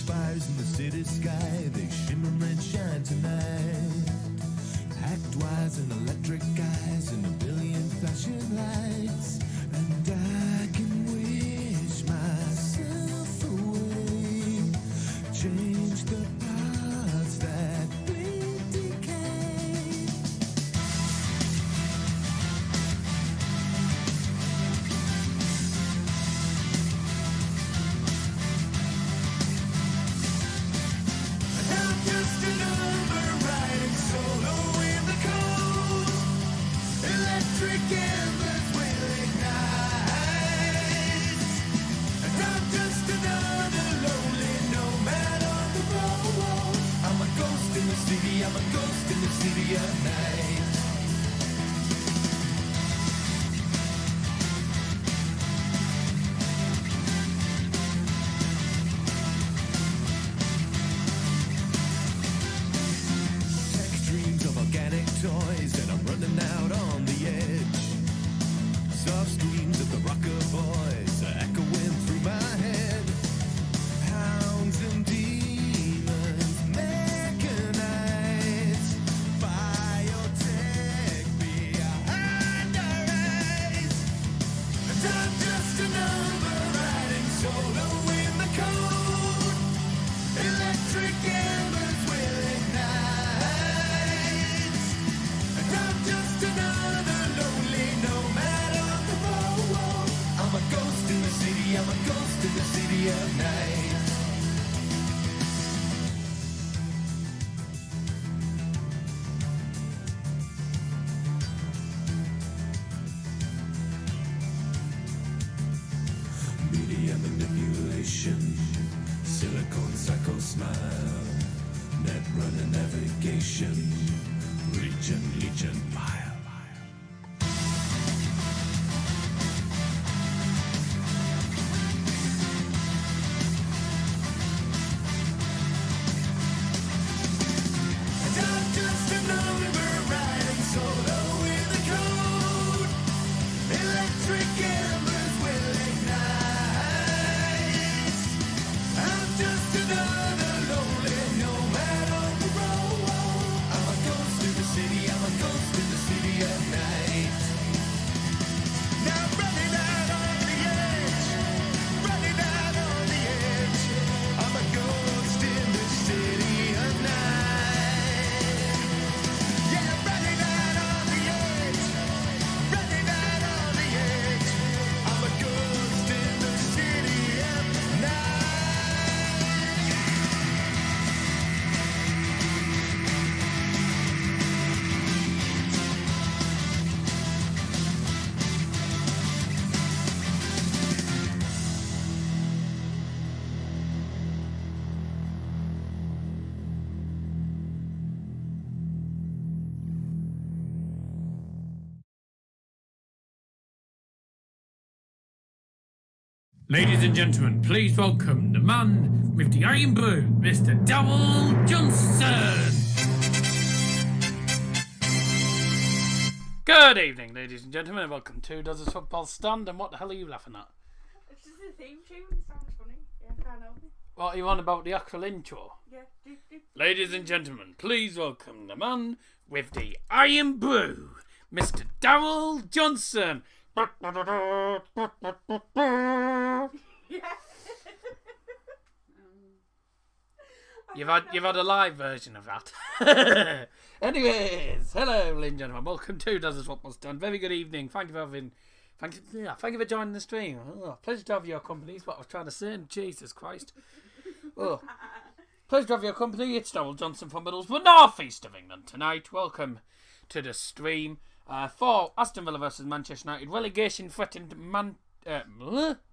Spires in the city sky, they shimmer and shine tonight. Act-wise and electric eyes and a billion flashing lights. And I can wish myself away, change the parts that blink decay. I'm just a number riding solo in the cold. Electric embers will ignite. And I'm just another lonely nomad on the road. I'm a ghost in the city, I'm a ghost in the city at night. Tech dreams of organic toys, and I'm running out on the edge. Soft screams of the rocker boys are echoing through my head. Hounds and demons, mechanized, biotech behind our eyes. And I'm just a number riding solo in the cold. Electric embers will ignite. And I'm just another lonely nomad on the road. I'm a ghost in the city, I'm a ghost in the city at night. Media manipulation, silicone psycho smile, net runner navigation, legion pile. And I'm just a number riding solo in the cold. Electric embers will ignite. I'm just another lonely nomad on the road. I'm a ghost in the city, I'm a ghost in the city at night. Now running out on the edge, running out on the edge. I'm a ghost in the city at night. Yeah, running out on the edge, running out on the edge. I'm a ghost in the city at night. Ladies and gentlemen, please welcome the man with the iron brew, Mr. Darrell Johnson. Good evening, ladies and gentlemen, and welcome to Does This Football Stand? And what the hell are you laughing at? It's just a theme tune. It sounds funny. Yeah, I can't help it. What are you on about the actual intro? Yeah. Ladies and gentlemen, please welcome the man with the iron brew, Mr. Darrell Johnson. You've had a live version of that. Anyways, hello, ladies and gentlemen. Welcome to Does This Football Stand? Very good evening. Thank you for joining the stream. Oh, pleasure to have your company. Is what I was trying to say. Jesus Christ. Oh, pleasure to have your company. It's Darrell Johnson from Middlesbrough, North East of England tonight. Welcome to the stream for Aston Villa versus Manchester United. Relegation threatened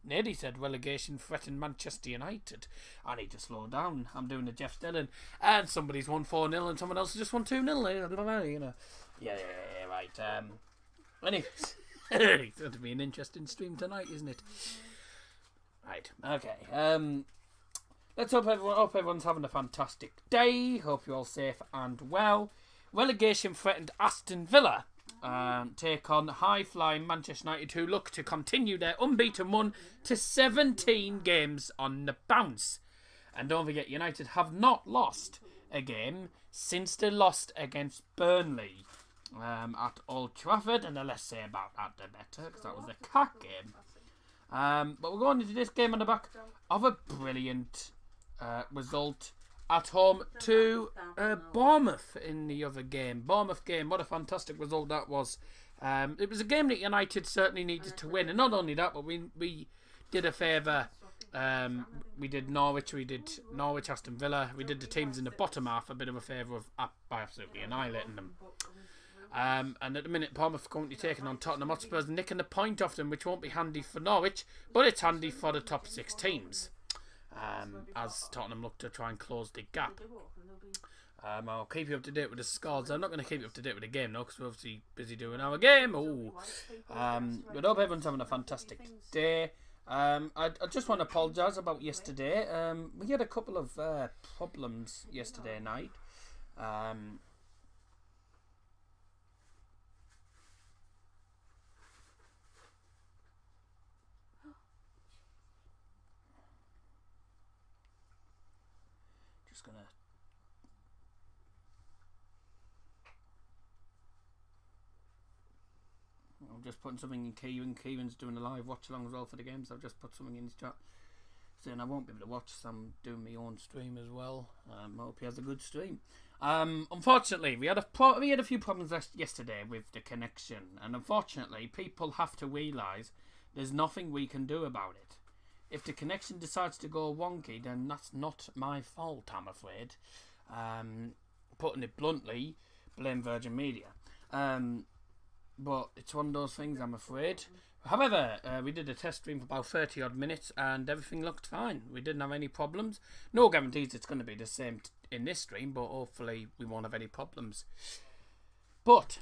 Neddy said relegation threatened Manchester United. I need to slow down. I'm doing a Jeff Dillon. And somebody's won 4-0 and someone else has just won 2-0. You know. Yeah, right. Anyways, it's going to be an interesting stream tonight, isn't it? Right, okay. Let's hope everyone's having a fantastic day. Hope you're all safe and well. Relegation threatened Aston Villa take on high-flying Manchester United, who look to continue their unbeaten run to 17 games on the bounce. And don't forget, United have not lost a game since they lost against Burnley at Old Trafford. And the less say about that, the better, because that was a cat game. But we're going into this game on the back of a brilliant result at home to Bournemouth in the other game. Bournemouth game, what a fantastic result that was. It was a game that United certainly needed to win. And not only that, but we did a favour. We did Norwich, Aston Villa. We did the teams in the bottom half a bit of a favour by absolutely annihilating them. And at the minute, Bournemouth are currently taking on Tottenham Hotspur, nicking a point off them, which won't be handy for Norwich, but it's handy for the top 6 teams. As Tottenham look to try and close the gap. I'll keep you up to date with the scores. I'm not going to keep you up to date with the game now, because we're obviously busy doing our game. But I hope everyone's having a fantastic day. I just want to apologise about yesterday. We had a couple of problems yesterday night. Just gonna. I'm just putting something in Kieran. Kieran's doing a live watch along as well for the games. I've just put something in his chat saying I won't be able to watch, so I'm doing my own stream as well. I hope he has a good stream. Unfortunately, we had a few problems yesterday with the connection, and unfortunately, people have to realise there's nothing we can do about it. If the connection decides to go wonky, then that's not my fault, I'm afraid. Putting it bluntly, blame Virgin Media. But it's one of those things, I'm afraid. However, we did a test stream for about 30 odd minutes and everything looked fine. We didn't have any problems. No guarantees it's going to be the same in this stream, but hopefully we won't have any problems. But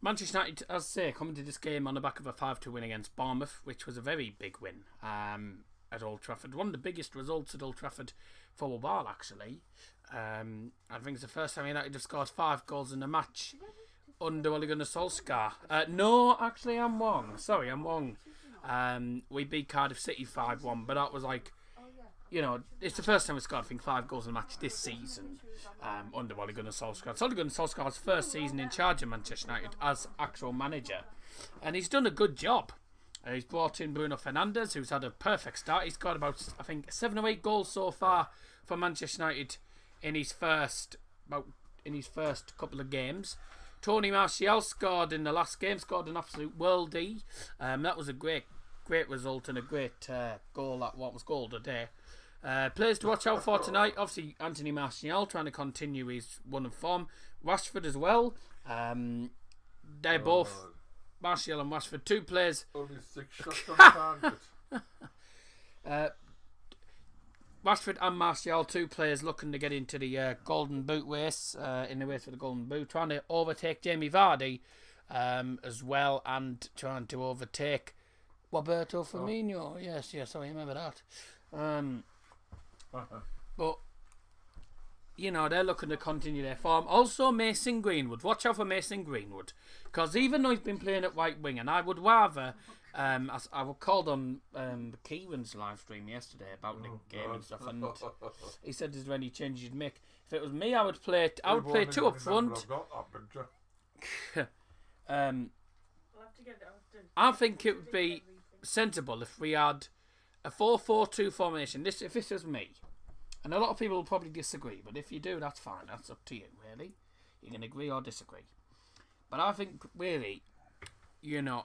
Manchester United, as I say, coming to this game on the back of a 5-2 win against Bournemouth, which was a very big win at Old Trafford. One of the biggest results at Old Trafford for a while, actually. I think it's the first time United have scored 5 goals in a match under Ole Gunnar Solskjaer. No, actually, I'm wrong. Sorry, I'm wrong. We beat Cardiff City 5-1, but that was like, it's the first time we scored, I think, 5 goals in a match this season under Ole Gunnar Solskjaer. It's Ole Gunnar Solskjaer's first season in charge of Manchester United as actual manager, and he's done a good job. He's brought in Bruno Fernandes, who's had a perfect start. He's got about, I think, 7 or 8 goals so far for Manchester United in his first couple of games. Tony Martial scored in the last game, scored an absolute worldie. That was a great result and a great goal at what was called a day. Players to watch out for tonight, obviously Anthony Martial trying to continue his run of form. Rashford as well. They're both, Martial and Rashford, 2 players. Only 6 shots on target. Rashford and Martial, 2 players looking to get into the Golden Boot race, in the race for the Golden Boot, trying to overtake Jamie Vardy as well, and trying to overtake Roberto Firmino. Yes, I remember that. But, they're looking to continue their form. Also, Mason Greenwood. Watch out for Mason Greenwood, because even though he's been playing at right wing, and I would rather... as I called on Kieran's live stream yesterday about the game and stuff, and he said, "Is there any changes you'd make?" If it was me, I would play 2 up front. I think it would be sensible if we had a 4-4-2 formation. If this was me, and a lot of people will probably disagree, but if you do, that's fine. That's up to you, really. You can agree or disagree. But I think, really,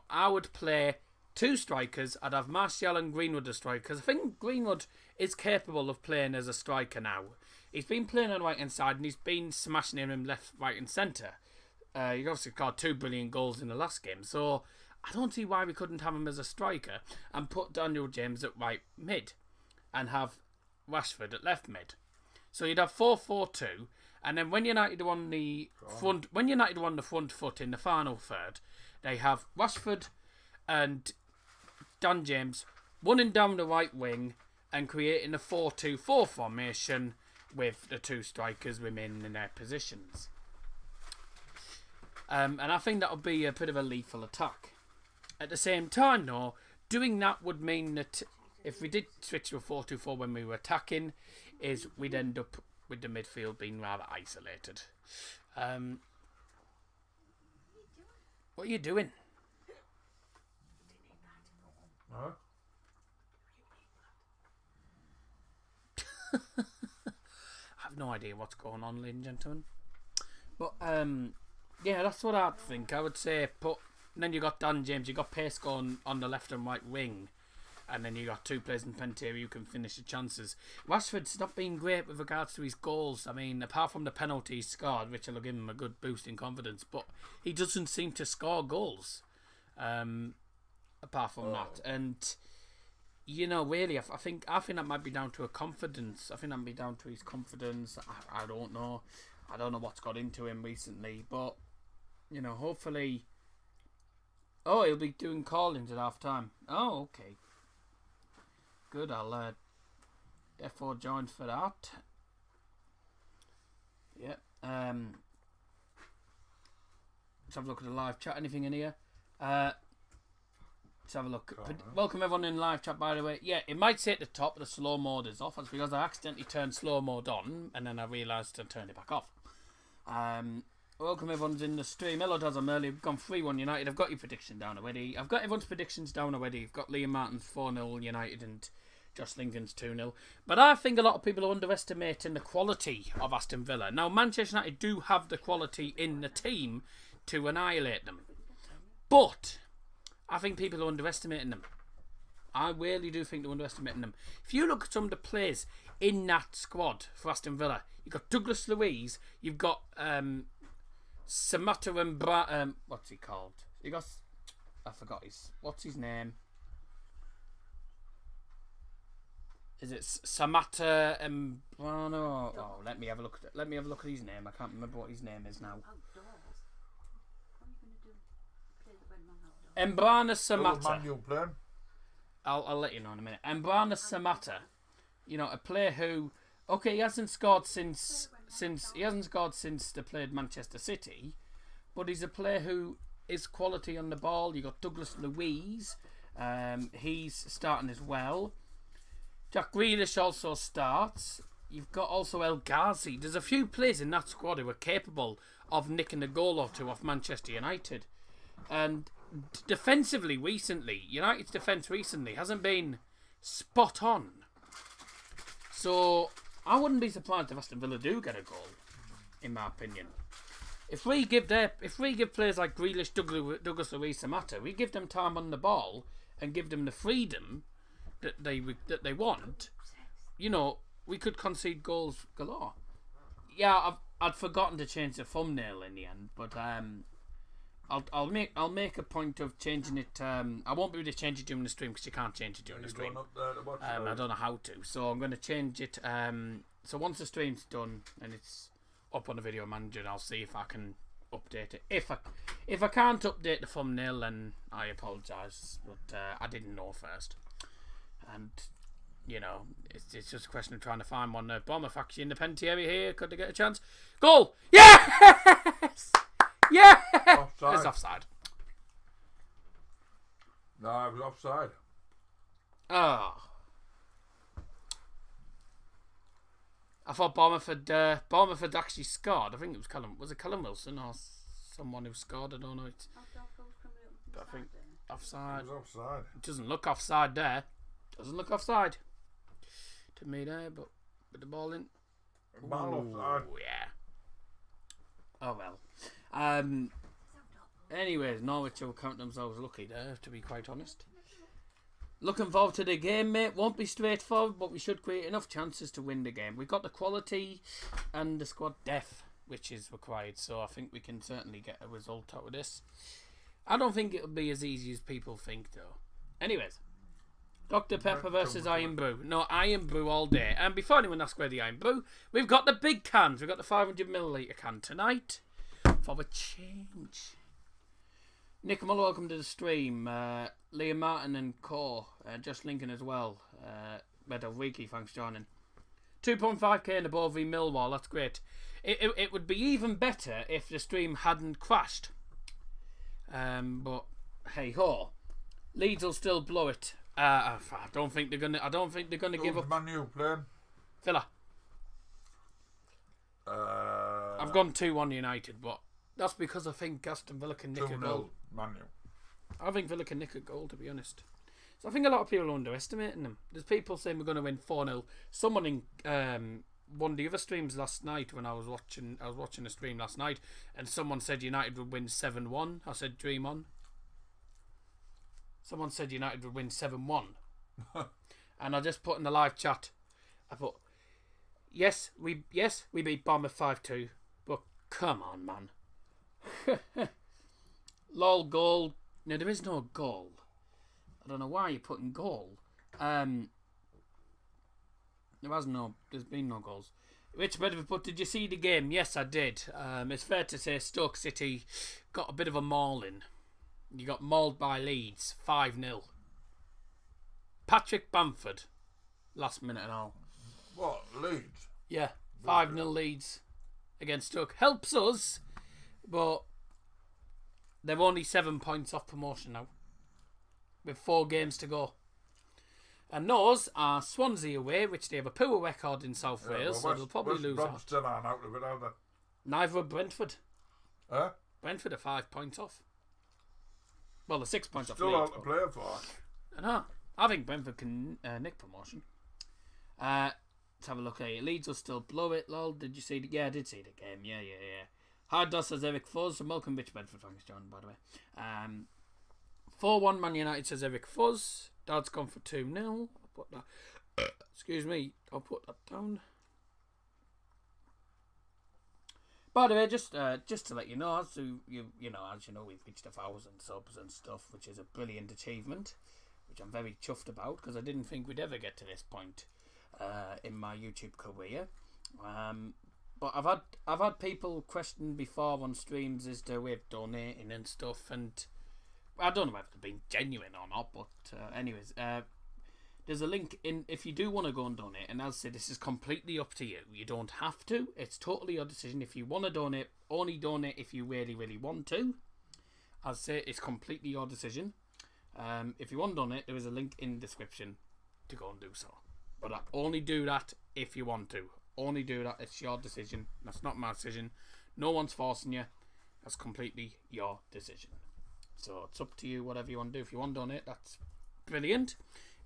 I would play 2 strikers. I'd have Martial and Greenwood as strikers. I think Greenwood is capable of playing as a striker now. He's been playing on the right hand side and he's been smashing him left, right and centre. He obviously scored 2 brilliant goals in the last game, so I don't see why we couldn't have him as a striker and put Daniel James at right mid and have Rashford at left mid. So you'd have 4-4-2, and then when United are on the front foot in the final third, they have Rashford and Dan James running down the right wing and creating a 4-2-4 formation with the 2 strikers remaining in their positions. And I think that would be a bit of a lethal attack. At the same time, though, doing that would mean that if we did switch to a 4-2-4 when we were attacking, is we'd end up with the midfield being rather isolated. What are you doing? Huh? I have no idea what's going on, ladies and gentlemen. But yeah, that's what I'd think. I would say and then you got Dan James, you got pace going on the left and right wing, and then you got two players in Pentair who can finish the chances. Rashford's not been great with regards to his goals. I mean, apart from the penalty he scored, which will give him a good boost in confidence, but he doesn't seem to score goals. Apart from that, and you know, really, I think that might be down to a confidence. I think that might be down to his confidence. I don't know. I don't know what's got into him recently, but you know, hopefully. Oh, he'll be doing call-ins at half time. Oh, okay. Good. I'll therefore join for that. Yeah. Let's have a look at the live chat. Anything in here? Let's have a look. Welcome everyone in live chat, by the way. Yeah, it might say at the top the slow mode is off. That's because I accidentally turned slow mode on and then I realised to turn it back off. Welcome everyone's in the stream. Hello, Daz. I'm early. We've gone 3-1 United. I've got your prediction down already. I've got everyone's predictions down already. I've got Liam Martin's 4-0 United and Josh Lincoln's 2-0. But I think a lot of people are underestimating the quality of Aston Villa. Now, Manchester United do have the quality in the team to annihilate them. But I think people are underestimating them. I really do think they're underestimating them. If you look at some of the players in that squad for Aston Villa, you've got Douglas Luiz, you've got Samatta and what's he called? You got, I forgot what's his name? Is it Samatta and Brano? Oh, let me have a look at it. Let me have a look at his name. I can't remember what his name is now. Embrana Samatta. I'll let you know in a minute. Embrana Samatta, you know, a player who, okay, he hasn't scored since they played Manchester City, but he's a player who is quality on the ball. You got Douglas Luiz, he's starting as well. Jack Grealish also starts. You've got also El Ghazi. There's a few players in that squad who are capable of nicking a goal or two off Manchester United, and defensively recently, United's defence recently hasn't been spot on. So I wouldn't be surprised if Aston Villa do get a goal, in my opinion. If we give players like Grealish, Douglas Luiz, Samatta, we give them time on the ball and give them the freedom that they want, you know, we could concede goals galore. Yeah, I'd forgotten to change the thumbnail in the end, but I'll make a point of changing it. I won't be able to change it during the stream because you can't change it during the stream. I don't know how to, so I'm going to change it. So once the stream's done and it's up on the video manager, I'll see if I can update it. If I can't update the thumbnail, then I apologise, but I didn't know first, and you know, it's just a question of trying to find one. Bomber Factory in the penalty area here. Could they get a chance? Goal! Yes! Yeah! Offside. It's offside. No, it was offside. Oh. I thought Bournemouth actually scored. I think it was Callum Wilson or someone who scored? I don't know. But I think offside. It was offside. It doesn't look offside there. Doesn't look offside to me there, but with the ball in. Ball offside. Yeah. Oh well. Anyways, Norwich will count themselves lucky there, to be quite honest. Looking forward to the game, mate. Won't be straightforward, but we should create enough chances to win the game. We've got the quality and the squad depth which is required, so I think we can certainly get a result out of this. I don't think it'll be as easy as people think, though. Anyways, Dr. Pepper versus Iron Brew. No, Iron Brew all day. And before anyone asks where the Iron Brew, we've got the big cans. We've got the 500ml can tonight for a change. Nick Muller, welcome to the stream. Liam Martin and Co. Josh Lincoln as well. Red Wiki, thanks for joining. 2.5k and above v Millwall, that's great. It would be even better if the stream hadn't crashed. But hey ho, Leeds will still blow it. I don't think they're gonna give up. Man U playing. Villa. I've gone 2-1 United, but that's because I think Aston Villa can nick a 2-0 goal. Man U. I think Villa can nick a goal, to be honest. So I think a lot of people are underestimating them. There's people saying we're going to win 4-0. Someone in one of the other streams last night when I was watching a stream last night, and someone said United would win 7-1. I said dream on. Someone said United would win 7-1. And I just put in the live chat, I put, yes, we beat Bournemouth 5-2, but come on, man. Lol goal. No, there is no goal. I don't know why you're putting goal. There's been no goals. Rich Bedford put, did you see the game? Yes, I did. It's fair to say Stoke City got a bit of a mauling. You got mauled by Leeds, 5-0. Patrick Bamford, last minute and all. What, Leeds? Yeah, 5-0 Leeds against Stoke. Helps us, but they're only 7 points off promotion now, with 4 games to go. And those are Swansea away, which they have a poor record in South Wales, so they'll probably lose West out. still aren't out of it, are they? Neither are Brentford. Huh? Brentford are 5 points off. Well, they're 6 points off Still Leeds. out to play for. I know. I think Brentford can nick promotion. Let's have a look here. Leeds will still blow it, lol. Did you see the... Yeah, I did see the game. Yeah. Hard Doss says Eric Fuzz. And welcome, Rich Bedford. Thanks, John, by the way. 4-1 Man United says Eric Fuzz. Dad's gone for 2-0. I'll put that... Excuse me. I'll put that down. By the way, just to let you know, as you know, we've reached 1,000 subs and stuff, which is a brilliant achievement, which I'm very chuffed about because I didn't think we'd ever get to this point in my YouTube career. But I've had people question before on streams as to with donating and stuff, and I don't know whether they've been genuine or not. But anyways, there's a link in if you do want to go and donate. And as I say, this is completely up to you. You don't have to. It's totally your decision. If you want to donate, only donate if you really, really want to. As I say, it's completely your decision. If you want to donate, there is a link in the description to go and do so. But only do that if you want to. Only do that. It's your decision. That's not my decision. No one's forcing you. That's completely your decision. So it's up to you, whatever you want to do. If you want to donate, that's brilliant.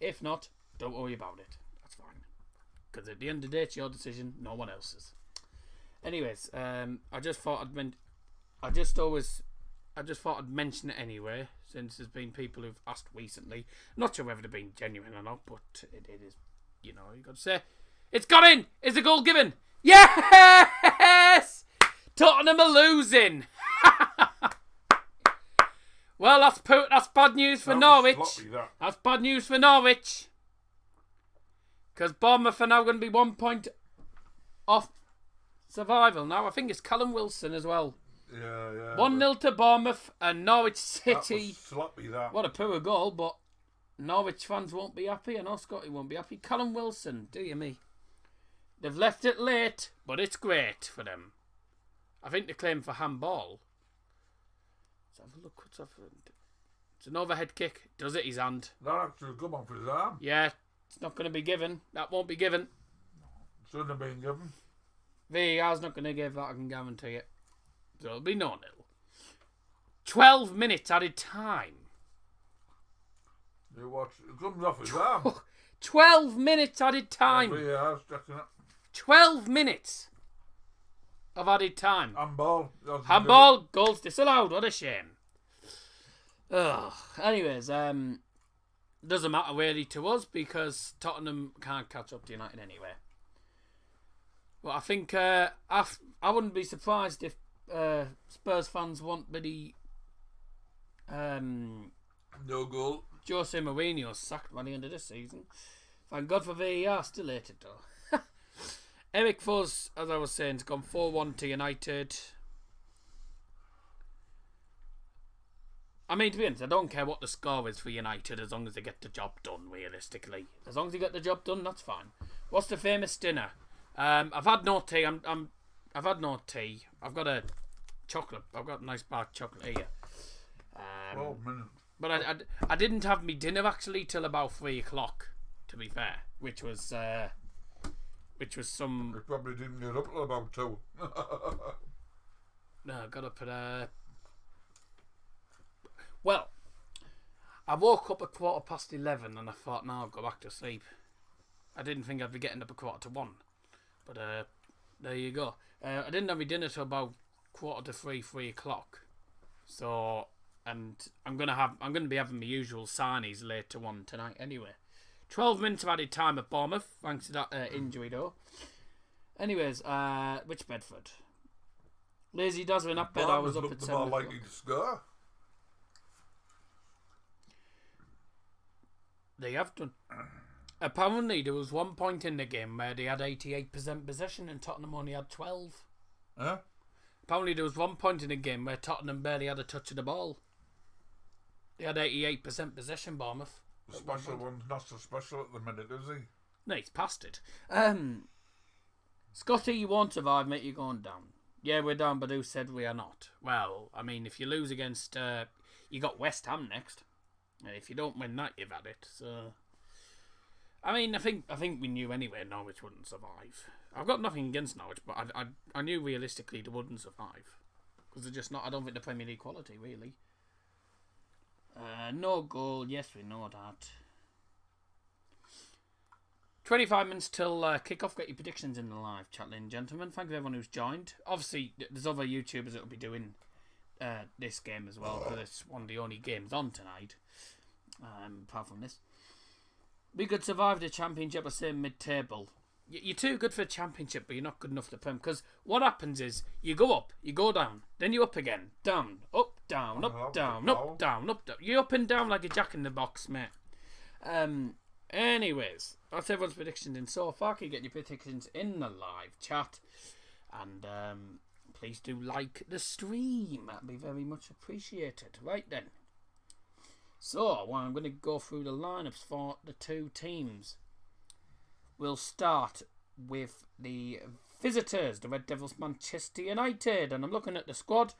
If not, don't worry about it. That's fine. Because at the end of the day, it's your decision, no one else's. Anyways, I just thought I'd mention it anyway, since there's been people who've asked recently. Not sure whether they've been genuine or not, but it is, you got to say, it's got in! Is the goal given? Yes! Tottenham are losing! Well, that's bad news for Norwich. That's bad news for Norwich. Because Bournemouth are now going to be 1 point off survival now. I think it's Callum Wilson as well. Yeah. 1-0 to Bournemouth and Norwich City. That was sloppy, that. What a poor goal, but Norwich fans won't be happy. I know Scotty won't be happy. Callum Wilson, do you me? They've left it late, but it's great for them. I think they claim for handball. Let's have a look what's happened. It's an overhead kick. Does it his hand? That actually good one for his arm. Yeah, it's not going to be given. That won't be given. Shouldn't have been given. VAR's not going to give that, I can guarantee it. So it'll be 0-0. 12 minutes added time. You watch, it comes off his arm. 12 minutes added time. VAR's checking it. 12 minutes of added time. Handball. Goals disallowed. What a shame. Ugh. Anyways, doesn't matter really to us because Tottenham can't catch up to United anyway. But I think I wouldn't be surprised if Spurs fans want the No goal. Jose Mourinho sacked by the end of this season. Thank God for VAR. Still hated though. Eric Fuzz, as I was saying, has gone 4-1 to United. I mean, to be honest, I don't care what the score is for United as long as they get the job done, realistically. As long as they get the job done, that's fine. What's the famous dinner? I've had no tea. I've had no tea. I've got a chocolate. I've got a nice bar of chocolate here. 12 minutes. But I didn't have me dinner actually till about 3 o'clock, to be fair. Which was which was some. He probably didn't get up till about 2. No, I got up at Well, I woke up at 11:15 and I thought, no, I'll go back to sleep. I didn't think I'd be getting up at 1:45, but there you go. I didn't have my dinner till about 3 o'clock. So, and I'm gonna be having my usual sarnies later on tonight anyway. 12 minutes of added time at Bournemouth, thanks to that injury though. Anyways, which Bedford? Lazy does in that bed. I was up at 7 o'clock. Likely to score. They have done. Apparently, there was one point in the game where they had 88% possession and Tottenham only had 12. Huh? Apparently, there was one point in the game where Tottenham barely had a touch of the ball. They had 88% possession, Bournemouth. The special one's not so special at the minute, is he? No, he's past it. Scotty, you won't survive, mate. You're going down. Yeah, we're down, but who said we are not? Well, I mean, if you lose against... you got West Ham next. And if you don't win that, you've had it. So... I mean, I think we knew anyway Norwich wouldn't survive. I've got nothing against Norwich, but I knew realistically they wouldn't survive. Because they're just not... I don't think the Premier League quality, really. No goal. Yes, we know that. 25 minutes till kick-off. Get your predictions in the live chat, ladies and gentlemen. Thank you everyone who's joined. Obviously, there's other YouTubers that will be doing this game as well, because it's one of the only games on tonight. Apart from this. We could survive the Championship or say mid-table. You're too good for the Championship, but you're not good enough for the Prem. Because what happens is, you go up, you go down, then you up again. Down, up, down, up, down, up, down, up, down. You're up and down like a jack-in-the-box, mate. Anyways, that's everyone's predictions in so far. Can you get your predictions in the live chat? And please do like the stream. That'd be very much appreciated. Right then. So, well, I'm going to go through the lineups for the two teams. We'll start with the visitors, the Red Devils Manchester United. And I'm looking at the squad.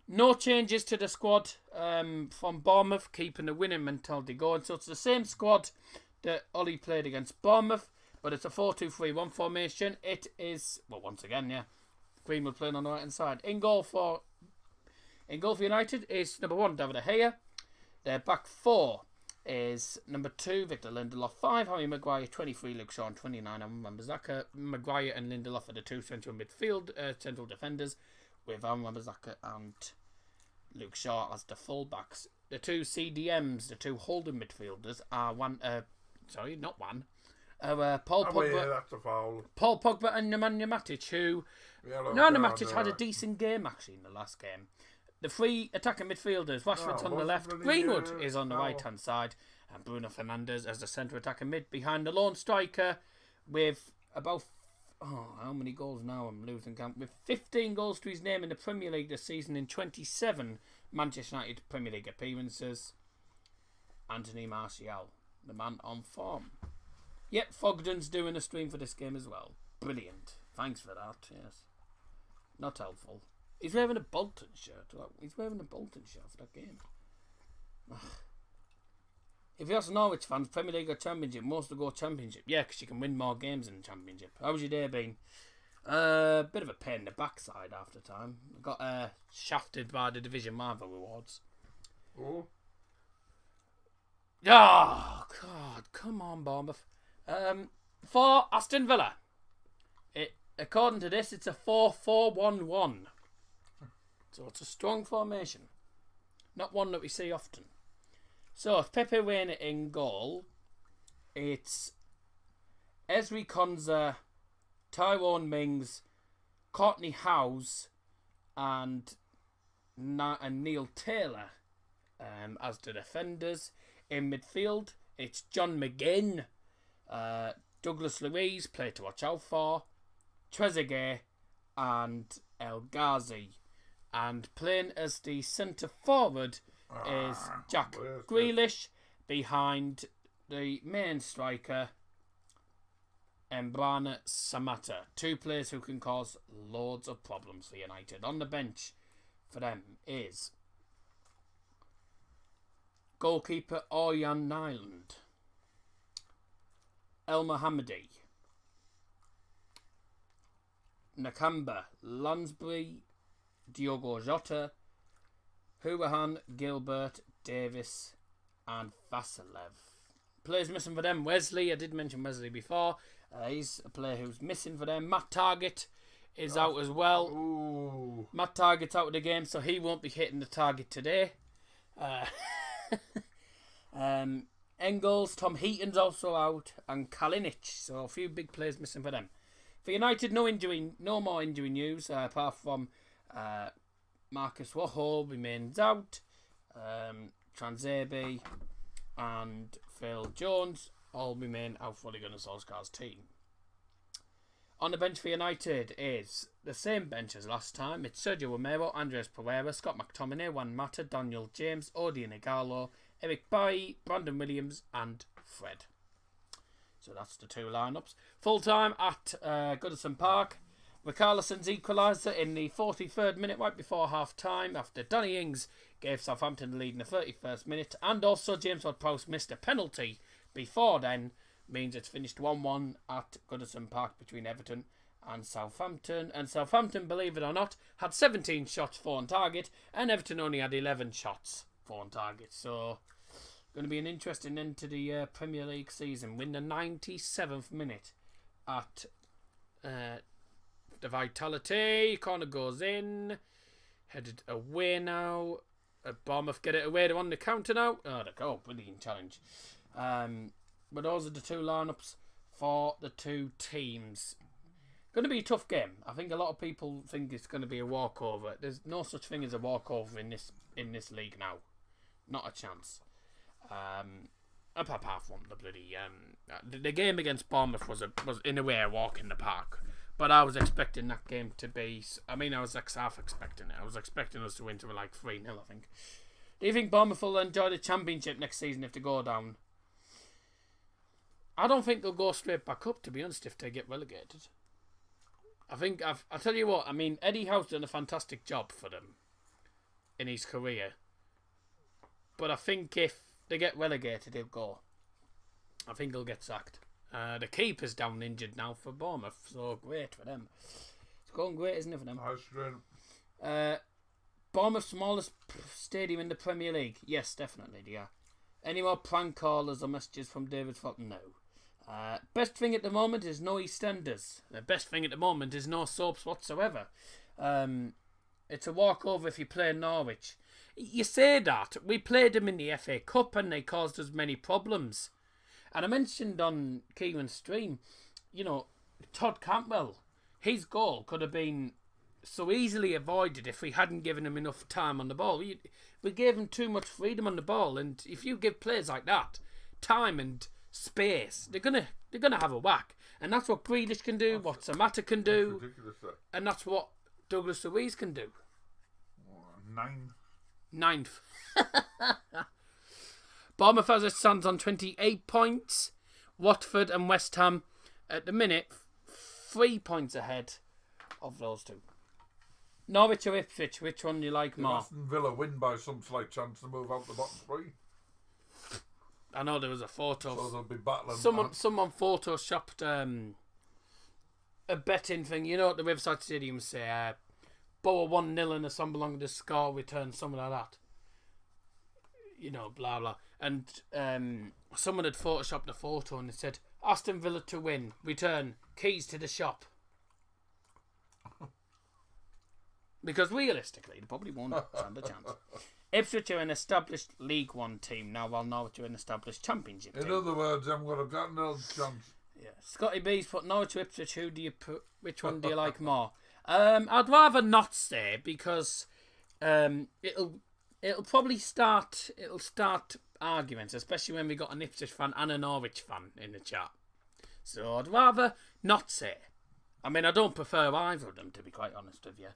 No changes to the squad from Bournemouth, keeping the winning mentality going. So it's the same squad that Ollie played against Bournemouth, but it's a 4-2-3-1 formation. It is, well, once again, yeah, Greenwood playing on the right hand side. In goal for United is number 1, David De Gea. Their back 4 is number 2, Victor Lindelof, 5, Harry Maguire, 23, Luke Shaw, 29, and Wan-Bissaka. Maguire and Lindelof are the two central defenders, with Wan-Bissaka and Luke Shaw as the fullbacks. The two CDMs, the two holding midfielders, are Paul Pogba. Yeah, that's a foul. Paul Pogba and Nemanja Matic, who Matic had a decent game actually in the last game. The three attacking midfielders, Rashford's on the left, Greenwood is on the right hand side, and Bruno Fernandes as the centre attacking mid behind the lone striker with about how many goals now? I'm losing count. With 15 goals to his name in the Premier League this season in 27 Manchester United Premier League appearances, Anthony Martial, the man on form. Yep, Fogden's doing a stream for this game as well. Brilliant. Thanks for that, yes. Not helpful. He's wearing a Bolton shirt. He's wearing a Bolton shirt for that game. If you ask Norwich fans, Premier League or Championship, most will go Championship. Yeah, because you can win more games in the Championship. How's your day been? Bit of a pain in the backside after time. I got shafted by the Division Marvel Awards. Oh. Oh, God. Come on, Bournemouth. For Aston Villa, according to this, it's a 4-4-1-1. So it's a strong formation. Not one that we see often. So if Pepe Reina in goal, it's Ezri Konza, Tyrone Mings, Courtney Howes, and Neil Taylor as the defenders. In midfield, it's John McGinn, Douglas Luiz, player to watch out for, Trezeguet, and El Ghazi. And playing as the centre forward is Jack Grealish behind the main striker, Embrana Samatta. Two players who can cause loads of problems for United. On the bench for them is goalkeeper Orjan Nyland, El Mohammadi, Nakamba, Lansbury, Diogo Jota, Hurahan, Gilbert, Davis, and Vasilev. Players missing for them. Wesley, I did mention Wesley before. He's a player who's missing for them. Matt Target is out as well. Ooh. Matt Target's out of the game, so he won't be hitting the target today. Engels, Tom Heaton's also out, and Kalinic. So a few big players missing for them. For United, no more injury news apart from Marcus Warhol remains out. Transabe and Phil Jones all remain out for Ole Gunnar Solskjaer's team. On the bench for United is the same bench as last time. It's Sergio Romero, Andres Pereira, Scott McTominay, Juan Mata, Daniel James, Odion Igalo, Eric Bailly, Brandon Williams, and Fred. So that's the two lineups. Full time at Goodison Park. Richarlison's equaliser in the 43rd minute, right before half time, after Danny Ings gave Southampton the lead in the 31st minute, and also James Ward-Prowse missed a penalty before then, means it's finished 1-1 at Goodison Park between Everton and Southampton. And Southampton, believe it or not, had 17 shots, 4 on target, and Everton only had 11 shots, 4 on target. So, going to be an interesting end to the Premier League season. Win the 97th minute at the Vitality. Corner goes in. Headed away now. Bournemouth get it away. They're on the counter now. Oh, they go. Brilliant challenge. But those are the two lineups for the two teams. Going to be a tough game. I think a lot of people think it's going to be a walkover. There's no such thing as a walkover in this league now. Not a chance. Apart from the bloody the game against Bournemouth was in a way a walk in the park. But I was expecting that game to be. I mean, I was like half expecting it. I was expecting us to win to like 3-0. I think. Do you think Bournemouth will enjoy the Championship next season if they go down? I don't think they'll go straight back up, to be honest, if they get relegated. I'll tell you what, I mean, Eddie Howe's done a fantastic job for them in his career. But I think if they get relegated, he'll go. I think he'll get sacked. The keeper's down injured now for Bournemouth, so great for them. It's going great, isn't it, for them? Bournemouth's smallest stadium in the Premier League. Yes, definitely, yeah. Any more prank callers or messages from David Fulton? No. Best thing at the moment is no EastEnders. The best thing at the moment is no soaps whatsoever. It's a walkover if you play Norwich. You say that. We played them in the FA Cup and they caused us many problems. And I mentioned on Kieran's stream, you know, Todd Cantwell, his goal could have been so easily avoided if we hadn't given him enough time on the ball. We gave him too much freedom on the ball, and if you give players like that time and space, they're gonna have a whack. And that's what Grealish can do, what Samata can do, and that's what Douglas Luiz can do. 9th. Bournemouth as it stands on 28 points. Watford and West Ham at the minute 3 points ahead of those two. Norwich or Ipswich, which one do you like more? Aston Villa win by some slight chance to move out the bottom three. I know there was a photo. So they'll be battling. Someone photoshopped a betting thing. You know at the Riverside Stadium say Borough 1-0 and a song belonging to score return, something like that. You know, blah blah. And someone had photoshopped a photo and it said Aston Villa to win, return, keys to the shop. Because realistically, they probably won't stand a chance. Ipswich are an established League One team now, while Norwich are an established Championship team. In other words, I'm going to get no chance. Yeah, Scotty B's put Norwich to Ipswich. Which one do you like more? I'd rather not say because it'll probably start arguments, especially when we got an Ipswich fan and a Norwich fan in the chat. So I'd rather not say. I mean, I don't prefer either of them, to be quite honest with you.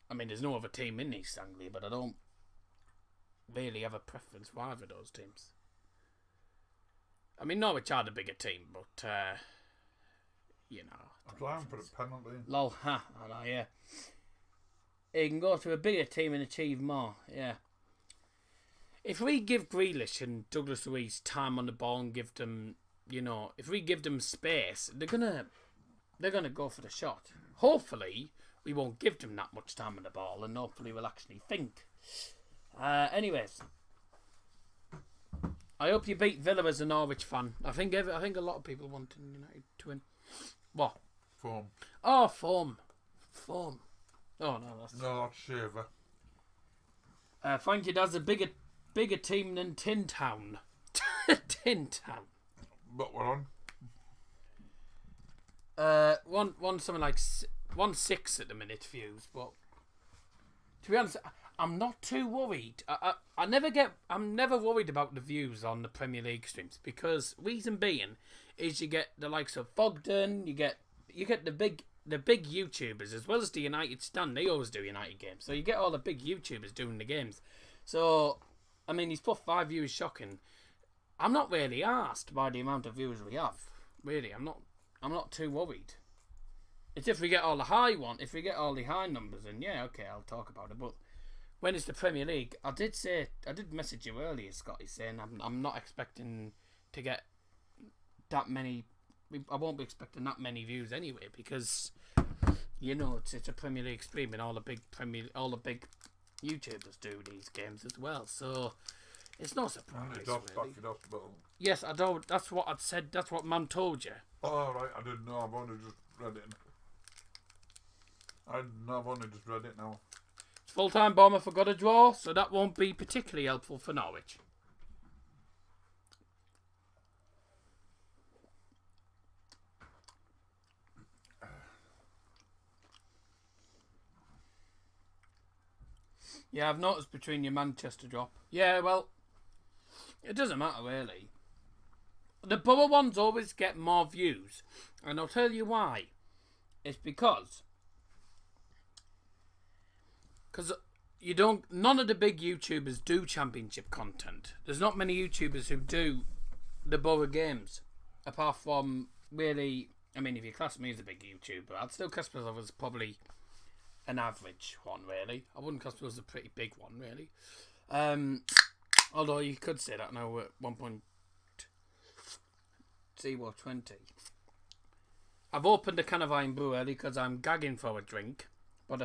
I mean, there's no other team in East Anglia, but I don't really have a preference for either of those teams. I mean, Norwich are the bigger team, but, you know. I'm trying for a penalty. Lol, ha, I know, yeah. He can go to a bigger team and achieve more, yeah. If we give Grealish and Douglas Luiz time on the ball and give them, you know, if we give them space, they're gonna they're going to go for the shot. Hopefully, we won't give them that much time on the ball, and hopefully we'll actually think. Anyways, I hope you beat Villa as a Norwich fan. I think a lot of people want United to win. What? Form. Oh, form. Oh no, No, that's Shaver. Frankie does a bigger team than Tin Town. Tin Town. But we're on. One something like 1.6 at the minute views, but to be honest, I'm not too worried. I'm never worried about the views on the Premier League streams, because reason being is you get the likes of Bogdan, you get the big YouTubers as well as the United stand. They always do United games, so you get all the big YouTubers doing the games. So I mean, he's put 5 views, shocking. I'm not really asked by the amount of viewers we have. Really, I'm not too worried. It's if we get all the high numbers, then yeah, okay, I'll talk about it. But when it's the Premier League, I did message you earlier, Scotty, saying I'm not expecting to get that many. I won't be expecting that many views anyway, because you know it's a Premier League stream, and all the big YouTubers do these games as well. So it's no surprise. Really. Yes, I don't. That's what I'd said. That's what Mum told you. Oh right, I didn't know. I've only just read it. I've only just read it now. It's full-time Bournemouth got a draw, so that won't be particularly helpful for Norwich. Yeah, I've noticed between your Manchester drop. Yeah, well, it doesn't matter really. The Borough ones always get more views, and I'll tell you why. It's because none of the big YouTubers do championship content. There's not many YouTubers who do the Borough games, apart from really. I mean, if you class me as a big YouTuber, I'd still class myself as probably an average one, really. I wouldn't class myself as a pretty big one, really. Although you could say that now at 1.020. I've opened a can of Iron Brew early because I'm gagging for a drink. But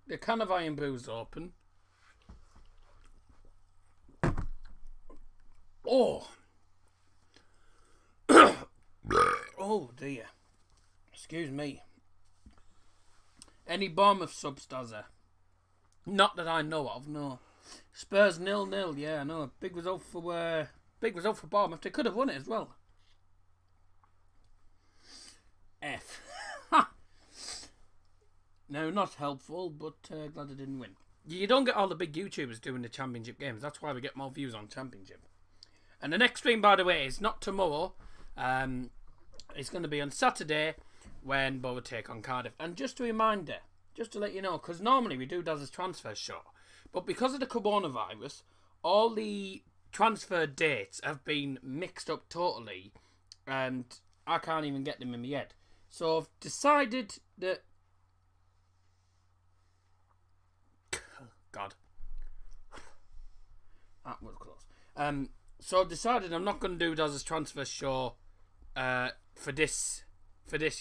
the can of Iron Brew's open. Oh! Oh dear. Excuse me. Any Bournemouth subs, does there? Not that I know of, no. Spurs 0-0, yeah, I know. Big result for Bournemouth. They could have won it as well. F. No, not helpful, but glad they didn't win. You don't get all the big YouTubers doing the championship games. That's why we get more views on championship. And the next stream, by the way, is not tomorrow. It's going to be on Saturday when Borough take on Cardiff. And just a reminder, just to let you know, because normally we do Daz's transfer show, but because of the coronavirus, all the transfer dates have been mixed up totally, and I can't even get them in my head. So I've decided that... God. That was close. So I've decided I'm not going to do Daz's transfer show for this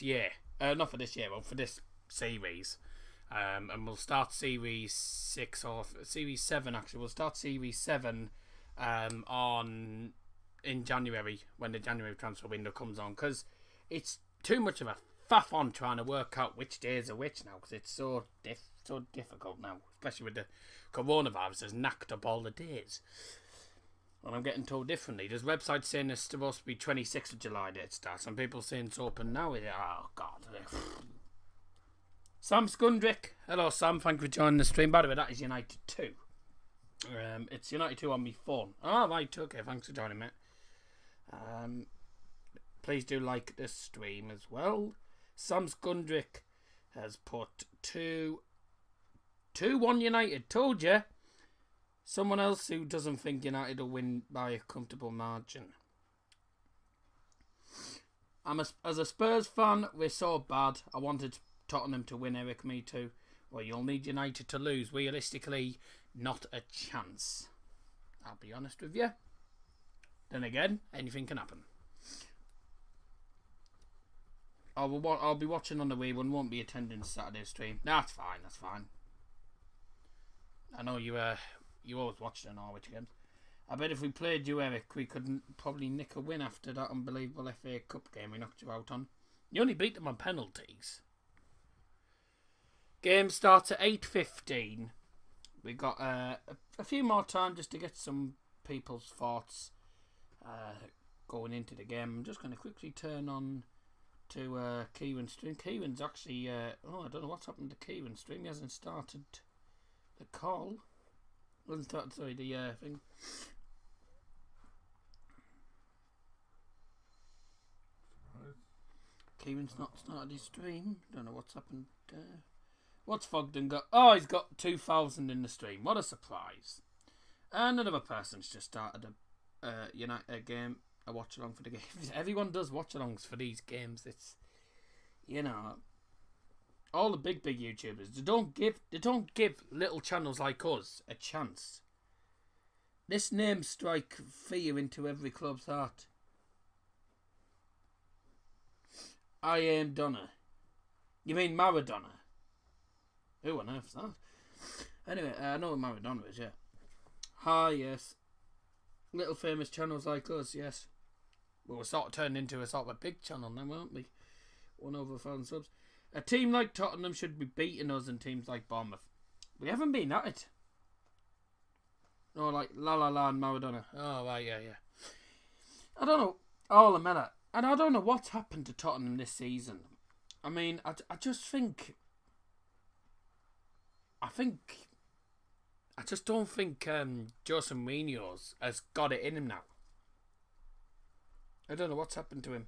year. Not for this year, but for this series. And we'll start series 6 or series 7 actually. We'll start series 7 in January, when the January transfer window comes on, because it's too much of a faff on trying to work out which days are which now, because it's so difficult now, especially with the coronavirus has knacked up all the days. And I'm getting told differently. There's websites saying it's supposed to be 26th of July date start. Some people saying it's open now. Oh, God. Sam Skundrick. Hello, Sam. Thank you for joining the stream. By the way, that is United 2. It's United 2 on my phone. Oh, right. Okay, thanks for joining, mate. Please do like this stream as well. Sam Skundrick has put 2-1 United. Told you. Someone else who doesn't think United will win by a comfortable margin. As a Spurs fan, we're so bad. I wanted Tottenham to win, Eric. Me too. Well, you'll need United to lose. Realistically, not a chance. I'll be honest with you. Then again, anything can happen. I'll be watching on the wee one. Won't be attending Saturday's stream. No, that's fine. That's fine. I know you always watch the Norwich games. I bet if we played you, Eric, we could probably nick a win after that unbelievable FA Cup game we knocked you out on. You only beat them on penalties. Game starts at 8:15. We got a few more time just to get some people's thoughts going into the game. I'm just going to quickly turn on to Kieran's stream. Kieran's actually... I don't know what's happened to Kieran's stream. He hasn't started the call. Hasn't started, sorry, the thing. Kieran's not started his stream. Don't know what's happened there. What's Fogden got? Oh, he's got 2,000 in the stream. What a surprise. And another person's just started a game, a watch along for the games. Everyone does watch alongs for these games. It's, all the big YouTubers, they don't give little channels like us a chance. This name strike fear into every club's heart. I am Donna. You mean Maradona? Who on earth's that? Anyway, I know what Maradona is, yeah. Hi, yes. Little famous channels like us, yes. Well, we're sort of turned into a sort of a big channel now, aren't we? 1,000 subs. A team like Tottenham should be beating us and teams like Bournemouth. We haven't been at it. No, like La La La and Maradona. Oh, right, yeah. I don't know. All a minute. And I don't know what's happened to Tottenham this season. I mean, I just think... I just don't think Jose Mourinho's has got it in him now. I don't know what's happened to him.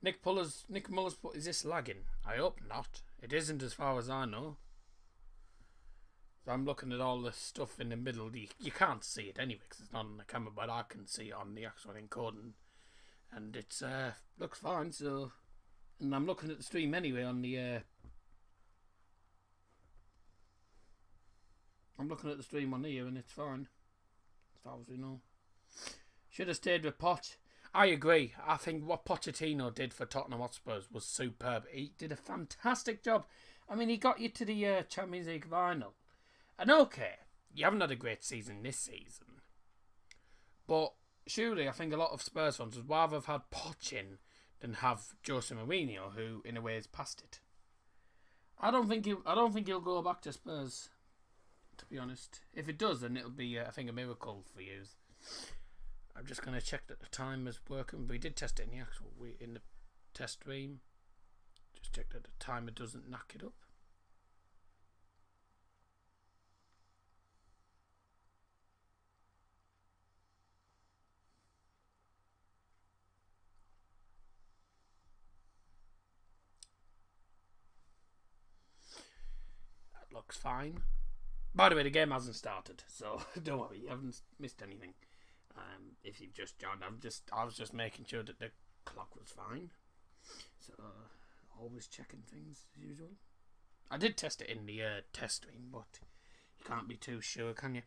Nick Muller's put, is this lagging? I hope not. It isn't as far as I know. So I'm looking at all the stuff in the middle. You can't see it anyway because it's not on the camera, but I can see it on the actual encoding. And it's looks fine. So, and I'm looking at the stream anyway on the... I'm looking at the stream on here and it's fine. As far as we know. Should have stayed with Poch. I agree. I think what Pochettino did for Tottenham Hotspurs was superb. He did a fantastic job. I mean, he got you to the Champions League final. And okay, you haven't had a great season this season. But surely I think a lot of Spurs fans would rather have had Poch in than have Jose Mourinho, who in a way has passed it. I don't think he'll go back to Spurs, to be honest. If it does, then it'll be, I think, a miracle for you. I'm just going to check that the time is working. We did test it in the test stream. Just check that the timer doesn't knock it up. That looks fine. By the way, the game hasn't started, so don't worry, you haven't missed anything. If you've just joined, I was just making sure that the clock was fine. So always checking things as usual. I did test it in the test stream, but you can't be too sure, can you?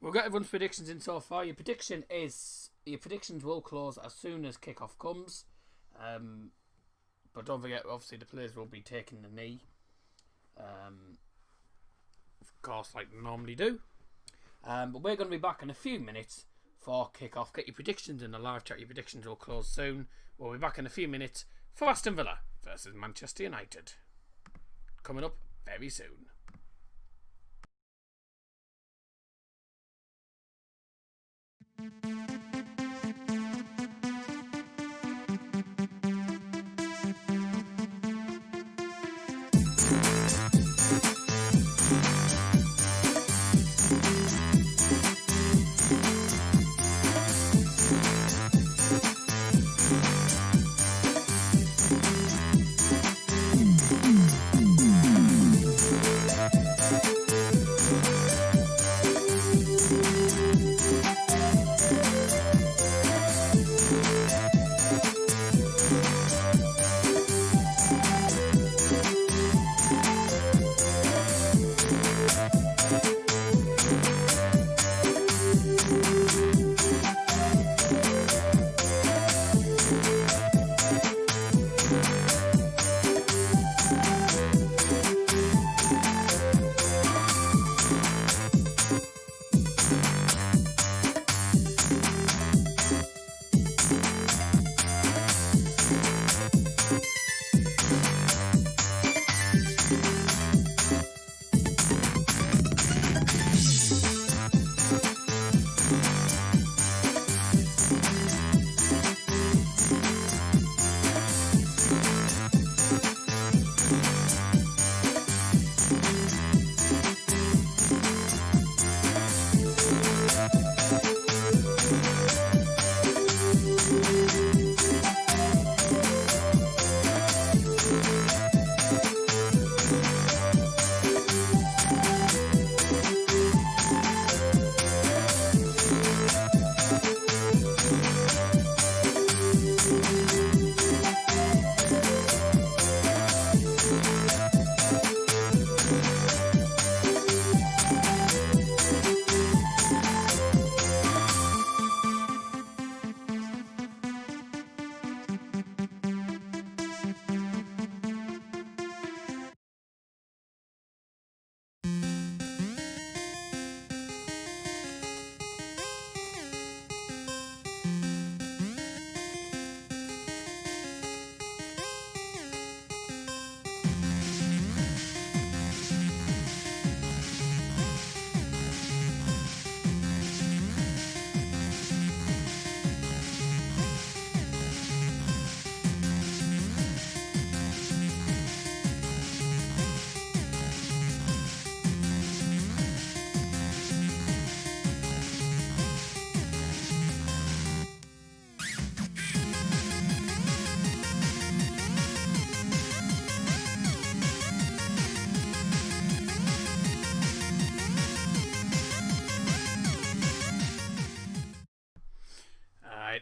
We've got everyone's predictions in so far. Your predictions will close as soon as kickoff comes. But don't forget, obviously the players will be taking the knee. Of course, like they normally do. But we're going to be back in a few minutes for kick-off. Get your predictions in the live chat. Your predictions will close soon. We'll be back in a few minutes for Aston Villa versus Manchester United. Coming up very soon.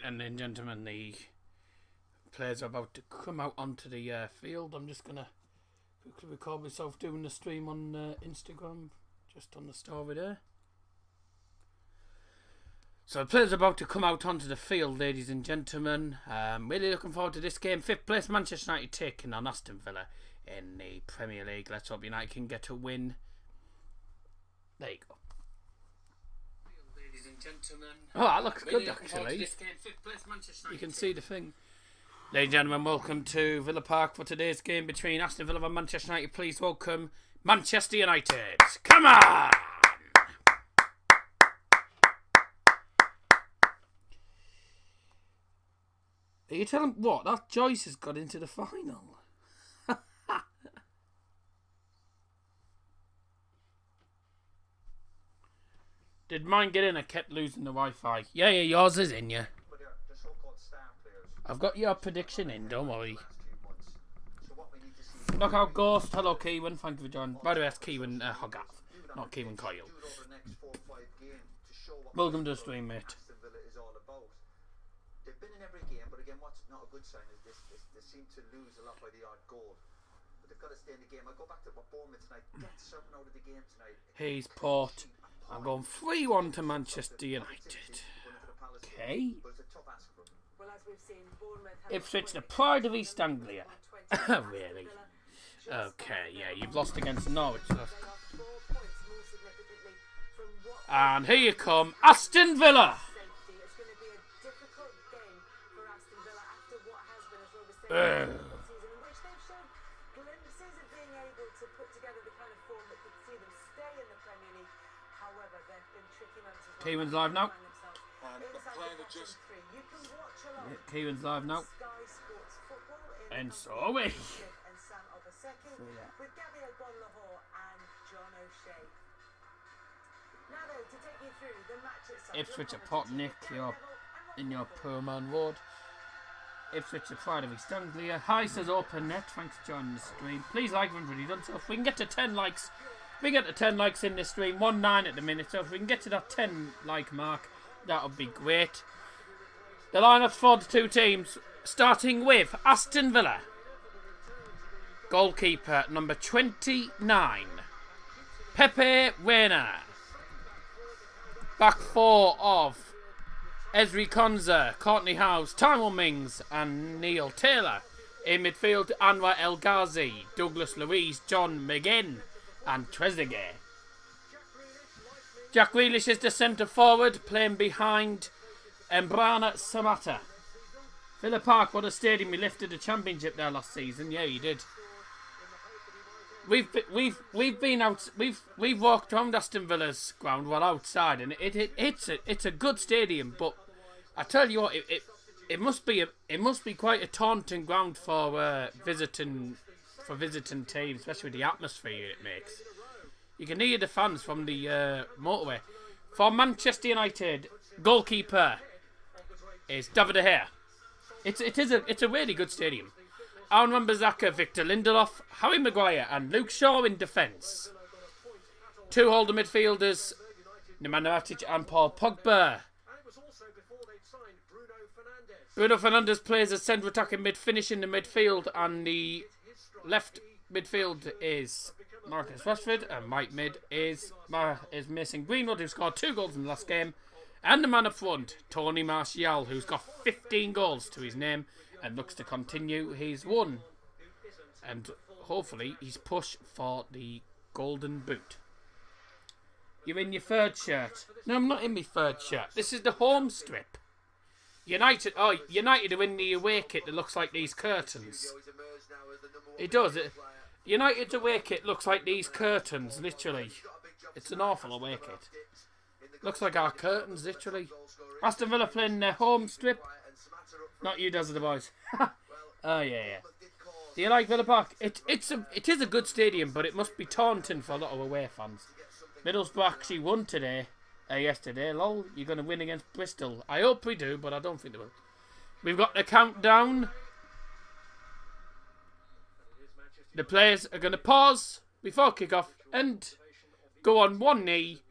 And then, gentlemen, the players are about to come out onto the field. I'm just going to quickly record myself doing the stream on Instagram, just on the story there. So the players are about to come out onto the field, ladies and gentlemen. Really looking forward to this game. 5th place Manchester United taking on Aston Villa in the Premier League. Let's hope United can get a win. There you go. Ladies and gentlemen. Oh, that looks good actually. You can see the thing. Ladies and gentlemen, welcome to Villa Park for today's game between Aston Villa and Manchester United. Please welcome Manchester United. Come on! Are you telling what? That Joyce has got into the final. Did mine get in? I kept losing the Wi-Fi. Yeah, yours is in, yeah. I've got your prediction in, don't worry. Knockout Ghost, hello Keewan, thank you for joining. By the way, that's Keewan Hogarth, not Keewan Coyle. Welcome to the stream, mate. They've been in every game, but again, what's not a good sign is they seem to lose a lot by the odd goal. But they've got to stay in the game. I go back to what Bournemouth tonight. Get something out of the game tonight. He's Port. I'm going 3-1 to Manchester United. Okay. Ipswich, the pride of East Anglia. Really? Okay, yeah, you've lost against Norwich. And here you come, Aston Villa. Keewan's live now. Keewan's live now. And so are we. Ipswich at Potnick, you're in your poor man ward. Ipswich the pride of East Anglia. Hi, says Open Net. Thanks for joining the stream. Please like if you've done so. If we can get to 10 likes, if we get to 10 likes in this stream, 1-9 at the minute. So if we can get to that 10 like mark, that would be great. The lineup for the two teams, starting with Aston Villa. Goalkeeper number 29, Pepe Reina. Back four of Ezri Konza, Courtney House, Tyrone Mings and Neil Taylor. In midfield, Anwar El Ghazi, Douglas Luiz, John McGinn and Trezeguet. Jack Grealish is the centre forward, playing behind Embrana Samata. Villa Park, what a stadium. We lifted the championship there last season. Yeah, he did. We've been out. We've walked around Aston Villa's ground while outside, and it's a good stadium. But I tell you what, it must be quite a taunting ground for visiting teams, especially with the atmosphere it makes. You can hear the fans from the motorway. For Manchester United, goalkeeper is David De Gea. It's a really good stadium. Aaron Wan-Bissaka, Victor Lindelof, Harry Maguire and Luke Shaw in defence. Two holder midfielders, Nemanja Matic and Paul Pogba. Bruno Fernandes plays as centre attacking mid, finishing the midfield, and the left midfield is Marcus Rashford, and right mid is Mason Greenwood, who scored 2 goals in the last game, and the man up front, Tony Martial, who's got 15 goals to his name and looks to continue his run, and hopefully his push for the Golden Boot. You're in your third shirt. No, I'm not in my third shirt. This is the home strip. United are in the away kit that looks like these curtains. It does. United's away kit looks like these curtains, literally. It's an awful away kit. Looks like our curtains, literally. Aston Villa playing their home strip. Not you, Desert Boys. Oh, yeah. Do you like Villa Park? It is a good stadium, but it must be taunting for a lot of away fans. Middlesbrough actually won yesterday. Lol, you're going to win against Bristol. I hope we do, but I don't think they will. We've got the countdown. The players are going to pause before kick-off and go on one knee,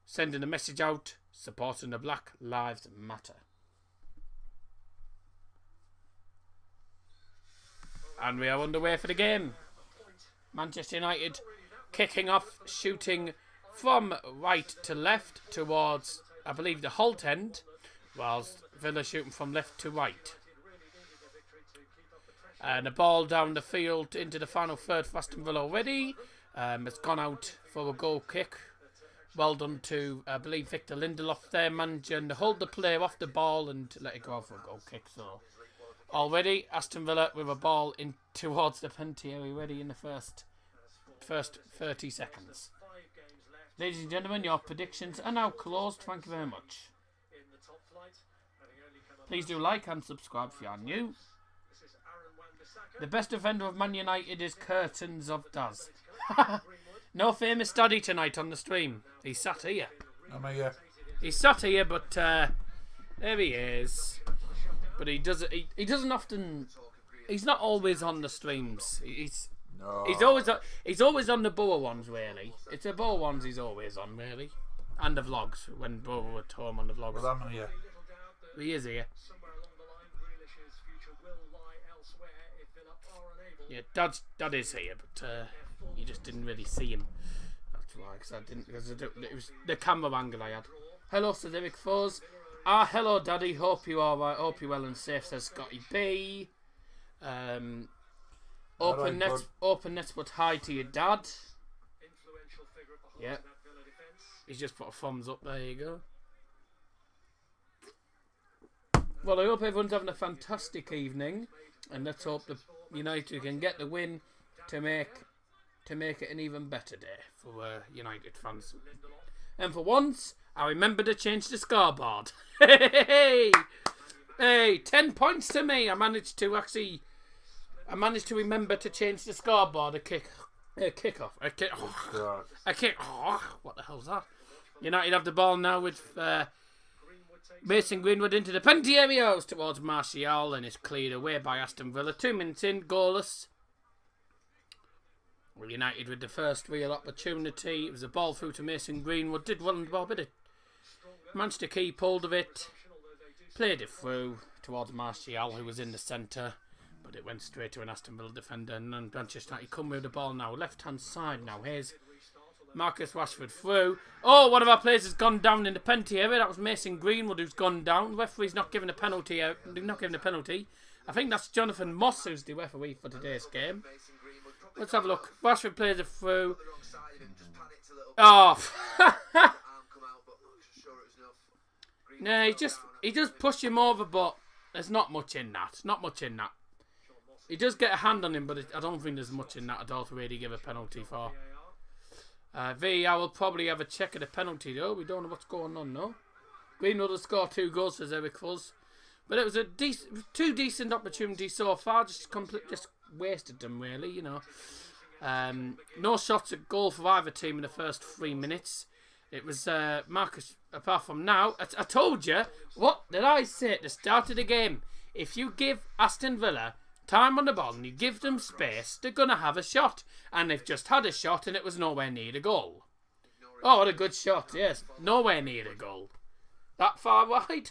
sending a message out, supporting the Black Lives Matter. And we are underway for the game. Manchester United kicking off, shooting from right to left towards, I believe, the Holt end, whilst Villa shooting from left to right. And a ball down the field into the final third for Aston Villa already. It's gone out for a goal kick. Well done to, I believe, Victor Lindelof there, managing to hold the player off the ball and let it go out for a goal kick. So already Aston Villa with a ball in towards the penalty area ready in the first 30 seconds. Ladies and gentlemen, your predictions are now closed. Thank you very much. Please do like and subscribe if you are new. The best defender of Man United is Curtains of Daz. No famous study tonight on the stream. He's sat here. He's sat here, but there he is. But he doesn't often. He's not always on the streams. He's always on the Borough ones, really. It's the Borough ones he's always on, really, and the vlogs when Borough were at home on the vlogs. Well, I'm here. He is here. Yeah, Dad is here, but you just didn't really see him. That's why, because it was the camera angle I had. Hello, Cedric Foes. Hello, Daddy. Hope you are right. Hope you're well and safe, says Scotty B. Open nets, but hi to your dad. Yeah. He's just put a thumbs up. There you go. Well, I hope everyone's having a fantastic evening, and let's hope the United can get the win to make it an even better day for United fans. And for once, I remember to change the scoreboard. Hey, 10 points to me. I managed to remember to change the scoreboard. A kick off. What the hell's that? United have the ball now with Mason Greenwood into the penalty area towards Martial, and it's cleared away by Aston Villa. 2 minutes in, goalless. United with the first real opportunity. It was a ball through to Mason Greenwood. Did well on the ball, but it managed to keep hold of it. Played it through towards Martial, who was in the centre, but it went straight to an Aston Villa defender. And then Manchester United come with the ball now. Left hand side now. Here's Marcus Rashford through. Oh, one of our players has gone down in the penalty area. That was Mason Greenwood who's gone down. The referee's not giving a penalty. Not giving a penalty. I think that's Jonathan Moss who's the referee for today's game. Let's have a look. Rashford plays it through. Oh. No, he just pushed him over, but there's not much in that. Not much in that. He does get a hand on him, but I don't think there's much in that at all to really give a penalty for. VAR will probably have a check of the penalty though. We don't know what's going on though. Greenwood will score 2 goals, says Eric Fuzz. But it was two decent opportunities so far. Just wasted them really, No shots at goal for either team in the first 3 minutes. It was Marcus. Apart from now, I told you. What did I say at the start of the game? If you give Aston Villa time on the ball and you give them space, they're going to have a shot. And they've just had a shot and it was nowhere near the goal. Oh, what a good shot, yes. Nowhere near the goal. That far wide?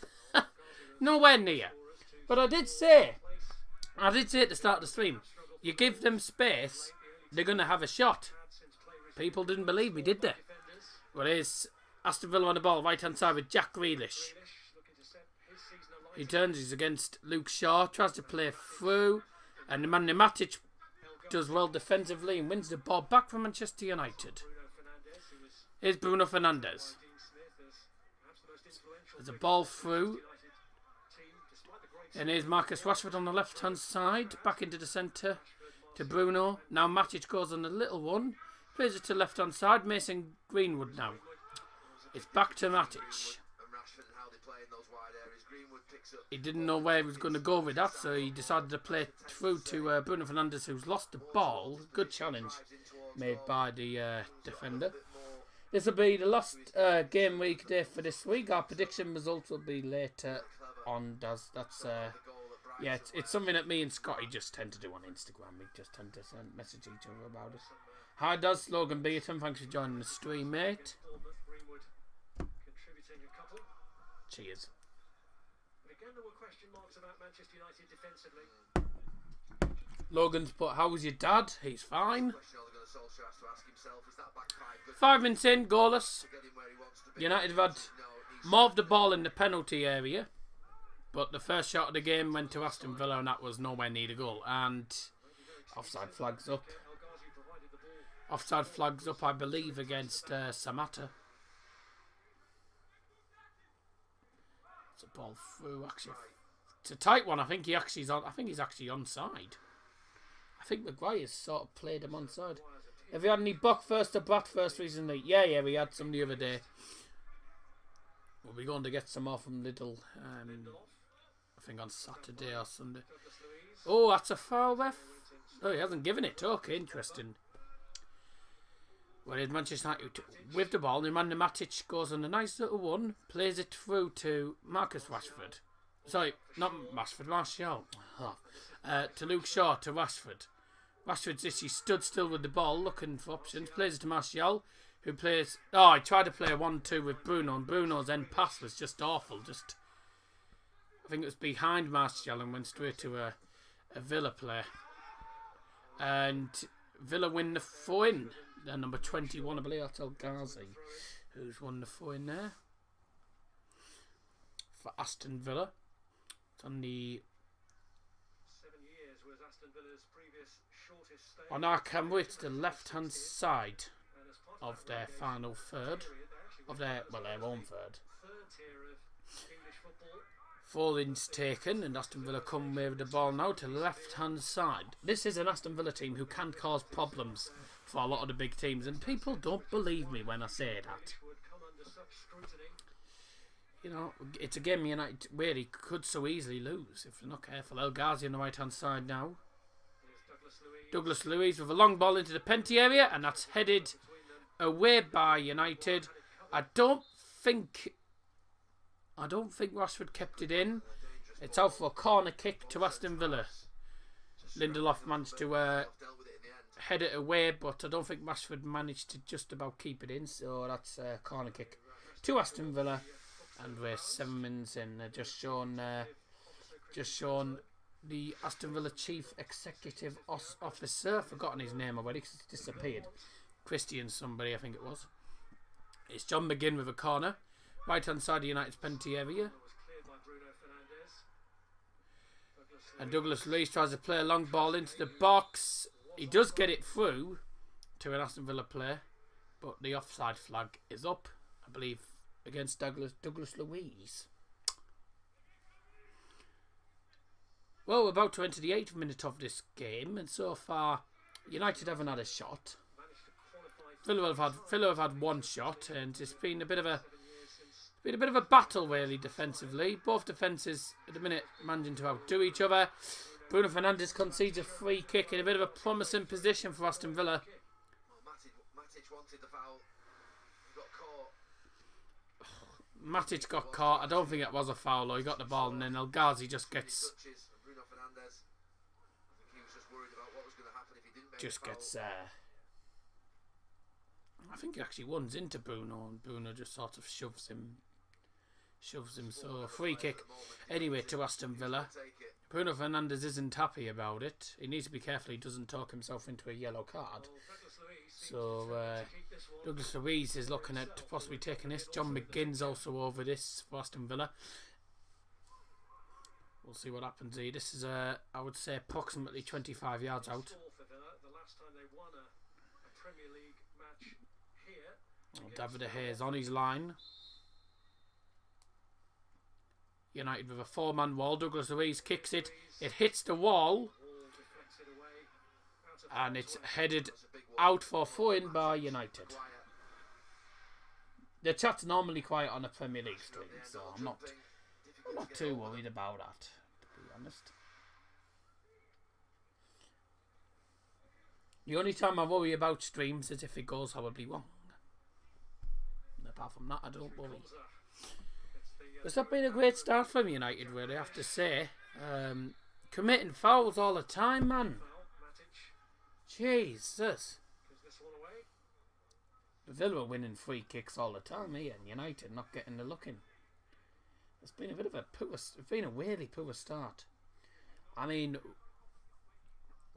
Nowhere near. But I did say at the start of the stream, you give them space, they're going to have a shot. People didn't believe me, did they? Well, here's Aston Villa on the ball, right hand side with Jack Grealish. He turns, he's against Luke Shaw, tries to play through, and the man Matic does well defensively and wins the ball back from Manchester United. Here's Bruno Fernandes. There's a ball through. And here's Marcus Rashford on the left hand side, back into the centre to Bruno. Now Matic goes on a little one, plays it to the left hand side. Mason Greenwood now. It's back to Matic. He didn't know where he was going to go with that, so he decided to play through to Bruno Fernandes, who's lost the ball. Good challenge made by the defender. This will be the last game week day for this week. Our prediction results will be later on. That's it's something that me and Scotty just tend to do on Instagram. We just tend to message each other about it. Hi, does Slogan Beaton? Thanks for joining the stream, mate. Cheers. But again, there were question marks about Manchester United defensively. Logan's put, how was your dad? He's fine. Question Ole Gunnar Solskjaer has to ask himself, is that back five good 5 minutes in, goalless. to get him where he wants to be? United have had No, it needs more of the ball in the penalty area, but the first shot of the game went to Aston Villa, and that was nowhere near the goal. And offside flags up. Offside flags up, I believe, against Samatta. It's a ball through, actually. It's a tight one. I think he's actually onside. I think Maguire's sort of played him onside. Have you had any Buck first or Brat first recently? Yeah, we had some the other day. We'll be going to get some more from Lidl. I think on Saturday or Sunday. Oh, that's a foul, ref. Oh, he hasn't given it. Okay, interesting. Whereas Manchester United with the ball, Nemanja Matic goes on a nice little one, plays it through to Marcus Rashford. Sorry, not Rashford, Martial. To Luke Shaw, to Rashford. Rashford's he stood still with the ball, looking for options, plays it to Martial, who plays... Oh, he tried to play a 1-2 with Bruno, and Bruno's end pass was just awful. I think it was behind Martial and went straight to a Villa player. And Villa win the throw-in. They're number 21, I believe that's El Ghazi, who's won the throw-in there for Aston Villa. It's on the 7 years was Aston Villa's previous shortest stay. on our camera. It's the left-hand side of their final third, of their own third. Third tier of English football. Throw-ins taken, and Aston Villa come with the ball now to the left-hand side. This is an Aston Villa team who can cause problems for a lot of the big teams, and people don't believe me when I say that. Would come under such scrutiny. You know, it's a game United really could so easily lose if they're not careful. El Ghazi on the right-hand side now. Here's Douglas Luiz with a long ball into the penalty area, and that's headed away by United. I don't think Rashford kept it in. It's out for a corner kick to Aston Villa. Lindelof managed to head it away, but I don't think Rashford managed to just about keep it in. So that's a corner kick to Aston Villa, and we're 7 minutes in. Just shown the Aston Villa chief executive officer. Forgotten his name already because it's disappeared. Christian somebody, I think it was. It's John McGinn with a corner. Right hand side of United's penalty area. was cleared by Bruno Fernandes. And Douglas Luiz tries to play a long ball into the box. He does get it through to an Aston Villa player, but the offside flag is up, I believe, against Douglas Luiz. Well, we're about to enter the 8th minute of this game, and so far United haven't had a shot. Villa have had one shot, and it's been a bit of a battle really defensively. Both defences at the minute managing to outdo each other. Bruno Fernandes concedes a free kick in a bit of a promising position for Aston Villa. Well, Matic wanted the foul. He got caught. Matic got caught. I don't think it was a foul though. He got the ball, and then El Ghazi just gets Touches and Bruno Fernandes. I think he was just worried about what was going to happen if he didn't make just the foul. gets I think he actually runs into Bruno, and Bruno just sort of shoves him. So free kick anyway to Aston Villa. Take it. Bruno Fernandes isn't happy about it. He needs to be careful he doesn't talk himself into a yellow card. Douglas Luiz seems So to keep this one. Douglas Luiz is looking at possibly taking this. John McGinn's also over this for Aston Villa. We'll see what happens here. This is I would say approximately 25 yards out. Score for Villa. The last time they won a Premier League match here. David De Gea's on his line. United with a 4-man wall. Douglas Luiz kicks it. It hits the wall, Ball deflected away. Out of and it's headed out for throw-in by United. The chat's normally quiet on a Premier League stream, so I'm not too worried about that, to be honest. The only time I worry about streams is if it goes horribly wrong. And apart from that, I don't worry. It's not been a great start from United, really, I have to say. Committing fouls all the time, man. Jesus. Gives this one away. The Villa are winning free kicks all the time here, and United not getting the look in. It's been a bit of a poor, it's been a really poor start. I mean,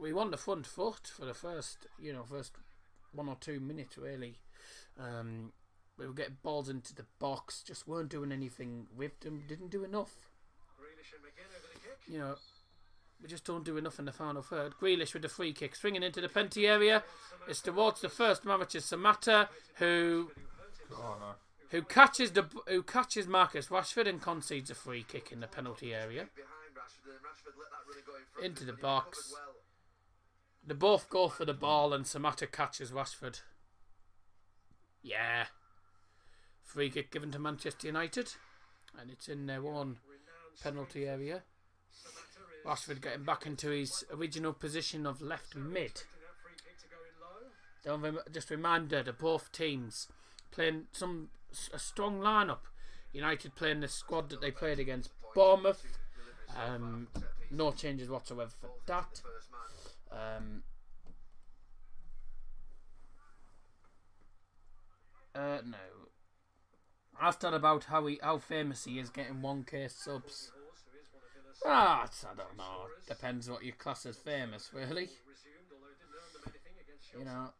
we won the front foot for the first 1 or 2 minutes really. We were getting balls into the box, just weren't doing anything with them, didn't do enough. Grealish and McGinn over the kick. You know, we just don't do enough in the final third. Grealish with the free kick, swinging into the penalty area. It's towards the first amateur Samatta, who catches Marcus Rashford and concedes a free kick in the penalty area. Into the box. They both go for the ball and Samatta catches Rashford. Yeah. Free kick given to Manchester United. And it's in their own penalty area. Rashford getting back into his original position of left mid. Just a reminder that both teams playing a strong lineup. United playing the squad that they played against Bournemouth. No changes whatsoever for that. No. Asked that about how famous he is getting 1K subs. I don't know. Depends what your class is famous, really. You know.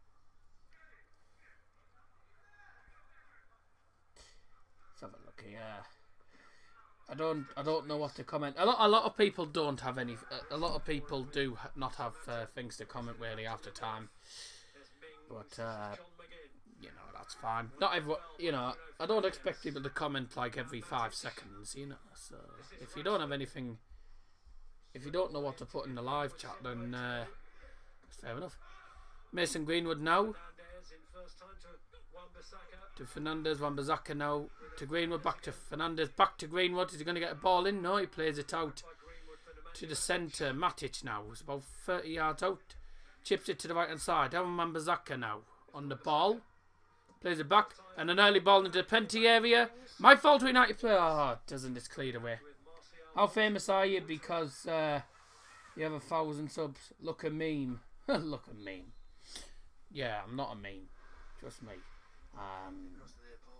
Let's have a look here. I don't know what to comment. A lot of people don't have any. A lot of people do not have things to comment really after time. But you know, that's fine. Not everyone. You know, I don't expect people to comment like every 5 seconds. You know, so if you don't have anything, if you don't know what to put in the live chat, then that's fair enough. Mason Greenwood now. To Fernandes, Wan-Bissaka now to Greenwood, back to Fernandes, back to Greenwood. Is he going to get a ball in? No, he plays it out to the centre. Matic now, it's about 30 yards out. Chips it to the right hand side. Wan-Bissaka now on the ball. Plays it back and an early ball into the penalty area. My fault, United player. Oh, doesn't it's cleared away. How famous are you because you have 1,000 subs? Look a meme. Look a meme. Yeah, I'm not a meme. Trust me.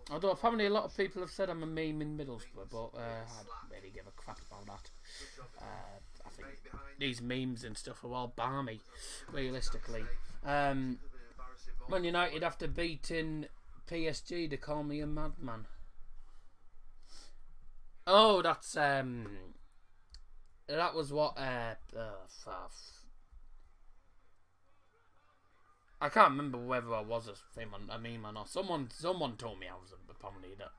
Although apparently a lot of people have said I'm a meme in Middlesbrough, but I don't really give a crap about that. I think these memes and stuff are all balmy, realistically. Man United after beating PSG, they call me a madman. Oh, that's that was what I can't remember whether I was a meme or not. Someone told me I was apparently that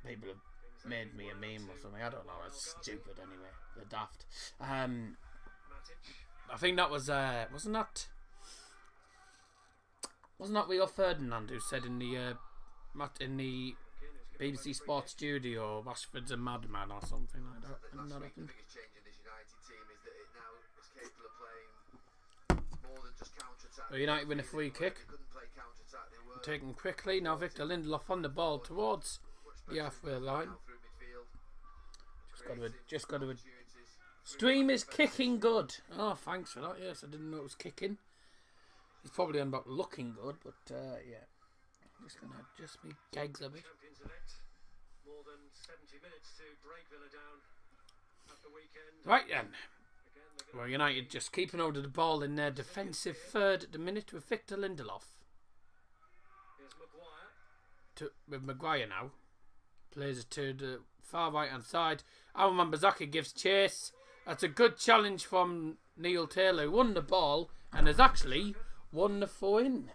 people have made me a meme or something. I don't know. It's stupid anyway. They're daft. I think that was wasn't that Rio Ferdinand who said in the BBC Sports studio, Rashford's a madman or something like that. And that happened. United win a free kick. Taken quickly. Now Victor Lindelof on the ball towards the halfway line. Just got to. Stream is kicking good. Oh, thanks for that. Yes, I didn't know it was kicking. He's probably on about looking good, but yeah. I'm just gonna adjust my gags a bit. More than 70 minutes to break Villa down at the weekend. Right then. Well, United just keeping hold of the ball in their defensive third at the minute with Victor Lindelof. Here's Maguire. With Maguire now. Plays it to the far right hand side. Wan-Bissaka gives chase. That's a good challenge from Neil Taylor, who won the ball and has actually won the throw-in.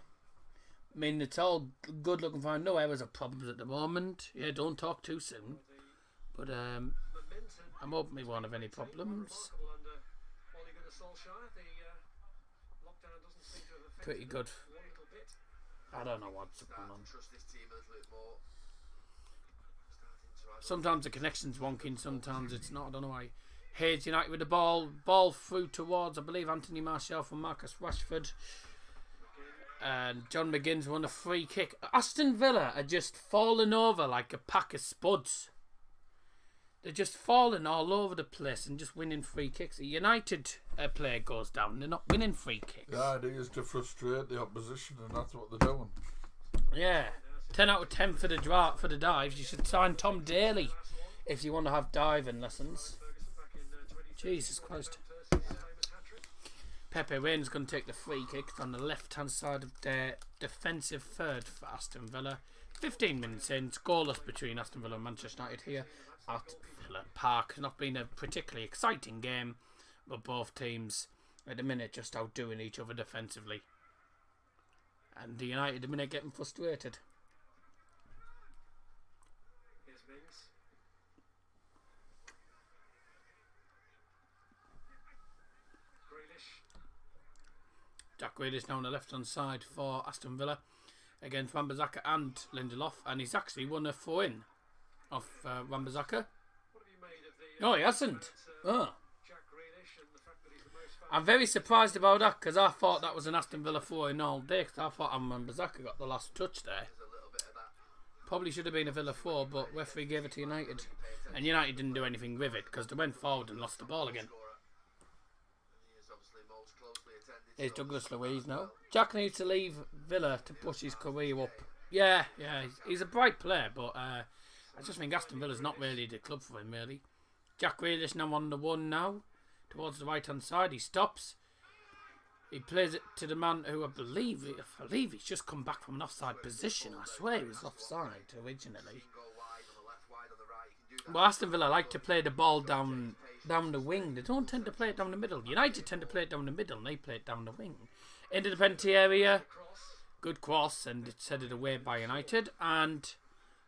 I mean, it's all good looking fine. No errors or problems at the moment. Yeah, don't talk too soon. But I'm hoping we won't have any problems. Under Ole Gunnar Solskjaer, the lockdown doesn't seem to have affected Pretty good. one little bit. I don't know what's going on. Trust this team a little bit more. Sometimes the connection's wonky, sometimes it's not. I don't know why. Hayes United with the ball. Ball through towards, I believe, Anthony Martial from Marcus Rashford. And John McGinn's won a free kick. Aston Villa are just falling over like a pack of spuds. They're just falling all over the place and just winning free kicks. A United player goes down, they're not winning free kicks. The idea is to frustrate the opposition, and that's what they're doing. Yeah. 10 out of 10 for the dives. You should sign Tom Daly if you want to have diving lessons. Jesus Christ. Pepe Reina's going to take the free kick on the left-hand side of their defensive third for Aston Villa. 15 minutes in, scoreless between Aston Villa and Manchester United here at Villa Park. It's not been a particularly exciting game, but both teams at the minute just outdoing each other defensively. And the United at the minute getting frustrated. Here's Mings. Grealish. Jack Grealish now on the left-hand side for Aston Villa against Wan-Bissaka and Lindelof, and he's actually won a throw-in off Wan-Bissaka. What have you made of the Oh, he hasn't. Oh. Jack Grealish and the fact that he's the most I'm very surprised about that because I thought that was an Aston Villa throw-in all day because I thought Wan-Bissaka got the last touch there. Probably should have been a Villa 4, but referee gave it to United. And United didn't do anything with it because they went forward and lost the ball again. Here's Douglas Luiz now. Jack needs to leave Villa to push his career up. Yeah, he's a bright player, but I just think Aston Villa's not really the club for him, really. Jack Grealish now on the one now, towards the right-hand side. He stops. He plays it to the man who I believe he's just come back from an offside position. I swear he was offside originally. Well, Aston Villa like to play the ball down the wing. They don't tend to play it down the middle. United tend to play it down the middle and they play it down the wing. Into the penalty area. Good cross, and it's headed away by United. And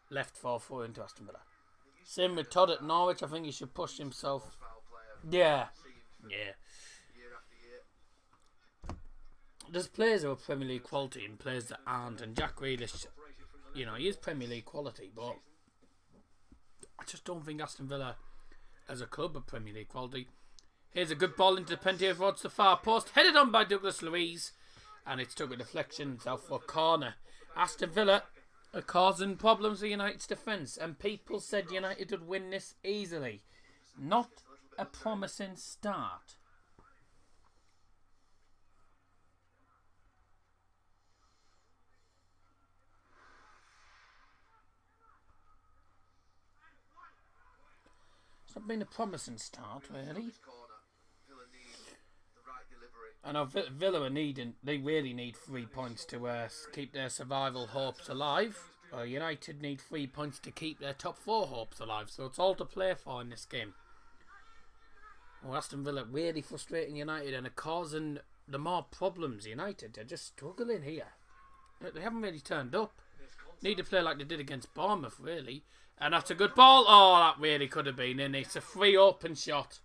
left 4-4 into Aston Villa. Same with Todd at Norwich. I think he should push himself. Yeah. There's players who are Premier League quality and players that aren't. And Jack Grealish, he is Premier League quality, but I just don't think Aston Villa as a club are Premier League quality. Here's a good ball into the penalty area towards the far post. Headed on by Douglas Luiz. And it's took a deflection. It's out for a corner. Aston Villa are causing problems for United's defence. And people said United would win this easily. Not a promising start. It's not been a promising start, really. I know Villa are they really need 3 points to keep their survival hopes alive. United need 3 points to keep their top 4 hopes alive. So it's all to play for in this game. Well, Aston Villa really frustrating United and are causing the more problems. United are just struggling here. They haven't really turned up. Need to play like they did against Bournemouth, really. And that's a good ball. Oh, that really could have been in. It's a free open shot.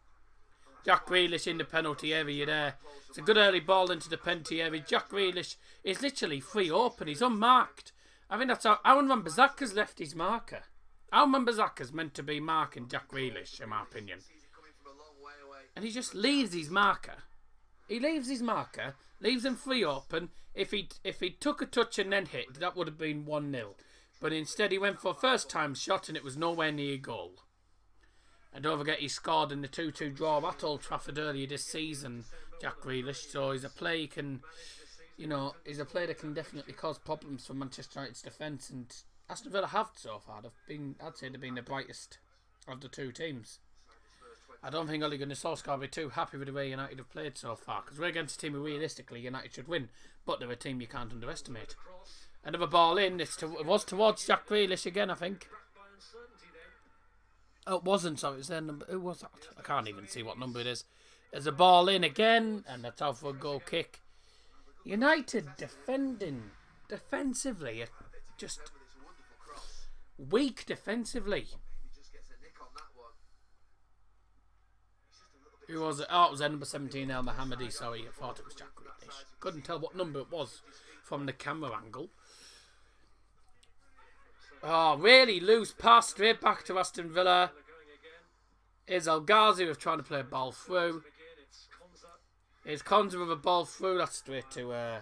Jack Grealish in the penalty area there. It's a good early ball into the penalty area. Jack Grealish is literally free open. He's unmarked. I think that's how Aaron Wan-Bissaka's left his marker. Aaron Wan-Bissaka's meant to be marking Jack Grealish, in my opinion. And he just leaves his marker. He leaves his marker, leaves him free open. If he took a touch and then hit, that would have been 1-0. But instead he went for a first time shot and it was nowhere near goal. And don't forget he scored in the 2-2 draw at Old Trafford earlier this season, Jack Grealish. So he's a player he's a player that can definitely cause problems for Manchester United's defence. And Aston Villa have so far. I'd say they've been the brightest of the two teams. I don't think Ole Gunnar Solskjaer will be too happy with the way United have played so far. Because we're against a team who realistically United should win. But they're a team you can't underestimate. Another ball in. It was towards Jack Grealish again, I think. Oh, it wasn't, so it was their number. Who was that? I can't even see what number it is. There's a ball in again, and that's out for a goal kick. United defensively, just weak defensively. Who was it? Oh, it was number 17, El Mohammadi. Sorry, I thought it was Jack Grealish. Couldn't tell what number it was from the camera angle. Oh, really loose pass straight back to Aston Villa. Here's El Ghazi with trying to play a ball through. Here's Konza with a ball through. That's straight to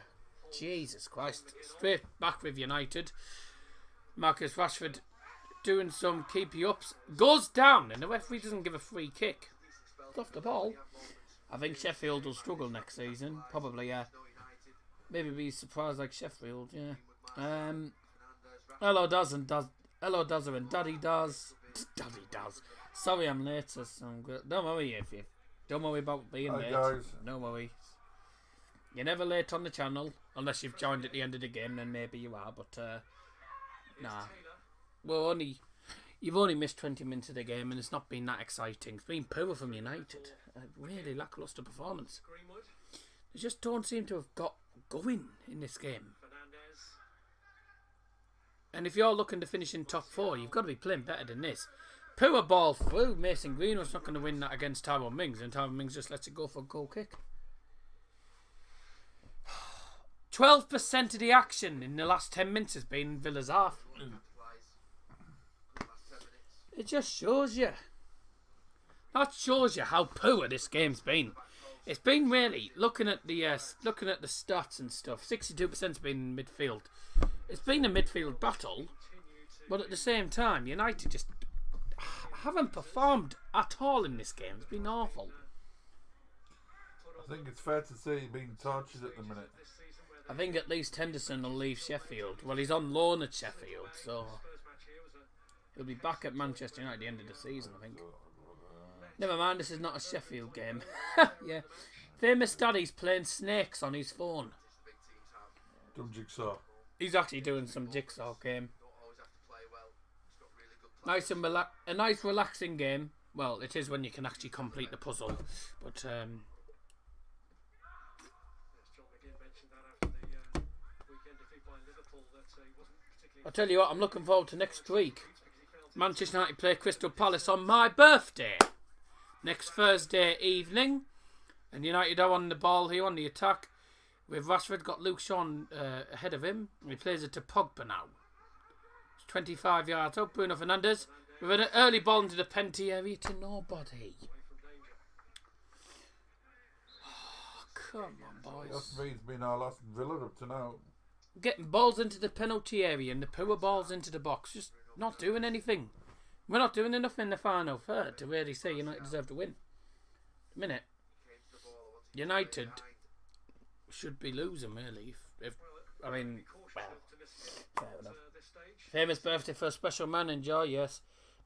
Jesus Christ. Straight back with United. Marcus Rashford doing some keepy ups. Goes down and the referee doesn't give a free kick. It's off the ball. I think Sheffield will struggle next season. Probably, yeah. Maybe be surprised like Sheffield, yeah. Hello does and Daddy does. Sorry I'm late, so I'm good. Don't worry about being late. Guys. No worries. You're never late on the channel, unless you've joined at the end of the game, then maybe you are, but nah. Well, you've only missed 20 minutes of the game, and it's not been that exciting. It's been poor from United. A really lacklustre performance. Greenwood. They just don't seem to have got going in this game. Fernandez. And if you're looking to finish in top 4, you've got to be playing better than this. Poor ball through. Mason Greenwood's not going to win that against Tyrone Mings, and Tyrone Mings just lets it go for a goal kick. 12% of the action in the last 10 minutes has been Villa's half. It just shows you. That shows you how poor this game's been. It's been really looking at the stats and stuff. 62%'s been in midfield. It's been a midfield battle, but at the same time, United just haven't performed at all in this game. It's been awful. I think it's fair to say he's being tortured at the minute. I think at least Henderson will leave Sheffield. Well, he's on loan at Sheffield, so he'll be back at Manchester United at the end of the season, I think. Never mind, this is not a Sheffield game. Yeah. Famous daddy's playing snakes on his phone. Dumb jigsaw. He's actually doing some jigsaw game. Nice and a nice relaxing game. Well, it is when you can actually complete the puzzle. But John McGinn mentioned that after the weekend defeat by Liverpool that he wasn't particularly. I'll tell you what, I'm looking forward to next week. Manchester United play Crystal Palace on my birthday. Next Thursday evening. And United are on the ball here on the attack. With Rashford got Luke Shaw ahead of him. He plays it to Pogba now. It's 25 yards out. Bruno Fernandes with an early ball into the penalty area to nobody. Oh, come on, boys. That's me. It's been our last Villa up to now. Getting balls into the penalty area and the poor balls into the box. Just not doing anything. We're not doing enough in the final third to really say United deserve to win. A minute. United should be losing, really. If I mean, well, fair enough. Famous birthday for a special man, enjoy, yes.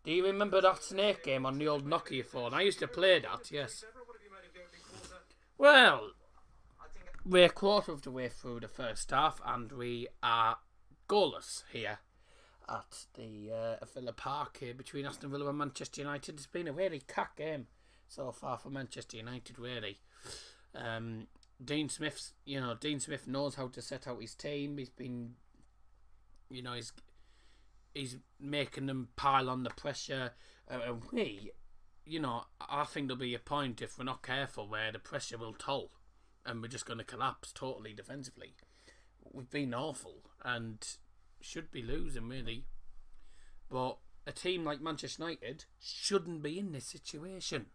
Do you remember that snake game on the old Nokia phone? I used to play that, yes. Well, we're a quarter of the way through the first half, and we are goalless here at the Villa Park here between Aston Villa and Manchester United. It's been a really cack game so far for Manchester United, really. Dean Smith knows how to set out his team. He's been, he's making them pile on the pressure. And I think there'll be a point if we're not careful where the pressure will toll and we're just going to collapse totally defensively. We've been awful and should be losing, really. But a team like Manchester United shouldn't be in this situation.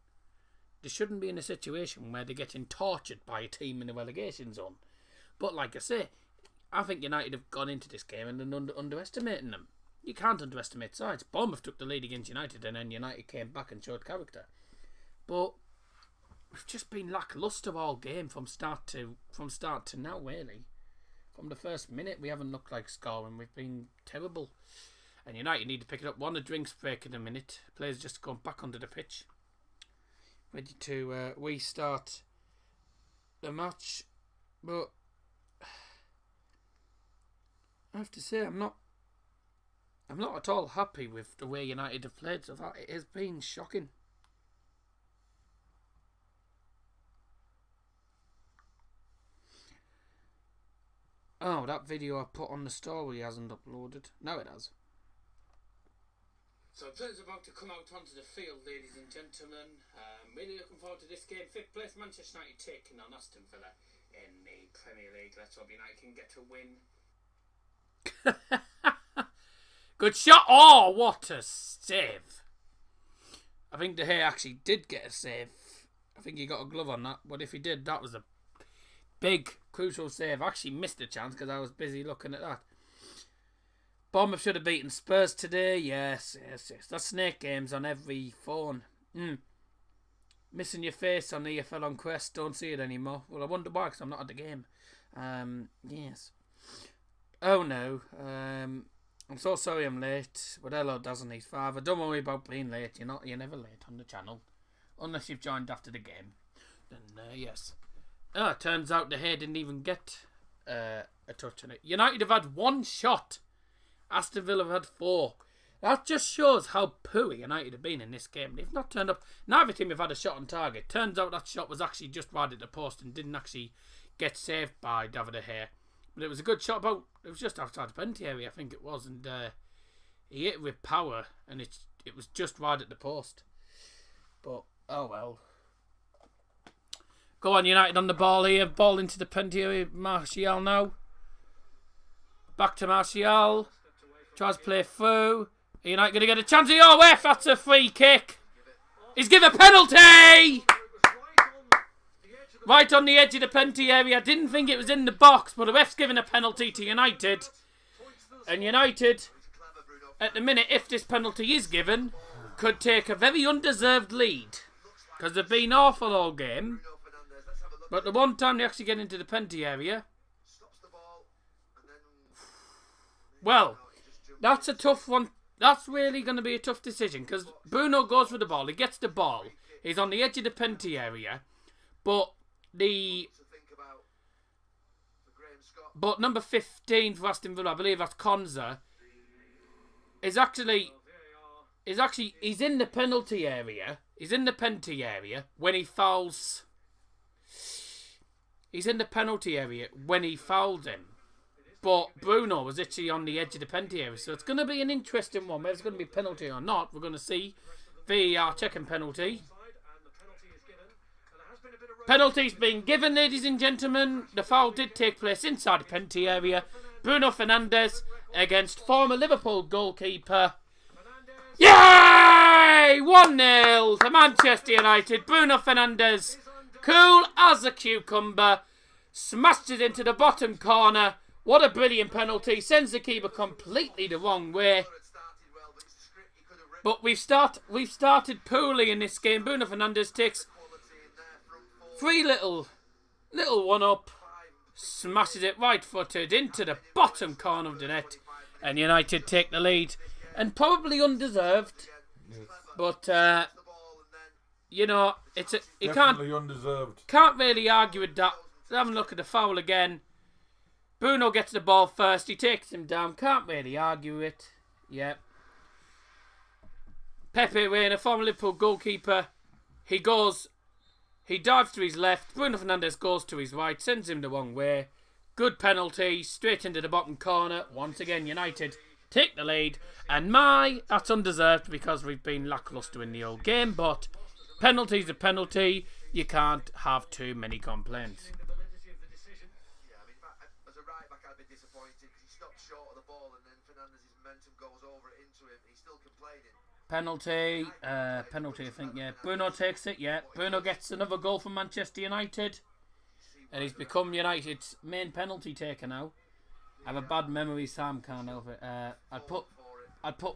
They shouldn't be in a situation where they're getting tortured by a team in the relegation zone. But like I say, I think United have gone into this game and underestimating them. You can't underestimate sides. Bournemouth took the lead against United and then United came back and showed character. But we've just been lacklustre all game from start to now, really. From the first minute, we haven't looked like scoring. We've been terrible. And United need to pick it up. One, the drinks break in a minute. Players just going back onto the pitch. Ready to restart the match. But I have to say, I'm not at all happy with the way United have played so far. It has been shocking. Oh, that video I put on the story hasn't uploaded. Now it has. So players about to come out onto the field, ladies and gentlemen. Really looking forward to this game. 5th place, Manchester United taking on Aston Villa in the Premier League. Let's hope United can get a win. Good shot. Oh, what a save. I think De Gea actually did get a save. I think he got a glove on that. But if he did, that was a big, crucial save. I actually missed a chance because I was busy looking at that. Bournemouth should have beaten Spurs today. Yes. That's snake games on every phone. Missing your face on EFL on Quest. Don't see it anymore. Well, I wonder why, because I'm not at the game. Yes. Oh no. I'm so sorry I'm late. But hello, doesn't his father. Don't worry about being late. You're never late on the channel. Unless you've joined after the game. Then, yes. turns out De Gea didn't even get a touch on it. United have had 1 shot. Aston Villa have had 4. That just shows how poor United have been in this game. They've not turned up. Neither team have had a shot on target. Turns out that shot was actually just wide at the post and didn't actually get saved by David De Gea. But it was a good shot. It was just outside the penalty area, I think it was, and he hit it with power, and it was just wide at the post. But oh well. Go on, United on the ball here. Ball into the penalty area. Martial now. Back to Martial. Tries to play through. Are United going to get a chance? Oh, F, that's a free kick. He's given a penalty! Right on the edge of the penalty area. I didn't think it was in the box, but the ref's given a penalty to United. And United, at the minute, if this penalty is given, could take a very undeserved lead. Because they've been awful all game. But the one time they actually get into the penalty area... Well, that's a tough one. That's really going to be a tough decision. Because Bruno goes for the ball. He gets the ball. He's on the edge of the penalty area. But number 15 for Aston Villa, I believe that's Konza, he's in the penalty area. He's in the penalty area when he fouls. He's in the penalty area when he fouled him. But Bruno was actually on the edge of the penalty area. So it's going to be an interesting one. Whether it's going to be a penalty or not, we're going to see. VAR checking penalty. Penalty's been given, ladies and gentlemen. The foul did take place inside the penalty area. Bruno Fernandes against former Liverpool goalkeeper. Yay! 1-0 to Manchester United. Bruno Fernandes, cool as a cucumber, smashed it into the bottom corner. What a brilliant penalty. Sends the keeper completely the wrong way. But we've started poorly in this game. Bruno Fernandes takes 3 little one up, smashes it right-footed into the bottom corner of the net, and United take the lead. And probably undeserved, but you know, you can't really argue with that. Have a look at the foul again. Bruno gets the ball first. He takes him down. Can't really argue it. Yep. Pepe Reina, former Liverpool goalkeeper. He dives to his left. Bruno Fernandes goes to his right. Sends him the wrong way. Good penalty. Straight into the bottom corner. Once again, United take the lead. And that's undeserved because we've been lacklustre in the old game. But penalty's a penalty. You can't have too many complaints. Penalty, I think, yeah. Bruno takes it, yeah. Bruno gets another goal from Manchester United. And he's become United's main penalty taker now. I have a bad memory, Sam can't help it. I'd put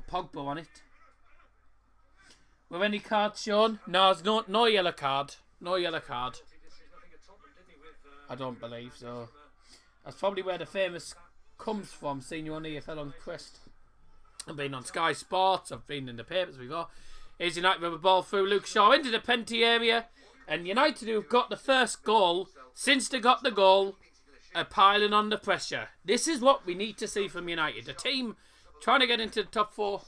Pogba on it. Were any cards shown? No, there's no yellow card. No yellow card. I don't believe so. That's probably where the famous comes from, seeing you on EFL on Quest. I've been on Sky Sports, I've been in the papers before. Here's United with a ball through Luke Shaw into the penalty area. And United, who've got the first goal, since they got the goal, are piling on the pressure. This is what we need to see from United. A team trying to get into the top 4.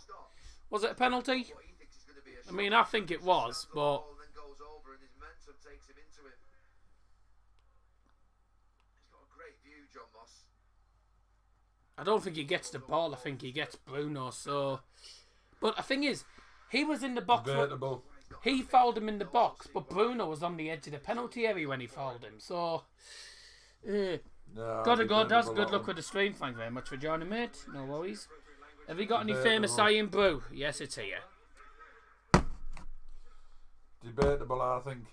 Was it a penalty? I mean, I think it was, but... I don't think he gets the ball. I think he gets Bruno. So, but the thing is, he was in the box. He fouled him in the box, but Bruno was on the edge of the penalty area when he fouled him. So, gotta go. That's good luck with the stream. Thank you very much for joining, mate. No worries. Have you got any famous Iron Brew? Yes, it's here. Debatable, I think.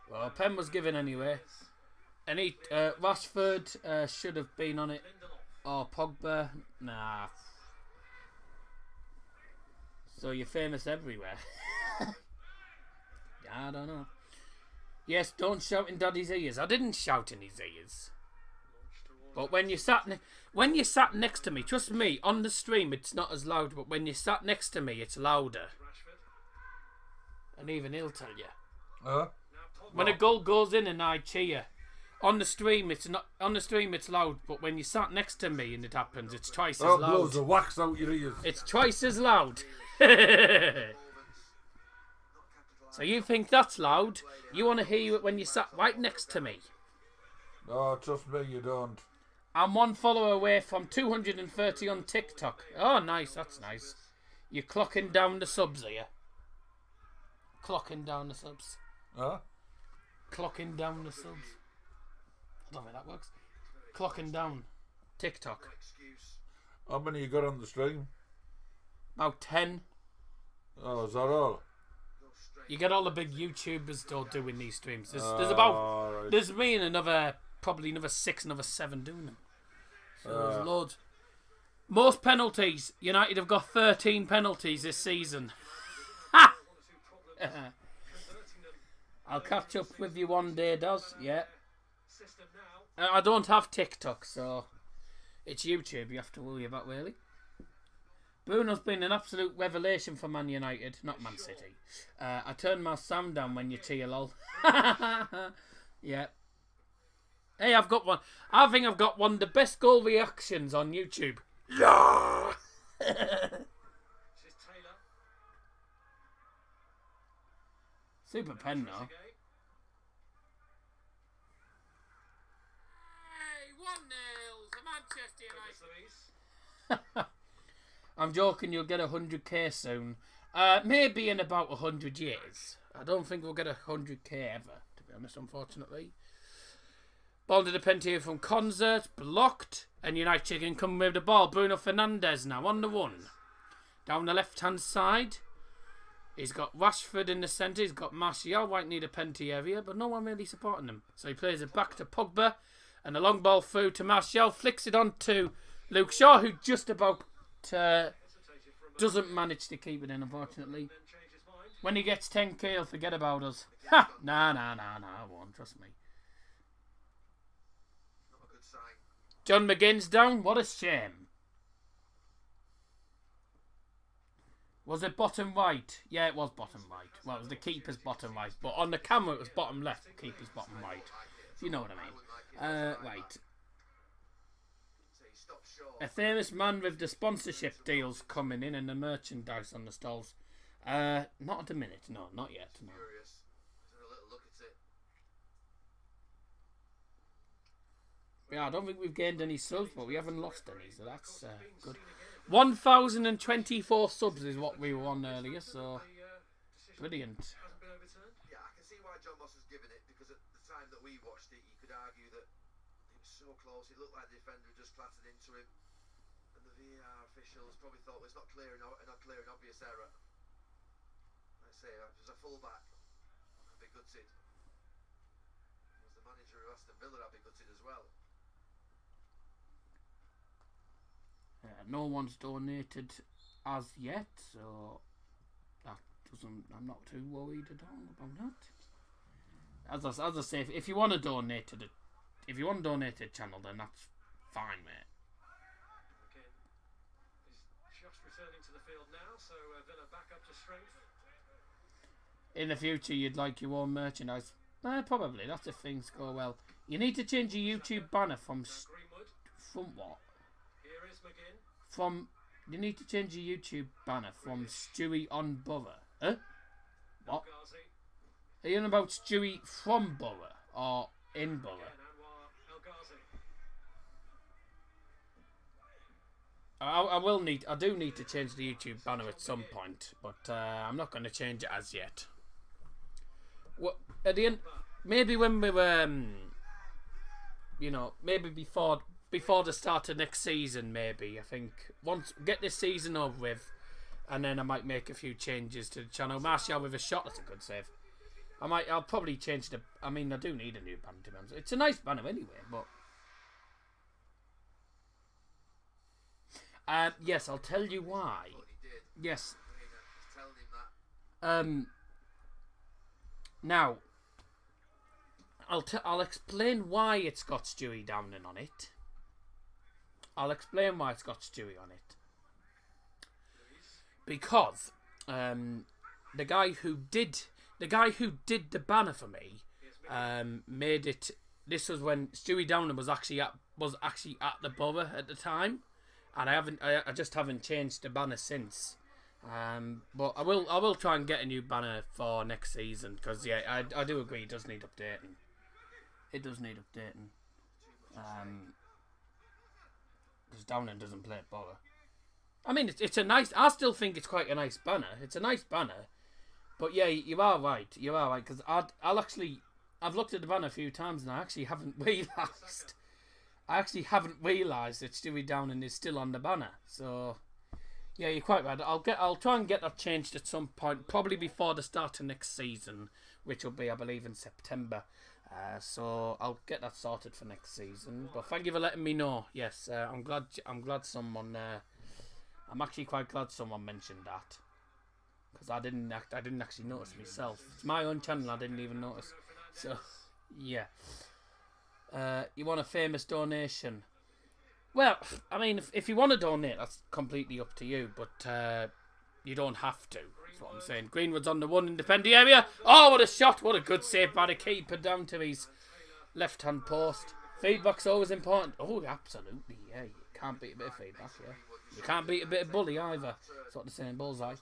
Well, a pen was given anyway. Any Rashford should have been on it. Oh, Pogba? Nah. So you're famous everywhere. I don't know. Yes, don't shout in Daddy's ears. I didn't shout in his ears. But when you sat next to me, trust me, on the stream it's not as loud, but when you sat next to me it's louder. And even he'll tell you. When a goal goes in and I cheer. On the stream, it's not. On the stream, it's loud, but when you sat next to me and it happens, it's twice as That blows loud. the wax out your ears. It's twice as loud. So you think that's loud? You want to hear it when you sat right next to me. Oh, trust me, you don't. I'm one follower away from 230 on TikTok. Oh, nice. That's nice. You're clocking down the subs, are you? Clocking down the subs. Huh? Clocking down the subs. I don't know how that works. Clocking down. TikTok. How many you got on the stream? About 10. Oh, is that all? You get all the big YouTubers still doing these streams. There's about... Right. There's me and probably another 6, another 7 doing them. So there's loads. Most penalties. United have got 13 penalties this season. Ha! I'll catch up with you one day, Doz. Yeah. I don't have TikTok, so it's YouTube you have to worry about, really. Bruno's been an absolute revelation for Man United, not Man City. I turned my sound down when you cheer, lol. Yeah. Hey, I've got one. I think I've got one of the best goal reactions on YouTube. Yeah. Super pen, though. Hey, 1-0 for Manchester United. I'm joking, you'll get 100k soon. Maybe in about 100 years. I don't think we'll get 100k ever, to be honest, unfortunately. Ball to the penalty from Concert, blocked, and United Chicken come with the ball. Bruno Fernandes now on the run. Down the left-hand side. He's got Rashford in the centre. He's got Martial right near the penalty area, but no one really supporting him. So he plays it back to Pogba, and a long ball through to Martial. Flicks it on to Luke Shaw, who just about doesn't manage to keep it in, unfortunately. When he gets 10k, he'll forget about us. Ha! Nah, I won't, trust me. John McGinn's down. What a shame. Was it bottom right? Yeah, it was bottom right. Well, it was the keeper's bottom right. But on the camera, it was bottom left. The keeper's bottom right. If you know what I mean. Right. A famous man with the sponsorship deals coming in and the merchandise on the stalls. Not at the minute. No, not yet. No. Yeah, I don't think we've gained any subs, but we haven't lost any, so that's good. 1,024 subs is what we were on earlier, so brilliant. Yeah, I can see why John Moss was given it, because at the time that we watched it, you could argue that it was so close, it looked like the defender had just clattered into him, and the VAR officials probably thought, well, it's not clear and obvious error. I say, as a full-back, I'd be gutted. As the manager of Aston Villa, I'd be gutted as well. No one's donated as yet, so that doesn't. I'm not too worried at all about that. As I say, if you want to donate to the channel, then that's fine, mate. Again, he's just returning to the field now, so Villa back up to strength. In the future, you'd like your own merchandise. Probably. That's if things go well. You need to change your YouTube banner from what? Here is McGinn. You need to change your YouTube banner from Stewie on Borough. Huh? What? Are you on about Stewie from Borough or in Borough? I do need to change the YouTube banner at some point, but I'm not going to change it as yet. Well, at the end, maybe when we were, maybe before the start of next season, maybe. I think once get this season over with, and then I might make a few changes to the channel. Martial with a shot, that's a good save. I'll probably change I do need a new banner, to be honest. It's a nice banner anyway, but yes, I'll tell you why. Yes. Now, I'll explain why it's got Stewie Downing on it. I'll explain why it's got Stewie on it. Because the guy who did the banner for me made it this was when Stewie Downing was actually at the borough at the time, and I just haven't changed the banner since. But I will try and get a new banner for next season, because I do agree it does need updating. It does need updating. Because Downing doesn't play at borough. I mean, it's a nice. I still think it's quite a nice banner. It's a nice banner, but yeah, you are right. You are right, because I've looked at the banner a few times and I actually haven't realised. That Stewie Downing is still on the banner. So yeah, you're quite right. I'll try and get that changed at some point, probably before the start of next season, which will be, I believe, in September. So I'll get that sorted for next season. But thank you for letting me know. Yes, I'm glad someone. I'm actually quite glad someone mentioned that, because I didn't actually notice myself. It's my own channel. I didn't even notice. So yeah. You want a famous donation? Well, I mean, if you want to donate, that's completely up to you. But you don't have to. That's what I'm saying. Greenwood's on the one in the penalty area. Oh, what a shot! What a good save by the keeper down to his left-hand post. Feedback's always important. Oh, absolutely. Yeah, you can't beat a bit of feedback. Yeah, you can't beat a bit of bully either. That's what they're saying. Bullseye.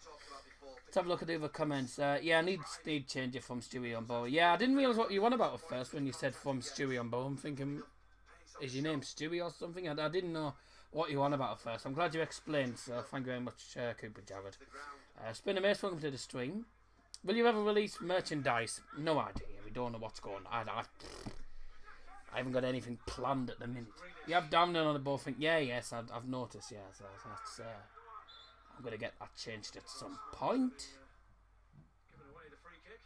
Let's have a look at the other comments. Yeah, I need change it from Stewie on Bow. Yeah, I didn't realise what you want about at first when you said from Stewie on Bow. I'm thinking, is your name Stewie or something? I didn't know what you want about at first. I'm glad you explained, so thank you very much, Cooper Jared. Spinner Mace, welcome to the stream. Will you ever release merchandise? No idea. We don't know what's going on. I haven't got anything planned at the minute. You have Downing on the ball. Think, yes, I've noticed. Yeah, so that's. I'm going to get that changed at some point. Giving away the free kick.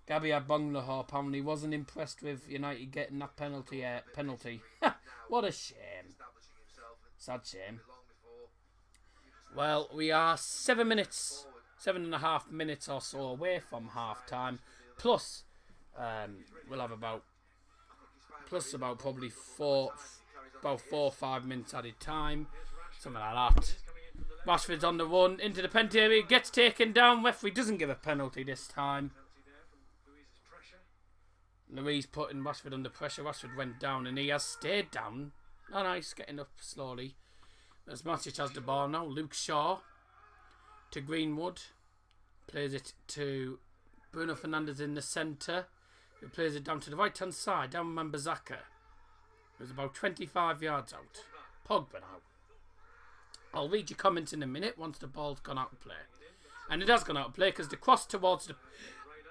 Gabby Abonglaho apparently wasn't impressed with United getting that penalty. What a shame. Sad shame. Well, we are 7.5 minutes or so away from half time. Plus, we'll have about probably 4 or 5 minutes added time, something like that. Rashford's on the run into the penalty area, gets taken down. Referee doesn't give a penalty this time. Louise putting Rashford under pressure. Rashford went down and he has stayed down. Oh, nice, getting up slowly. As Matic has the ball now. Luke Shaw to Greenwood. Plays it to Bruno Fernandes in the centre, who plays it down to the right hand side, down Mambazaka, who's about 25 yards out. Pogba now. I'll read your comments in a minute once the ball's gone out of play. And it has gone out of play because the cross towards the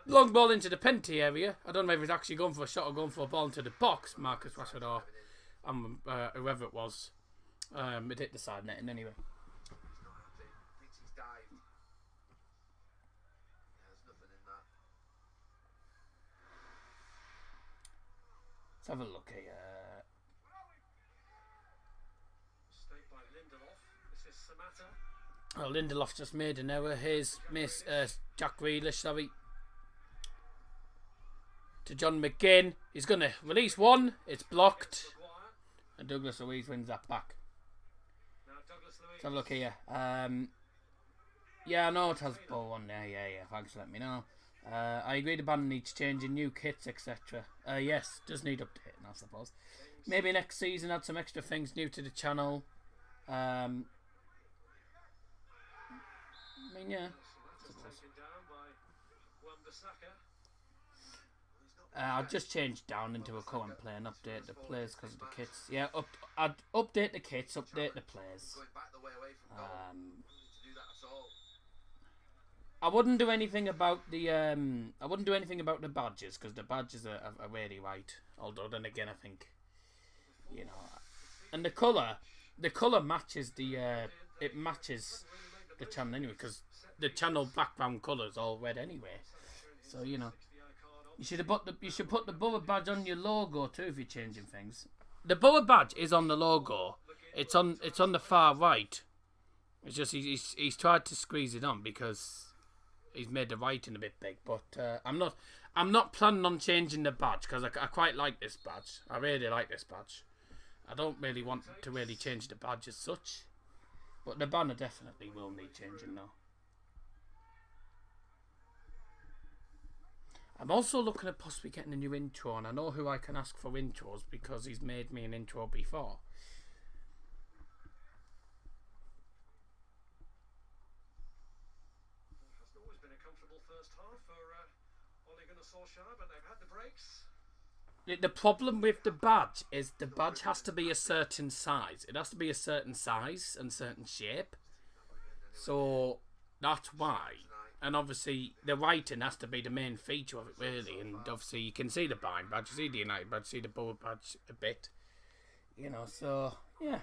long ball into the penalty area. I don't know if he's actually going for a shot or going for a ball into the box, Marcus Rashford or whoever it was. It hit the side netting anyway. Let's have a look here. Stayed by Lindelof. This is Samata. Oh, Lindelof just made an error. Here's Jack Grealish, sorry. To John McGinn. He's going to release one. It's blocked. And Douglas Luiz wins that back. Now Douglas Luiz. Let's have a look here. Yeah, I know it has ball on there. Yeah. Thanks for letting me know. I agree the band needs changing, new kits, etc. Yes, does need updating, I suppose. Maybe next season add some extra things new to the channel. I mean, yeah. Taken down by Wan-Bissaka. I'll just change down into a current play and update the players because of the kits. Yeah, I'd update the kits, update the players. I wouldn't do anything about the badges because the badges are really right. Although then again, I think, and the colour matches it matches the channel anyway because the channel background colour is all red anyway. So you should put the Borough badge on your logo too if you're changing things. The Borough badge is on the logo. It's on the far right. It's just he's tried to squeeze it on because he's made the writing a bit big. But I'm not planning on changing the badge because I quite like this badge. I really like this badge. I don't really want to really change the badge as such. But the banner definitely will need changing now. I'm also looking at possibly getting a new intro, and I know who I can ask for intros because he's made me an intro before. Hasn't always been a comfortable first half for Ole Gunnar Solskjaer, but they've had the breaks. The problem with the badge is the badge has to be a certain size. It has to be a certain size and certain shape. So that's why. And obviously the writing has to be the main feature of it, really. And obviously you can see the Bayern badge, you see the United badge, you see the Borough badge a bit. You know, so yeah.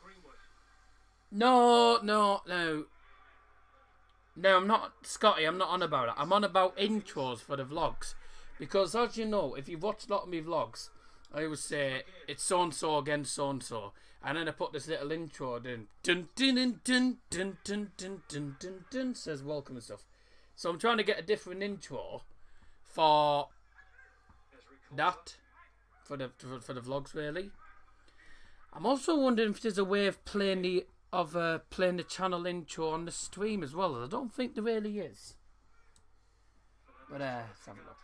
Greenwood. No, I'm not, Scotty, I'm not on about it. I'm on about intros for the vlogs. Because as you know, if you've watched a lot of my vlogs, I always say, it's so-and-so against so-and-so. And then I put this little intro in. Dun dun dun dun dun dun dun dun dun dun, says welcome and stuff. So I'm trying to get a different intro for that. For the vlogs, really. I'm also wondering if there's a way of playing the channel intro on the stream as well. I don't think there really is. But let's have a look.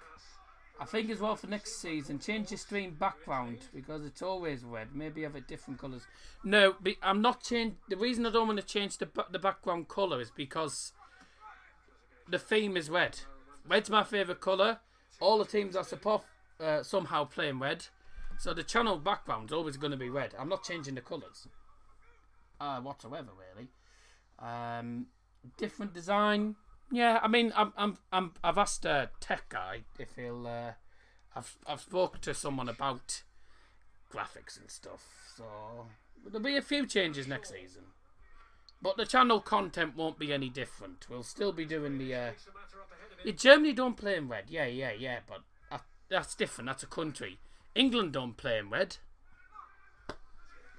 I think as well for next season, change your stream background because it's always red. Maybe have it different colours. No, I'm not changing. The reason I don't want to change the background colour is because the theme is red. Red's my favourite colour. All the teams I support somehow playing red. So the channel background's always going to be red. I'm not changing the colours whatsoever, really. Different design. Yeah, I mean, I've asked a tech guy if he'll. I've spoken to someone about graphics and stuff, so there'll be a few changes next season. But the channel content won't be any different. We'll still be doing the. Yeah, Germany don't play in red. Yeah, but that's different. That's a country. England don't play in red.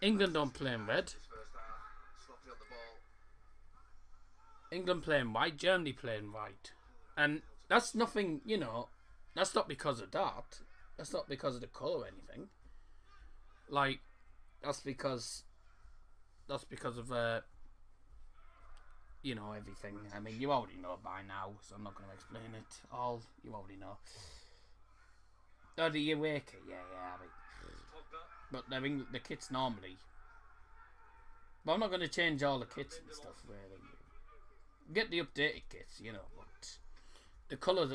England don't play in red. England playing white, Germany playing white. And that's nothing, you know, that's not because of that. That's not because of the colour or anything. Like, that's because of, you know, everything. I mean, you already know by now, so I'm not going to explain it all. You already know. Oh, the Awake, yeah, I mean, but I mean, the kits normally. But I'm not going to change all the kits and stuff, really. Get the updated kits, you know, but the colours,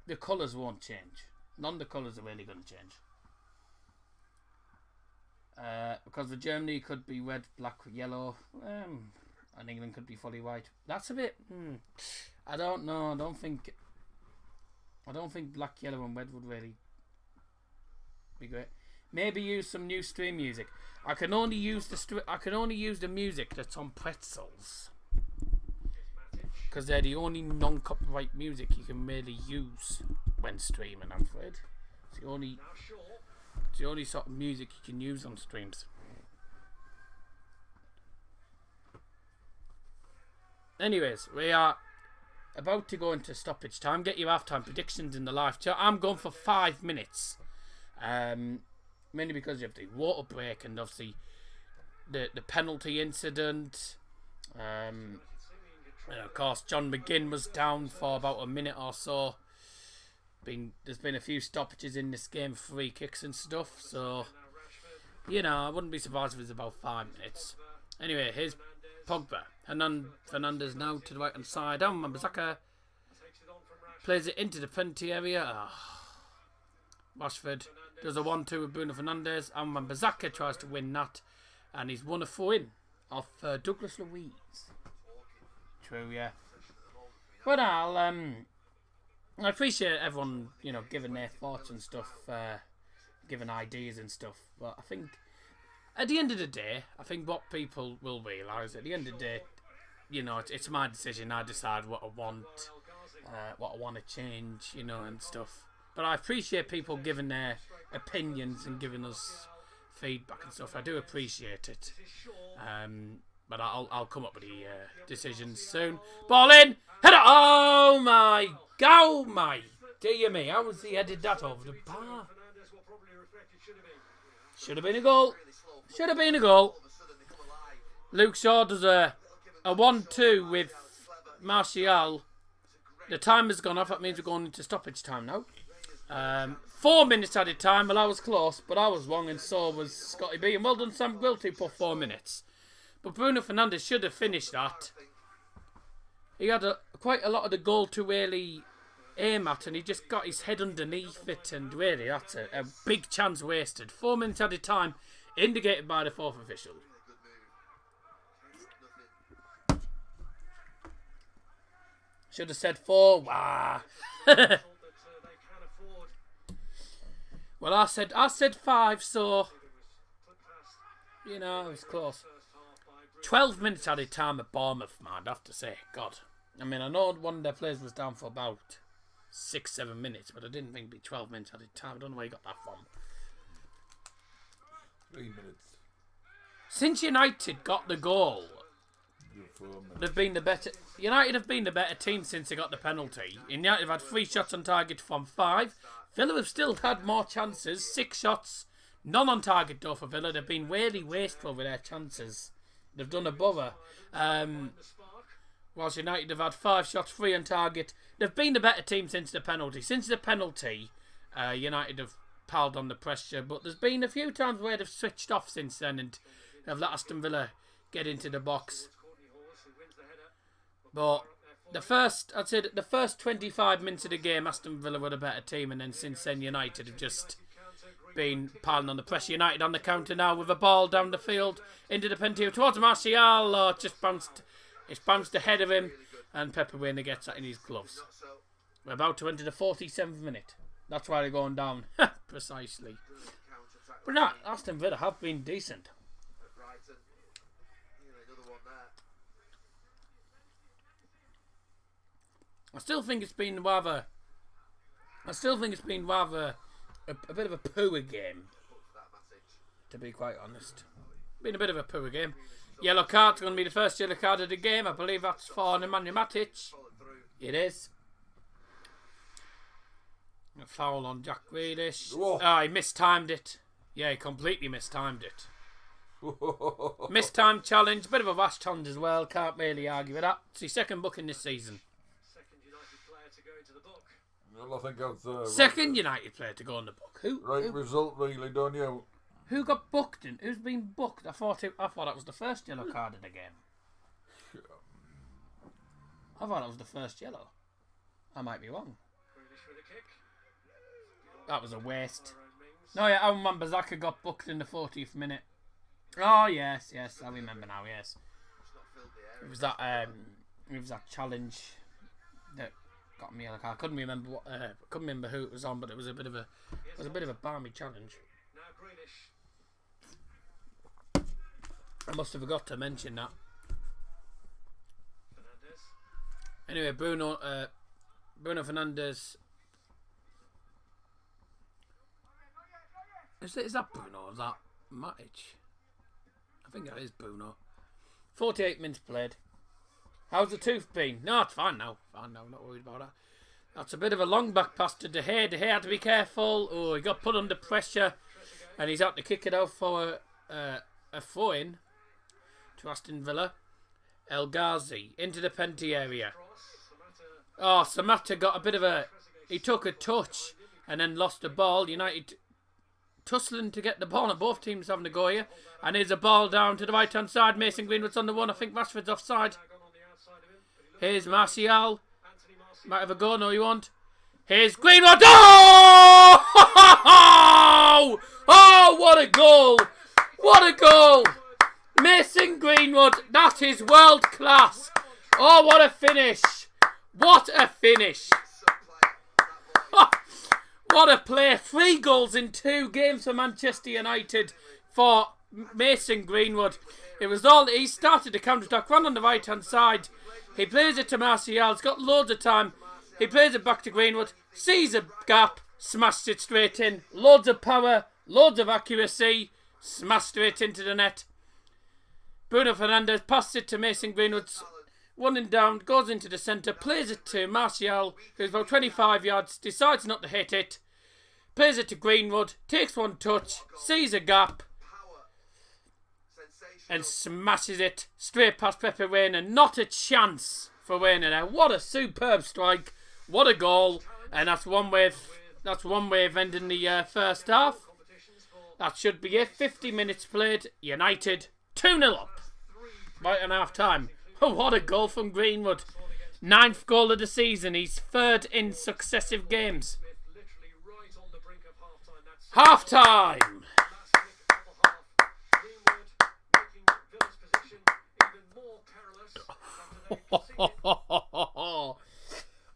the colours won't change. None of the colours are really going to change. Because for Germany it could be red, black, yellow, and England could be fully white. That's a bit. I don't know. I don't think black, yellow, and red would really be great. Maybe use some new stream music. I can only use the music that's on Pretzels. Because they're the only non-copyright music you can really use when streaming, I'm afraid. It's the only sort of music you can use on streams. Anyways, we are about to go into stoppage time. Get your half-time predictions in the live chat. I'm going for 5 minutes. Mainly because you have the water break and obviously the penalty incident. And of course, John McGinn was down for about a minute or so. There's been a few stoppages in this game, free kicks and stuff. So, you know, I wouldn't be surprised if it's about 5 minutes. Anyway, here's Pogba. Fernandes now to the right hand side. Mbazaka plays it into the penalty area. Rashford does a 1-2 with Bruno Fernandes. Mbazaka tries to win that. And he's won a throw-in off Douglas Luiz. True, yeah. But I appreciate everyone, you know, giving their thoughts and stuff, giving ideas and stuff. But I think at the end of the day, I think what people will realise at the end of the day, you know, it's my decision. I decide what I want to change, you know, and stuff. But I appreciate people giving their opinions and giving us feedback and stuff. I do appreciate it. But I'll come up with the decisions soon. Ball in! Header! Oh my God! Oh my dear me! How was he headed that over the bar? Should have been a goal. Should have been a goal. Luke Shaw does a 1-2 with Martial. The timer's gone off. That means we're going into stoppage time now. 4 minutes added time. Well, I was close, but I was wrong, and so was Scotty B. And well done, Sam Gwilt, who put 4 minutes. But Bruno Fernandes should have finished that. He had quite a lot of the goal to really aim at, and he just got his head underneath it, and really, that's a big chance wasted. 4 minutes added time, indicated by the fourth official. Should have said 4. Wah. Well, I said 5, so you know, it was close. 12 minutes added time at Bournemouth, man, I'd have to say. God. I mean, I know one of their players was down for about 6-7 minutes, but I didn't think it'd be 12 minutes added time. I don't know where you got that from. 3 minutes. Since United got the goal, they've been the better. United have been the better team since they got the penalty. United have had 3 shots on target from 5. Villa have still had more chances, 6 shots, none on target though for Villa. They've been really wasteful with their chances. They've done a bother. Whilst United have had 5 shots, 3 on target. They've been the better team since the penalty. Since the penalty, United have piled on the pressure, but there's been a few times where they've switched off since then and have let Aston Villa get into the box. But I'd say that the first 25 minutes of the game, Aston Villa were the better team, and then since then United have just been piling on the pressure. United on the counter now with a ball down the field into the penalty towards Martial. Oh, it's bounced ahead of him, and Pepe Reina gets that in his gloves. We're about to enter the 47th minute. That's why they're going down. Precisely. But no, Aston Villa have been decent. I still think it's been rather a bit of a poor game, to be quite honest. Been a bit of a poor game. Yellow card's going to be the first yellow card of the game. I believe that's for Nemanja Matic. It is. A foul on Jack Grealish. He mistimed it. Yeah, he completely mistimed it. Mistimed challenge. Bit of a rash challenge as well. Can't really argue with that. It's his second booking this season. Well, I think that's second United player to go in the book. Who? Result, really, don't you? Who got booked? Who's been booked? I thought that was the first yellow card of the game. I thought it was the first yellow. I might be wrong. That was a waste. No, yeah, I remember Zaka got booked in the 40th minute. Oh yes, I remember now. Yes, it was that challenge that got me. Like, I couldn't remember who it was on, but it was a bit of a balmy challenge. I must have forgot to mention that. Anyway, Bruno Fernandes. Is that Bruno or is that Matic? I think that is Bruno. 48 minutes played. How's the tooth been? No, it's fine now. I'm not worried about that. That's a bit of a long back pass to De Gea. De Gea had to be careful. Oh, he got put under pressure. And he's out to kick it out for a throw-in to Aston Villa. El Ghazi into the penalty area. Oh, Samatta got a bit of a... He took a touch and then lost the ball. United tussling to get the ball, and both teams having a go here. And here's a ball down to the right-hand side. Mason Greenwood's on the one. I think Rashford's offside. Here's Martial. Might have a go. No, you won't. Here's Greenwood. Oh! Oh, what a goal! What a goal! Mason Greenwood. That is world class. Oh, what a finish! What a finish! What a play. 3 goals in 2 games for Manchester United for Mason Greenwood. It was all... He started the counter-attack, ran on the right-hand side. He plays it to Martial. He's got loads of time. He plays it back to Greenwood. Sees a gap. Smashed it straight in. Loads of power. Loads of accuracy. Smashed straight into the net. Bruno Fernandes passed it to Mason Greenwood. Running down. Goes into the centre. Plays it to Martial, who's about 25 yards. Decides not to hit it. Plays it to Greenwood. Takes one touch. Sees a gap. And smashes it straight past Pepe Reina. Not a chance for Reina now. What a superb strike. What a goal! And that's one way of ending the first half. That should be it. 50 minutes played. United 2-0 up. Right on half time. Oh, what a goal from Greenwood. 9th goal of the season. He's 3rd in successive games. Half time.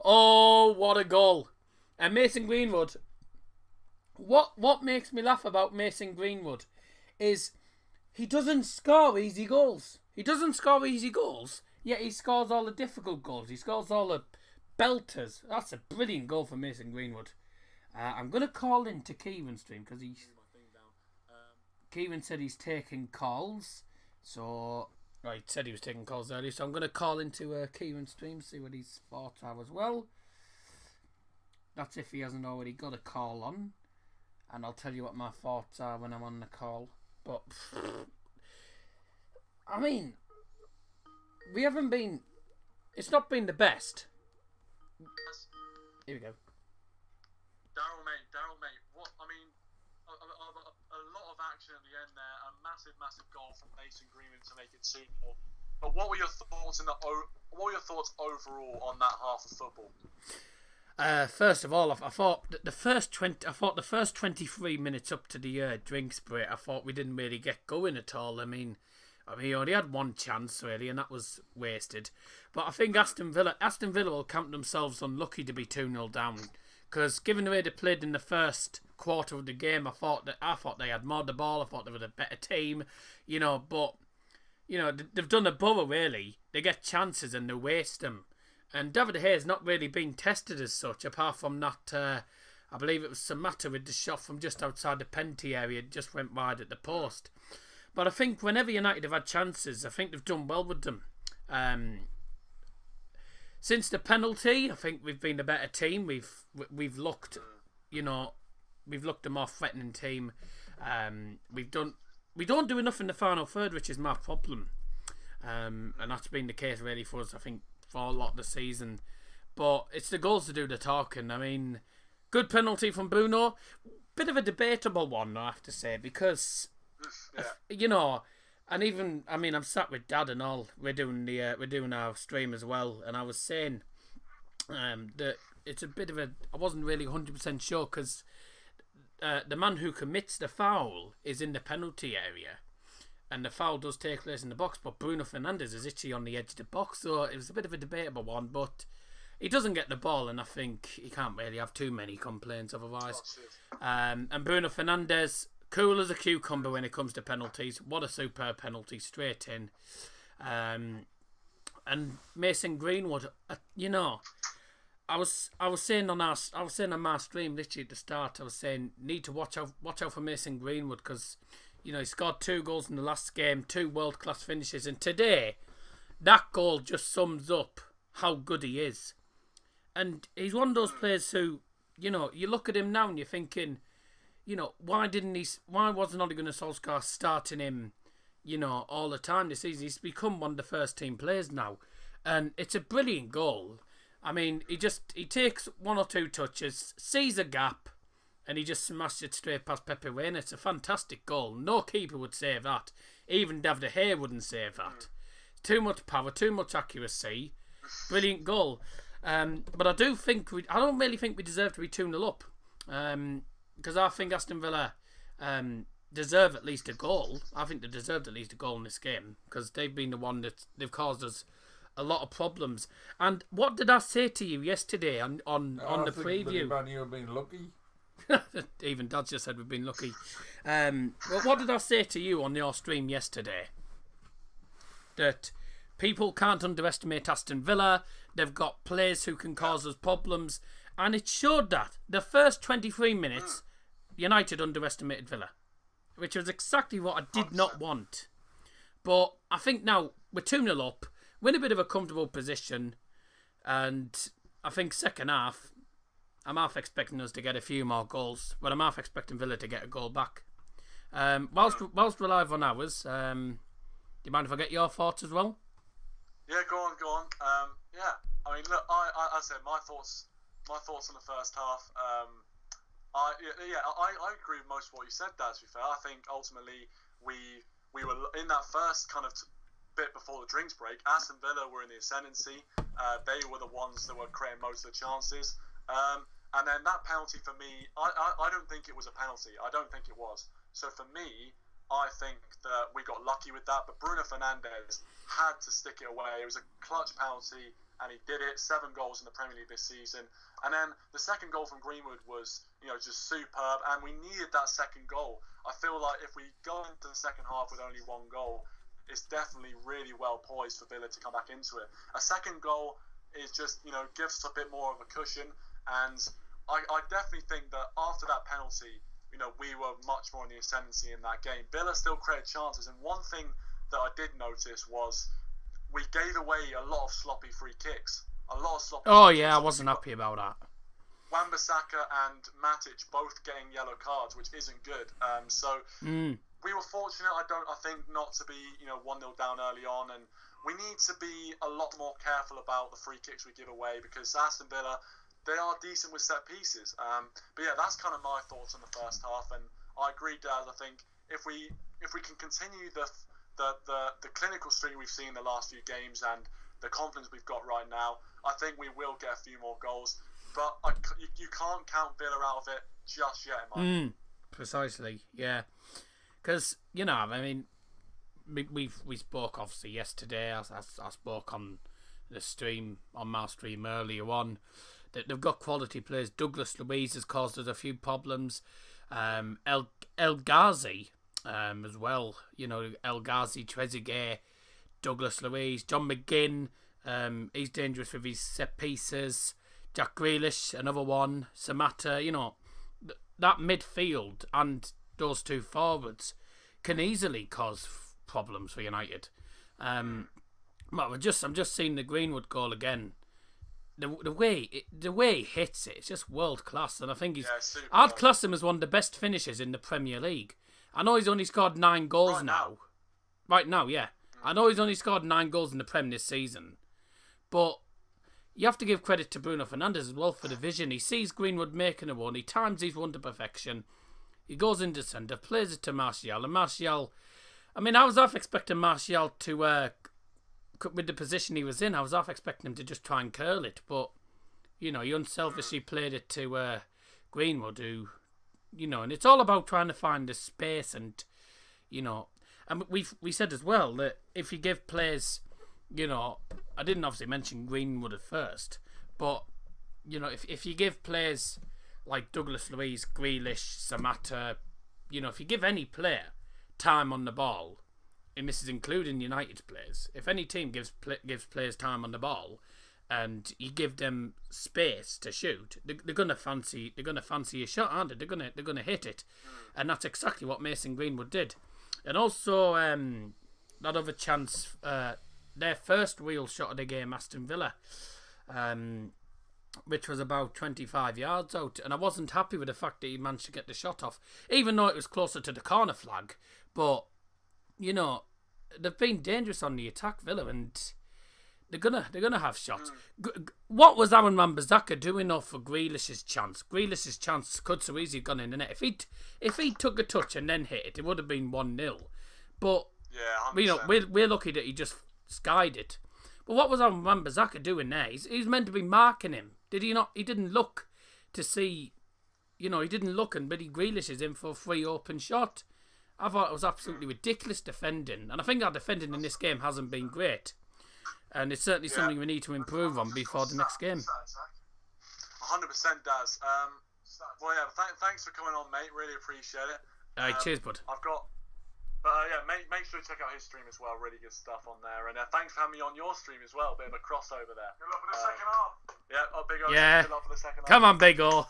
Oh, what a goal. And Mason Greenwood, what makes me laugh about Mason Greenwood is he doesn't score easy goals. He doesn't score easy goals, yet he scores all the difficult goals. He scores all the belters. That's a brilliant goal for Mason Greenwood. I'm going to call into Kieran's stream because Kieran said he's taking calls. So, right, said he was taking calls earlier. So I'm going to call into Kieran's stream, see what his thoughts are as well. That's if he hasn't already got a call on. And I'll tell you what my thoughts are when I'm on the call. But, I mean, we haven't been... It's not been the best. Here we go. Daryl, mate. What? I mean, a lot of action at the end there. A massive goal from Mason Greenwood to make it 2-0. But what were your thoughts overall on that half of football? First of all, I thought the first 23 minutes up to the drinks break, I thought we didn't really get going at all. I mean, he only had one chance really, and that was wasted. But I think Aston Villa will count themselves unlucky to be 2-0 down, because given the way they played in the first quarter of the game, I thought they had more the ball. I thought they were a better team, But they've done a borough really. They get chances and they waste them. And David Hayes not really been tested as such, apart from that, I believe it was Samatta with the shot from just outside the penalty area, just went wide at the post. But I think whenever United have had chances, I think they've done well with them. Since the penalty, I think we've been a better team. We've looked, we've looked a more threatening team. We don't do enough in the final third, which is my problem. And that's been the case really for us, I think, for a lot of the season. But it's the goals to do the talking. I mean, good penalty from Bruno. Bit of a debatable one, I have to say, because and even I'm sat with Dad and all. We're doing our stream as well, and I was saying that it's a bit of a. I wasn't really 100% sure because the man who commits the foul is in the penalty area. And the foul does take place in the box, but Bruno Fernandes is actually on the edge of the box, so it was a bit of a debatable one, but he doesn't get the ball, and I think he can't really have too many complaints otherwise. And Bruno Fernandes, cool as a cucumber when it comes to penalties. What a superb penalty, straight in. And Mason Greenwood, I was saying on my stream literally at the start, I was saying need to watch out for Mason Greenwood because he scored 2 goals in the last game, 2 world-class finishes. And today, that goal just sums up how good he is. And he's one of those players who, you look at him now and you're thinking, why wasn't Ole Gunnar Solskjaer starting him, all the time this season? He's become one of the first team players now. And it's a brilliant goal. I mean, he takes 1 or 2 touches, sees a gap, and he just smashed it straight past Pepe Reina. It's a fantastic goal. No keeper would save that. Even David De Gea wouldn't save that. Too much power, too much accuracy. Brilliant goal. But I don't really think we deserve to be 2-0 up. Because I think Aston Villa deserve at least a goal. I think they deserved at least a goal in this game. Because they've been the one that they've caused us a lot of problems. And what did I say to you yesterday on the preview? Man, you've been lucky. Even Dad just said we've been lucky. Well, what did I say to you on your stream yesterday? That people can't underestimate Aston Villa. They've got players who can cause us problems. And it showed that. The first 23 minutes, United underestimated Villa. Which was exactly what I did not want. But I think now we're 2-0 up. We're in a bit of a comfortable position. And I think second half, I'm half expecting us to get a few more goals, but I'm half expecting Villa to get a goal back. Whilst we're live on ours, do you mind if I get your thoughts as well? Yeah, go on. Yeah, I mean, look, I said my thoughts my thoughts on the first half. I agree with most of what you said, Dad, to be fair. I think ultimately we were in that first kind of bit before the drinks break. Aston Villa were in the ascendancy. They were the ones that were creating most of the chances. And then that penalty for me, I don't think it was a penalty. I don't think it was. So for me, I think that we got lucky with that. But Bruno Fernandes had to stick it away. It was a clutch penalty, and he did it. 7 goals in the Premier League this season. And then the second goal from Greenwood was, just superb. And we needed that second goal. I feel like if we go into the second half with only 1 goal, it's definitely really well poised for Villa to come back into it. A second goal is just, gives us a bit more of a cushion. And I definitely think that after that penalty, we were much more in the ascendancy in that game. Villa still created chances. And one thing that I did notice was we gave away a lot of sloppy free kicks. Oh, yeah, I wasn't happy about that. Wan-Bissaka and Matic both getting yellow cards, which isn't good. We were fortunate, I think, not to be 1-0 down early on, and we need to be a lot more careful about the free kicks we give away, because Aston Villa, they are decent with set pieces. But yeah, that's kind of my thoughts on the first half, and I agree, Dad. I think if we can continue the clinical streak we've seen in the last few games and the confidence we've got right now, I think we will get a few more goals. But you can't count Villa out of it just yet, in my opinion. Precisely, yeah. Because, we spoke obviously yesterday. I spoke on the stream, on my stream earlier on, that they've got quality players. Douglas Luiz has caused us a few problems. El Ghazi as well. El Ghazi, Trezeguet, Douglas Luiz, John McGinn. He's dangerous with his set pieces. Jack Grealish, another one. Samatta, that midfield and those 2 forwards can easily cause problems for United. But I'm just seeing the Greenwood goal again. The way he hits it, it's just world class, and I think I'd class him as one of the best finishers in the Premier League. I know he's only scored 9 goals now. Right now, yeah. I know he's only scored 9 goals in the Prem this season, but you have to give credit to Bruno Fernandes as well for the vision. He sees Greenwood making a run, he times his run to perfection, he goes into centre, plays it to Martial, and Martial, I was half expecting Martial to, with the position he was in, I was half expecting him to just try and curl it, but, he unselfishly played it to Greenwood, who, and it's all about trying to find the space, and, and we said as well that if you give players, I didn't obviously mention Greenwood at first, but if you give players like Douglas Luiz, Grealish, Samatta, if you give any player time on the ball, and this is including United's players, if any team gives players time on the ball, and you give them space to shoot, they're gonna fancy a shot, aren't they? They're gonna hit it, and that's exactly what Mason Greenwood did, and also that other chance. Their first real shot of the game, Aston Villa, which was about 25 yards out. And I wasn't happy with the fact that he managed to get the shot off, even though it was closer to the corner flag. But, they've been dangerous on the attack, Villa, and they're gonna have shots. What was Aaron Wan-Bissaka doing off for Grealish's chance? Grealish's chance could so easily have gone in the net. If he took a touch and then hit it would have been 1-0. But, yeah, we're lucky that he just skied it. But what was Wan-Bissaka doing there? He's meant to be marking him. Did he not? He didn't look to see, he didn't look, and Billy Grealish is in for a free open shot. I thought it was absolutely ridiculous defending, and I think our defending in this game hasn't been great, and it's certainly something we need to improve on before the next game. 100% does. Well, yeah, thanks for coming on, mate. Really appreciate it. Cheers, bud. But make sure to check out his stream as well. Really good stuff on there. And thanks for having me on your stream as well. Bit of a crossover there. Good luck for the second half. Yeah, Big O. Yeah. Good luck for the second half. Come on, Big O.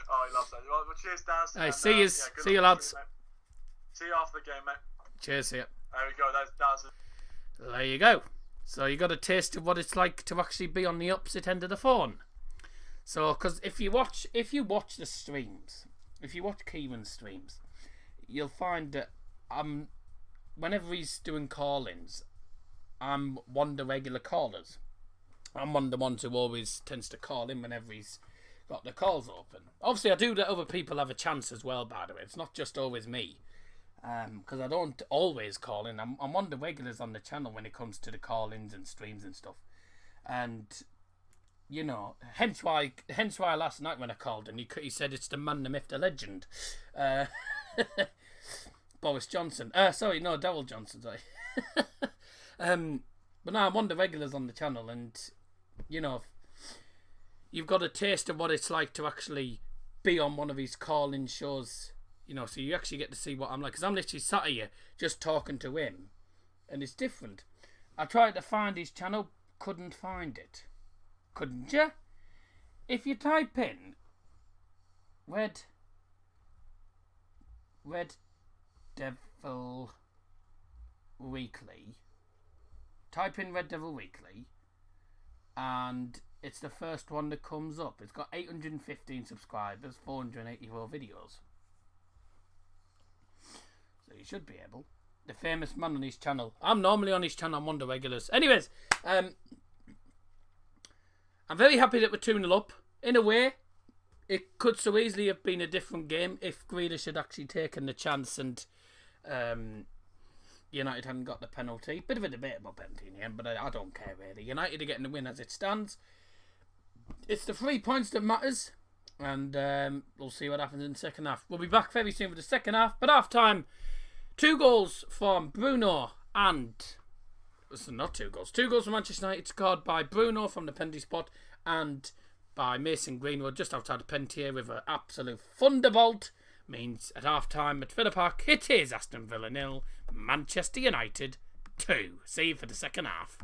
Oh, he loves that. Well, cheers, Daz. Hey, and, see you. See you, lads. See you after the game, mate. Cheers, see ya. There we go. That's Daz. There you go. So you got a taste of what it's like to actually be on the opposite end of the phone. So, because if you watch the streams, if you watch Kieran's streams, you'll find that whenever he's doing call-ins, I'm one of the regular callers. I'm one of the ones who always tends to call in whenever he's got the calls open. Obviously, I do let other people have a chance as well, by the way. It's not just always me. Because I don't always call in. I'm one of the regulars on the channel when it comes to the call-ins and streams and stuff. And, you know, hence why last night when I called and he said it's the man, the myth, the legend. Boris Johnson. Sorry, no, Daryl Johnson, sorry. But no, I'm one of the regulars on the channel, and, you know, you've got a taste of what it's like to actually be on one of these call-in shows, you know, so you actually get to see what I'm like, because I'm literally sat here just talking to him, and it's different. I tried to find his channel, couldn't find it. Couldn't you? If you type in Red Devil Weekly, type in Red Devil Weekly, and it's the first one that comes up. It's got 815 subscribers, 484 videos. So you should be able. The famous man on his channel. I'm normally on his channel, I'm one of the regulars. Anyways, I'm very happy that we're 2-0 up. In a way, it could so easily have been a different game if Grealish had actually taken the chance and United hadn't got the penalty. Bit of a debate about penalty in the end, but I don't care really. United are getting the win as it stands. It's the 3 points that matters, and we'll see what happens in the second half. We'll be back very soon for the second half, but half time, 2 goals from Bruno and... not 2 goals. 2 goals from Manchester United, scored by Bruno from the penalty spot and by Mason Greenwood just outside the penalty with an absolute thunderbolt. Means at half time at Villa Park, it is Aston Villa 0, Manchester United 2. See you for the second half.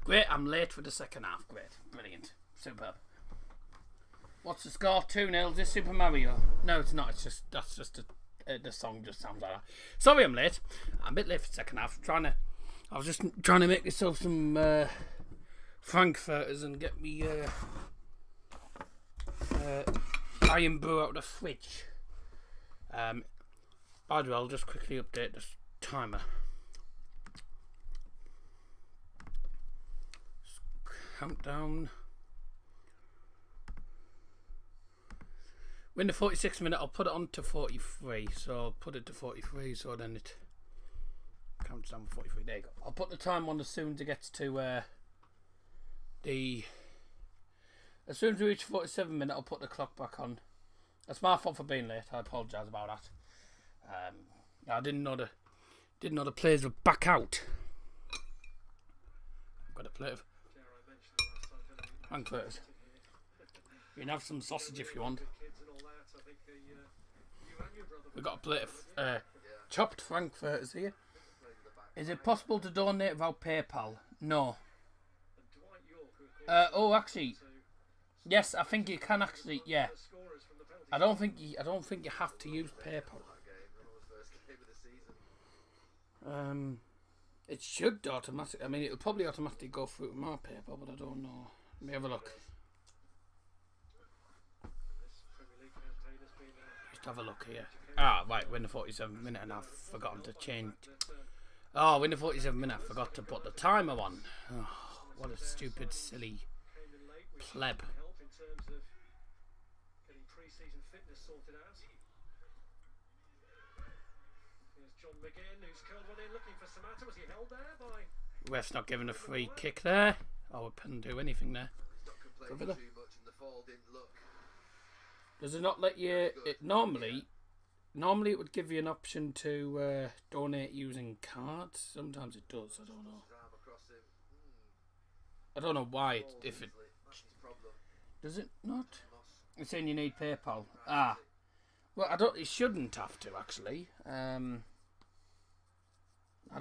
Great, I'm late for the second half. Great, brilliant, superb. What's the score? 2-0. Is this Super Mario? No, it's not. It's just the song just sounds like that. Sorry, I'm late. I'm a bit late for the second half. I was just trying to make myself some frankfurters and get me iron brew out of the fridge. By the way, I'll just quickly update the timer. Countdown. When the 46th minute, I'll put it on to 43. So I'll put it to 43. So then it counts down to 43. There you go. I'll put the time on as soon as it gets to as soon as we reach 47 minute, I'll put the clock back on. That's my fault for being late. I apologise about that. I didn't know the players were back out. I've got a plate of frankfurters. You can have some sausage if you want. We've got a plate of chopped frankfurters here. Is it possible to donate without PayPal? No. Actually, yes, I think you can actually. Yeah, I don't think you have to use PayPal. It should automatically. I mean, it'll probably automatically go through my PayPal, but I don't know. Let me have a look. Just have a look here. Right, when the 47th minute, and I've forgotten to change. Oh, when the 47th minute, I forgot to put the timer on. Oh, what a stupid, silly pleb. Ref's not giving a free kick there. Oh, we couldn't do anything there. Does it not let you? Normally it would give you an option to donate using cards. Sometimes it does. I don't know. I don't know why. If it does it not? It's saying you need PayPal. Well, it shouldn't have to actually. I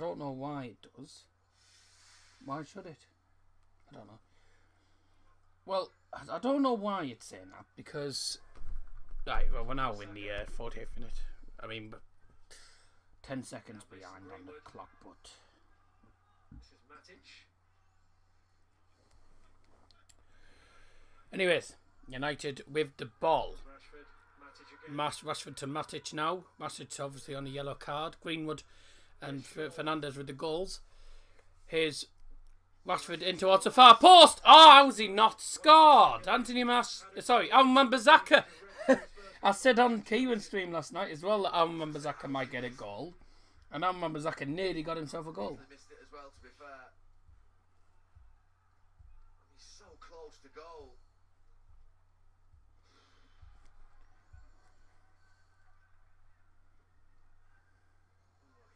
don't know why it does. Why should it? I don't know. Well, I don't know why it's saying that because. Right, well, we're now in the 48th minute. I mean, 10 seconds behind on the clock, but. Anyways, United with the ball. Rashford to Matic now. Matic obviously on a yellow card. Greenwood and Fernandes with the goals. Here's Rashford in towards the far post. Oh, how's he not scored? Wan-Bissaka. I said on Kieran stream last night as well that Wan-Bissaka might get a goal. And Wan-Bissaka nearly got himself a goal. Missed it as well, to be fair. He's so close to goal.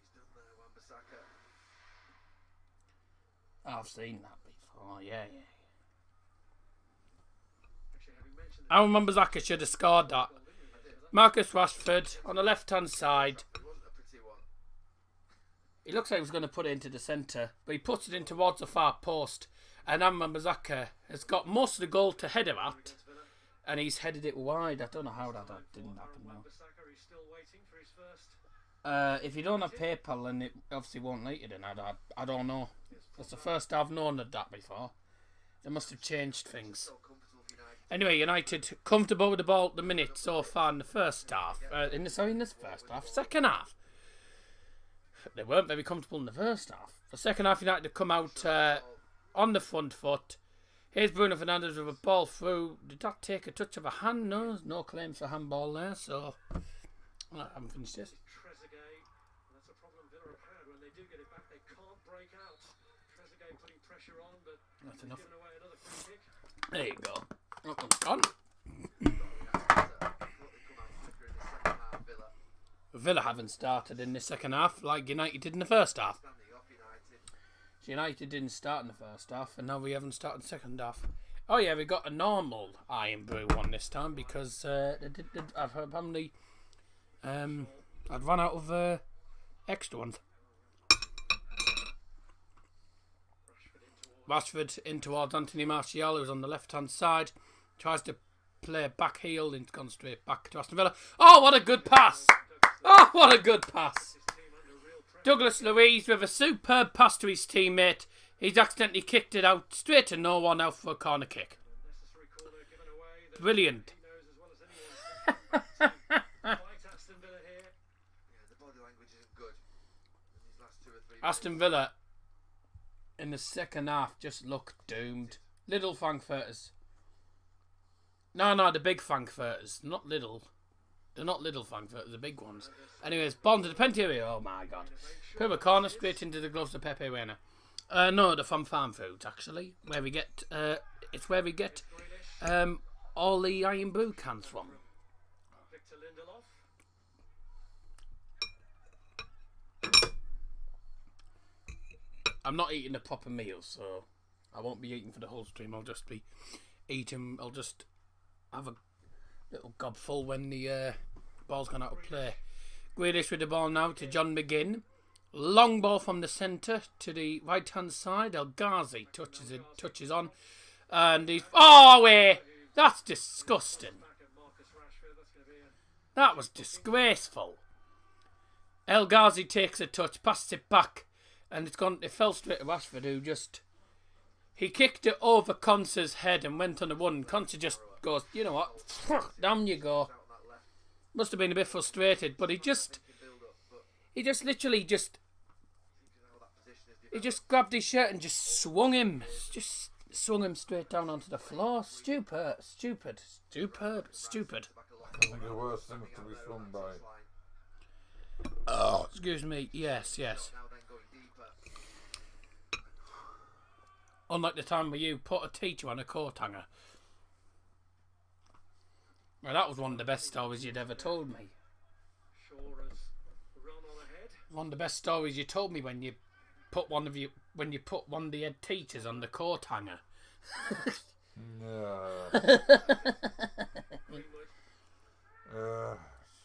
He's done there, Wan-Bissaka. I've seen that before, yeah. Wan-Bissaka should have scored that. Marcus Rashford on the left-hand side. It wasn't a pretty one. He looks like he was going to put it into the centre, but he puts it in towards the far post. And Wan-Bissaka has got most of the goal to header at, and he's headed it wide. I don't know how that didn't happen now. If you don't have PayPal, then it obviously won't let you in. I don't know. That's the first I've known of that before. They must have changed things. Anyway, United comfortable with the ball at the minute so far in the first half. Second half. They weren't very comfortable in the first half. The second half, United have come out on the front foot. Here's Bruno Fernandes with a ball through. Did that take a touch of a hand? No claims for handball there, so I haven't finished this. That's a problem Villa have had. When they do get it back, they can't break out. Trezeguet putting pressure on, but that's enough. giving away another free kick. There you go. That one's gone. Villa haven't started in the second half like United did in the first half. So United didn't start in the first half, and now we haven't started in the second half. Oh yeah, we got a normal iron brew one this time because I've apparently I'd run out of extra ones. Rashford in towards Anthony Martial, who's on the left-hand side. Tries to play back heel and it's gone straight back to Aston Villa. Oh, what a good pass! Oh, what a good pass! Douglas Luiz with a superb pass to his teammate. He's accidentally kicked it out straight to no one out for a corner kick. Brilliant. Yeah, the body language isn't good in these last 2 or 3 Aston Villa in the second half just looked doomed. Little Frankfurters. No, the big Frankfurters. Not little. They're not little Frankfurters, the big ones. Anyways, ball to the penalty area. Oh my god. Put a corner straight into the gloves of Pepe Reina. No, they're from Farm Foods, actually. Where we get, it's where we get all the Iron Brew cans from. Victor Lindelof. I'm not eating a proper meal, so I won't be eating for the whole stream. I'll just be eating. I'll just have a little gob full when the ball's gone out of play. Grealish with the ball now to John McGinn. Long ball from the centre to the right hand side. El Ghazi touches on, and he's away. That's disgusting. That was disgraceful. El Ghazi takes a touch, passes it back, and it fell straight to Rashford, who he kicked it over Conce's head and went on a run. Conce just goes, you know what, down you go. Must have been a bit frustrated, but he just literally grabbed his shirt and just swung him straight down onto the floor. Stupid. I think the worst things to be swung by. Oh, excuse me. Yes. Unlike the time where you put a teacher on a coat hanger. Well, that was one of the best stories you'd ever told me. One of the best stories you told me when you put one of the head teachers on the coat hanger. No.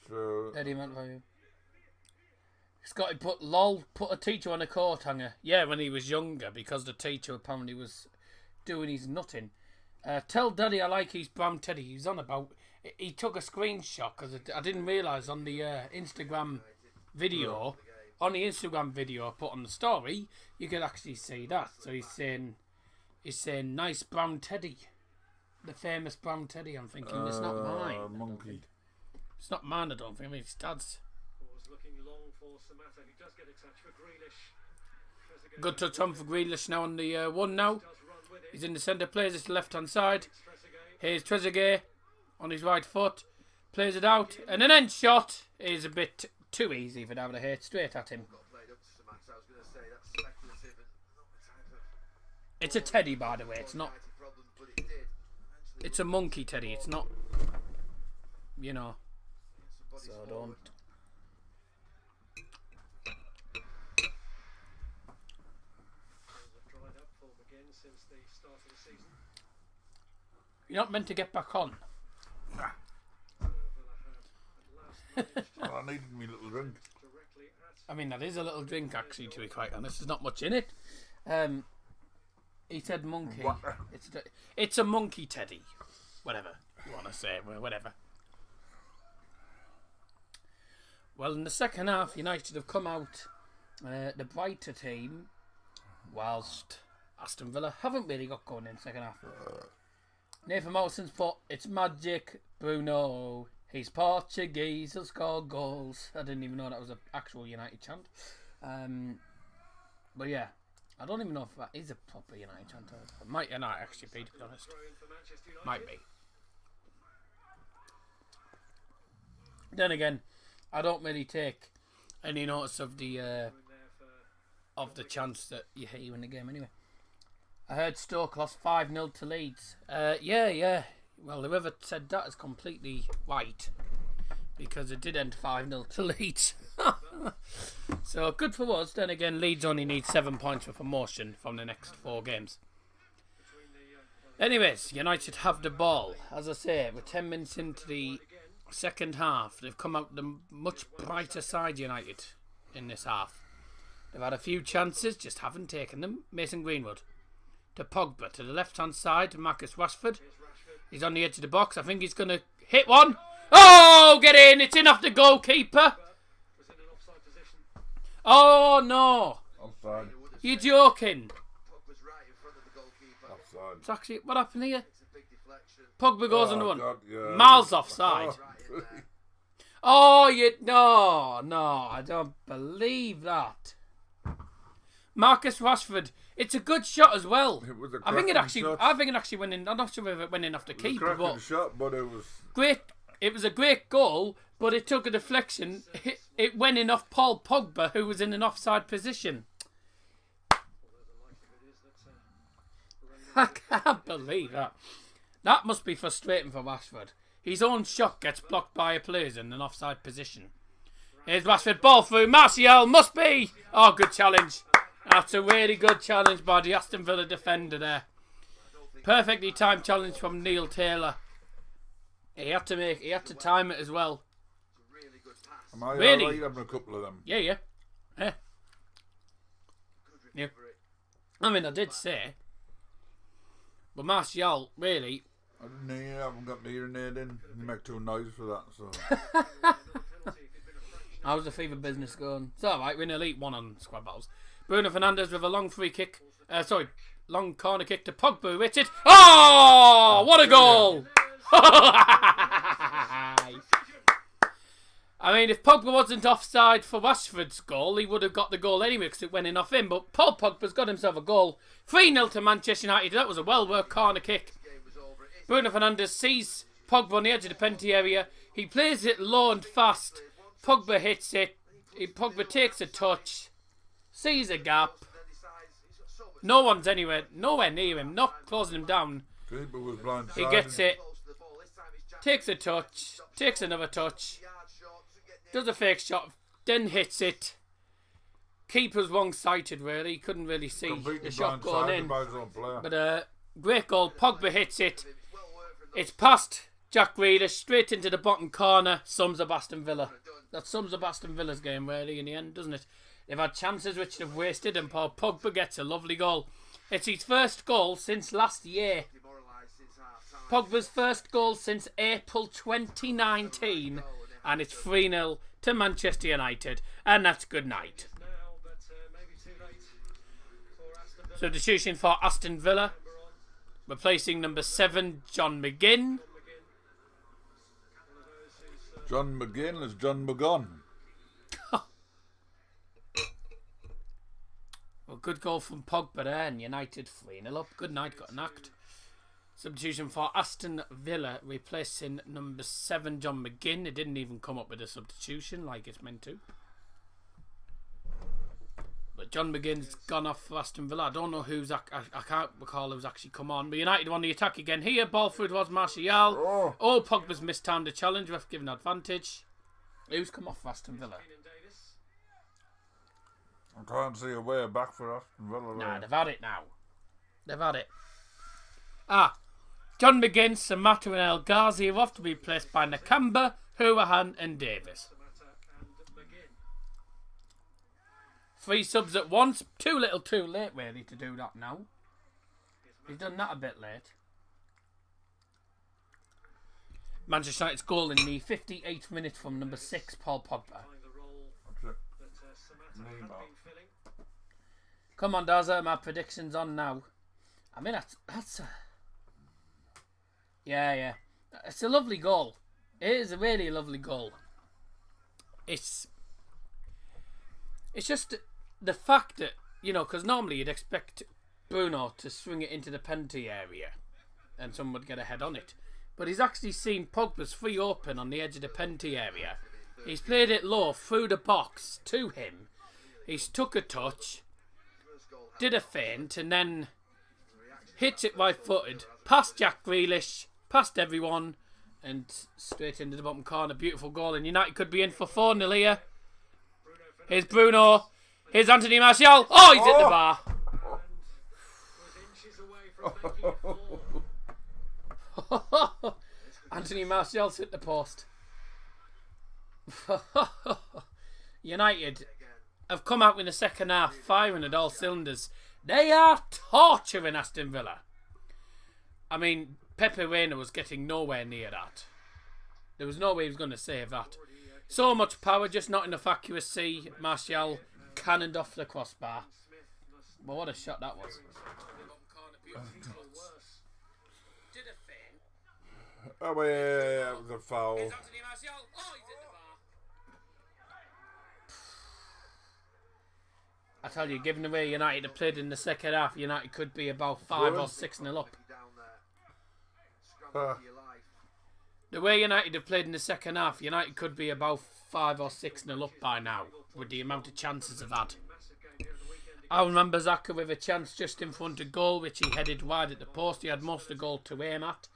True. Eddie Montvalue. Scotty put a teacher on a coat hanger. Yeah, when he was younger, because the teacher apparently was doing his nutting. Tell Daddy I like his brown teddy. He's on about. He took a screenshot because I didn't realise on the Instagram video. On the Instagram video I put on the story, you could actually see that. So he's saying nice brown teddy, the famous brown teddy. I'm thinking it's not mine. Monkey. It's not mine. I don't think. I mean, it's Dad's. Looking long for Samata. He does get a touch for Grealish. Good touch on for Grealish now on the one now. He's in the centre, plays it to the left hand side. Here's Trezeguet on his right foot. Plays it out, and an end shot is a bit too easy for David Hate straight at him. It's a teddy, by the way. It's not. It's a monkey teddy. It's not. You know. So don't. You're not meant to get back on. Well, I needed me little drink. I mean, that is a little drink, actually, to be quite honest. There's not much in it. He said monkey. It's a monkey teddy. Whatever you want to say. Whatever. Well, in the second half, United have come out the brighter team, whilst Aston Villa haven't really got going in the second half. Nathan Morrison's put, it's magic, Bruno. He's Portuguese, he'll score goals. I didn't even know that was an actual United chant. But yeah, I don't even know if that is a proper United chant. It might not actually be, to be honest. Might be. Then again, I don't really take any notice of the chants that you hear in the game anyway. I heard Stoke lost 5-0 to Leeds. Yeah. Well, whoever said that is completely right, because it did end 5-0 to Leeds. So good for us. Then again, Leeds only need 7 points for promotion from the next 4 games. Anyways, United have the ball. As I say, we're 10 minutes into the second half. They've come out the much brighter side, United, in this half. They've had a few chances, just haven't taken them. Mason Greenwood. to Pogba. To the left-hand side to Marcus Rashford. He's on the edge of the box. I think he's going to hit one. Oh, get in. It's in off the goalkeeper. Oh, no. Offside. You're joking. Pogba's right in front of the goalkeeper. Offside. It's actually, what happened here? It's a big deflection. Pogba goes on the one. God, yeah. Miles offside. Right in there. Oh, no, I don't believe that. Marcus Rashford. It's a good shot as well. It was a I think it cracking shot. actually went in. I'm not sure if it went in off the It was a keeper, cracking but shot, but it was... great. It was a great goal, but it took a deflection. It went in off Paul Pogba, who was in an offside position. I can't believe that. That must be frustrating for Rashford. His own shot gets blocked by a player in an offside position. Here's Rashford, ball through. Martial must be. Oh, good challenge. That's a really good challenge by the Aston Villa defender there. Perfectly timed challenge from Neil Taylor. He had to time it as well. Really good pass. Am I Really? alright having a couple of them? Yeah. Yeah. Good Yeah. recovery. I mean, I did say. But Martial, really. I haven't got my hearing aid in. You make too noise for that, so... How's the fever business going? It's alright, we're in Elite 1 on Squad Battles. Bruno Fernandes with a long free kick. Long corner kick to Pogba, who hits it. Oh, what a goal! I mean, if Pogba wasn't offside for Rashford's goal, he would have got the goal anyway because it went in off him. But Paul Pogba's got himself a goal. 3-0 to Manchester United. That was a well-worked corner kick. Bruno Fernandes sees Pogba on the edge of the penalty area. He plays it low and fast. Pogba hits it. Pogba takes a touch. Sees a gap. No one's nowhere near him. Not closing him down. Keeper was blindsided. He gets it. Takes a touch. Takes another touch. Does a fake shot. Then hits it. Keeper's wrong-sighted, really. He couldn't really see Completely the shot going blindsided in. by his own player. But great goal. Pogba hits it. It's past Jack Grealish, straight into the bottom corner. Sums up Aston Villa. That sums up Aston Villa's game, really, in the end, doesn't it? They've had chances which they've wasted, and Paul Pogba gets a lovely goal. It's his first goal since last year. Pogba's first goal since April 2019, and it's 3-0 to Manchester United, and that's good night. Substitution for Aston Villa, replacing number 7, John McGinn. John McGinn is John McGon. Well, good goal from Pogba there, and United 3-0 up. Good night, got knocked. Substitution for Aston Villa, replacing number 7, John McGinn. It didn't even come up with a substitution like it's meant to. But John McGinn's gone off for Aston Villa. I don't know who's... I can't recall who's actually come on. But United won the attack again here. Ball through towards Martial. Oh, Pogba's mistimed the challenge. Ref given advantage. Who's come off for Aston Villa? I can't see a way back for Aston Villa. Nah, they've had it now. They've had it. John McGinn, Samatta and El Ghazi are off to be replaced by Nakamba, Hurahan and Davis. 3 subs at once. Too little too late really to do that now. He's done that a bit late. Manchester United's goal in the 58th minute from number 6, Paul Pogba. Come on, Daza, my predictions on now. I mean, that's a... Yeah. It's a lovely goal. It is a really lovely goal. It's just the fact that, you know, because normally you'd expect Bruno to swing it into the penalty area and someone would get a head on it. But he's actually seen Pogba's free open on the edge of the penalty area. He's played it low through the box to him. He's took a touch, did a feint, and then hits it right-footed, past Jack Grealish, past everyone, and straight into the bottom corner. Beautiful goal, and United could be in for 4-0 here. Here's Bruno. Here's Anthony Martial. Oh, he's hit the bar. Anthony Martial's hit the post. United have come out in the second half firing at all cylinders. They are torturing Aston Villa. I mean, Pepe Reina was getting nowhere near that. There was no way he was going to save that. So much power, just not enough accuracy. Martial cannoned off the crossbar. Well, what a shot that was. Oh, yeah, that was a foul. I tell you, given the way United have played in the second half, United could be about 5 or 6-0 up. The way United have played in the second half, United could be about 5 or 6-0 up by now, with the amount of chances they've had. I remember Xhaka with a chance just in front of goal, which he headed wide at the post. He had most of the goal to aim at.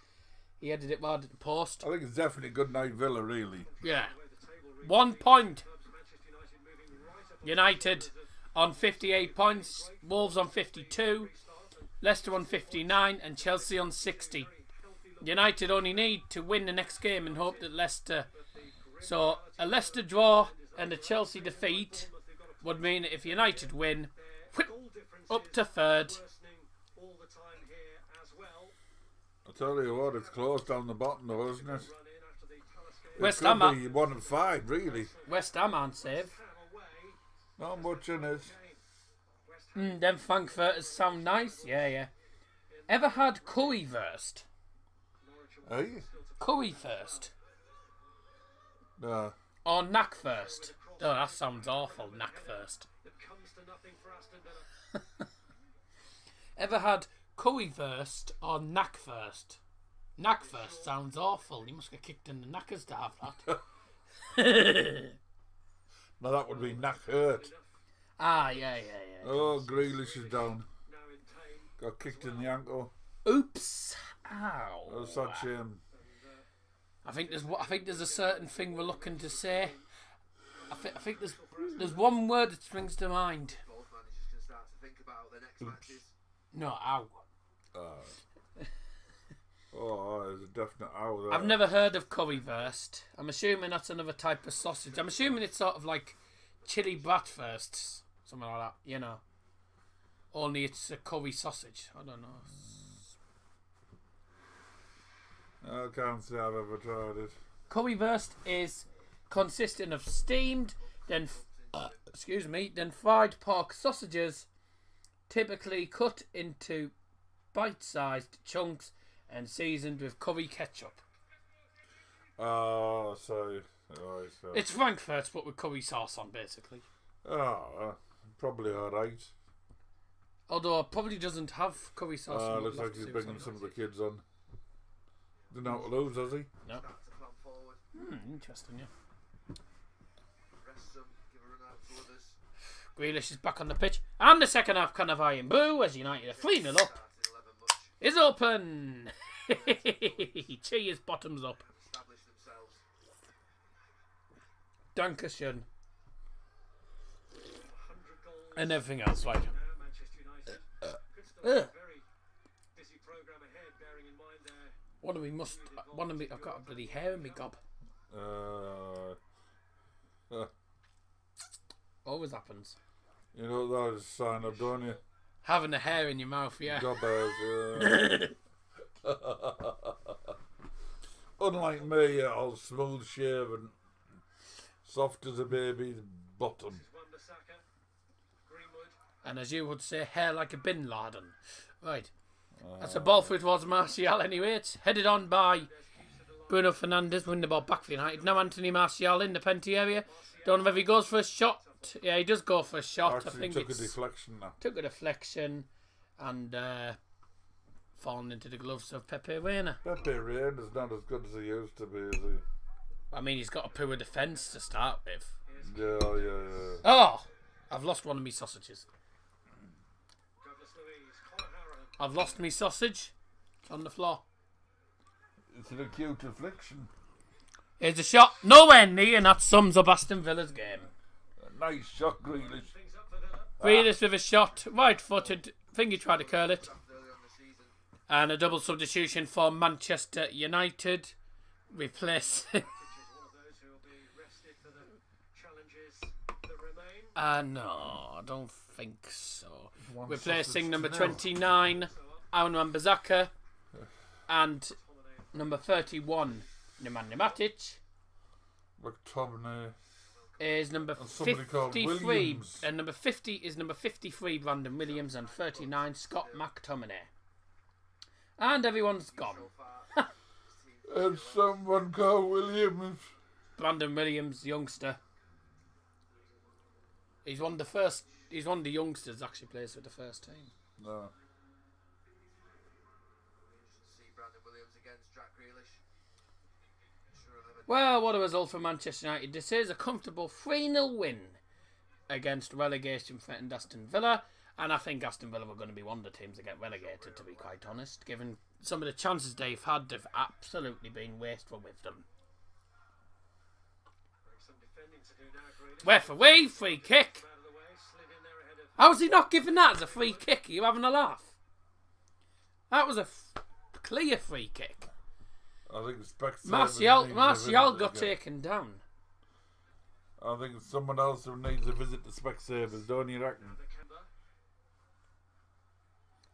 He headed it wide at the post. I think it's definitely good night Villa, really. Yeah. 1 point. United on 58 points. Wolves on 52. Leicester on 59. And Chelsea on 60. United only need to win the next game and hope that Leicester... So, a Leicester draw and a Chelsea defeat would mean that if United win, up to third. I tell you what, it's close down the bottom though, isn't it? West It Ham could be 1 and 5, really. West Ham aren't safe. Not much in it. Them Frankfurters sound nice. Yeah. Ever had curry first? Hey? Curry first. No. Or knack first? Oh, that sounds awful. Knack first. Ever had curry first or knack first? Knack first sounds awful. You must get kicked in the knackers to have that. No, that would be knack hurt. Ah, yeah. Oh, Grealish is down. Got kicked in the ankle. Oops. Ow. That was such I think there's a certain thing we're looking to say. I think there's one word that springs to mind. No, ow. Oh, there's a definite ow there. I've never heard of currywurst. I'm assuming that's another type of sausage. I'm assuming it's sort of like chili bratwursts, something like that, you know. Only it's a curry sausage. I don't know. I can't say I've ever tried it. Currywurst is consisting of steamed, then fried pork sausages, typically cut into bite-sized chunks and seasoned with curry ketchup. Oh, so. It's Frankfurt, but with curry sauce on, basically. Oh, probably alright. Although it probably doesn't have curry sauce. on it. Looks like he's bringing some of the kids on. Didn't know how to lose, has he? No. Interesting, yeah. Grealish is back on the pitch. And the second half Cannavai and Boo as United are 3-0 up. Is open. Cheers, bottoms up. Dankeschön. And everything else, right? I've got a bloody hair in me gob. Always happens. You know that is a sign of, don't you? Having a hair in your mouth, yeah. Gob hairs, Unlike me, all smooth shaven, soft as a baby's bottom. And as you would say, hair like a bin Laden. Right. That's a ball through towards Martial anyway. It's headed on by Bruno Fernandes, winning the ball back for United. Now Anthony Martial in the penalty area. Don't know if he goes for a shot. Yeah, he does go for a shot. Actually, I think took it's a deflection now. Took a deflection and fallen into the gloves of Pepe Reina. Pepe Reina's not as good as he used to be, is he? I mean, he's got a poor defence to start with. Yeah. Oh! I've lost one of me sausages. I've lost me sausage. It's on the floor. It's an acute affliction. Here's a shot. Nowhere near, and that sums up Aston Villa's game. A nice shot, Grealish. Grealish with a shot. Right-footed. I think he tried to curl it. And a double substitution for Manchester United. Replacing... no, I don't think so. replacing number 29, Aaron Wan-Bissaka, and number 31, Nemanja Matic, McTominay. is number somebody called 53, Williams. and number 50 is number 53, Brandon Williams, and 39, Scott McTominay. And everyone's gone. And someone called Williams. Brandon Williams, youngster. He's one of the youngsters actually plays for the first team. No. See Brandon Williams against Jack Grealish. Sure of him. Well, what a result for Manchester United. This is a comfortable 3-0 win against relegation-threatened Aston Villa. And I think Aston Villa were going to be one of the teams that get relegated, to be quite honest. Given some of the chances they've had, they've absolutely been wasteful with them. Some defending to do now, Grealish. Referee, free kick. Out of the way, slid in there ahead of How's he not giving that as a free kick? Are you having a laugh? That was a clear free kick. I think Specsavers Martial needs a visit got again. taken down. I think it's someone else who needs a visit to Specsavers, don't you reckon? the camber.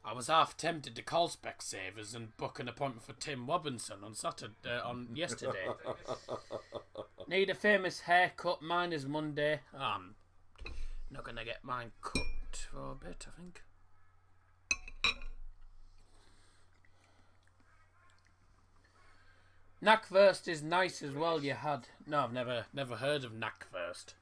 I was half tempted to call Specsavers and book an appointment for Tim Robinson on yesterday. Need a famous haircut. Mine is Monday. Not gonna get mine cut for a bit, I think. Knackwurst is nice as well. You had no, I've never heard of Knackwurst.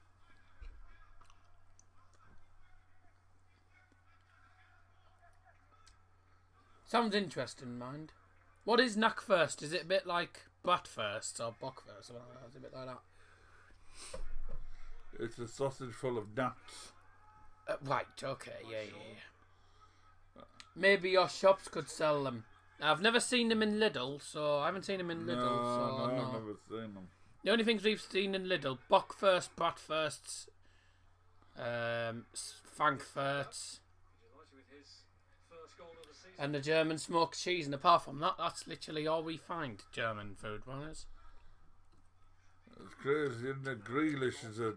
Sounds interesting, mind. What is Knackwurst? Is it a bit like Bratwurst or Bockwurst? Or something like that? Is it a bit like that? It's a sausage full of nuts. Right, okay, yeah. Maybe your shops could sell them. I've never seen them in Lidl, so I haven't seen them in Lidl, so I don't know. I've never seen them. The only things we've seen in Lidl, Bockwurst, Bratwursts, Frankfurts, Delighted with his first goal of the season. and the German smoked cheese, and apart from that, that's literally all we find German food-wise. It's crazy, isn't it? Grealish is a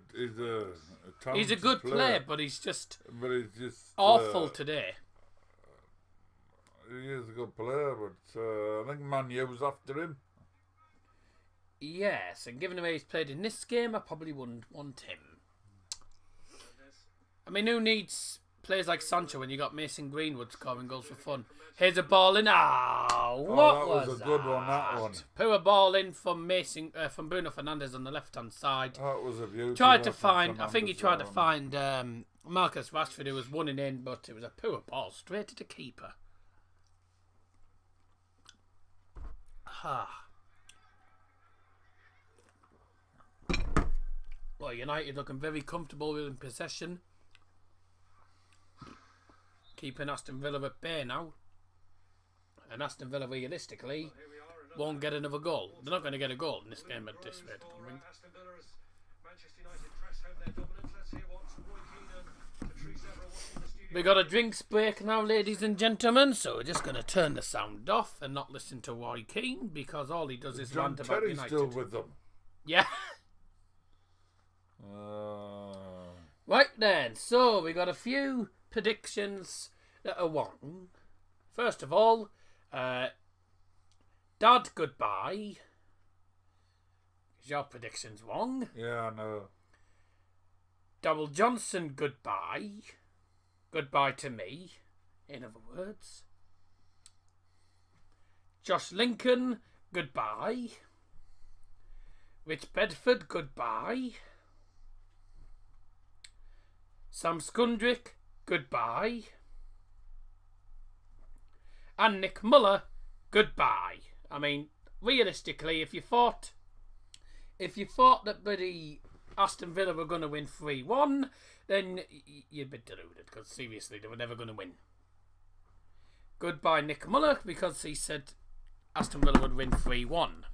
talented He's a good player, but he's just but he's just awful today. He is a good player, but I think Man U was after him. Yes, and given the way he's played in this game, I probably wouldn't want him. I mean, who needs players like Sancho when you got Mason Greenwood scoring goals for fun? Here's a ball in. What that was a good one, that one. Poor ball in from from Bruno Fernandes on the left-hand side. That was a beauty. Tried to that find. from I think he Fernandes, tried to that one. find Marcus Rashford, who was running in, but it was a poor ball straight to the keeper. Well, United looking very comfortable in possession, keeping Aston Villa at bay now. And Aston Villa, realistically, won't get another goal. They're not going to get a goal in this game at this rate. I think. Aston Villa as Manchester United press home their dominance. Let's hear what Roy Keane and Patrice Evra watching the studio. We got a drinks break now, ladies and gentlemen, so we're just going to turn the sound off and not listen to Roy Keane, because all he does is John rant about Terry's United. still with them. Yeah. Right then, so we got a few predictions that are wrong. First of all, Dad, goodbye. Is your prediction's wrong? Yeah, I know. Double Johnson, goodbye. Goodbye to me, in other words. Josh Lincoln, goodbye. Rich Bedford, goodbye. Sam Skundrick, goodbye. And Nick Muller, goodbye. I mean, realistically, if you thought that bloody Aston Villa were going to win 3-1, then you'd be deluded, because seriously, they were never going to win. Goodbye, Nick Muller, because he said Aston Villa would win 3-1.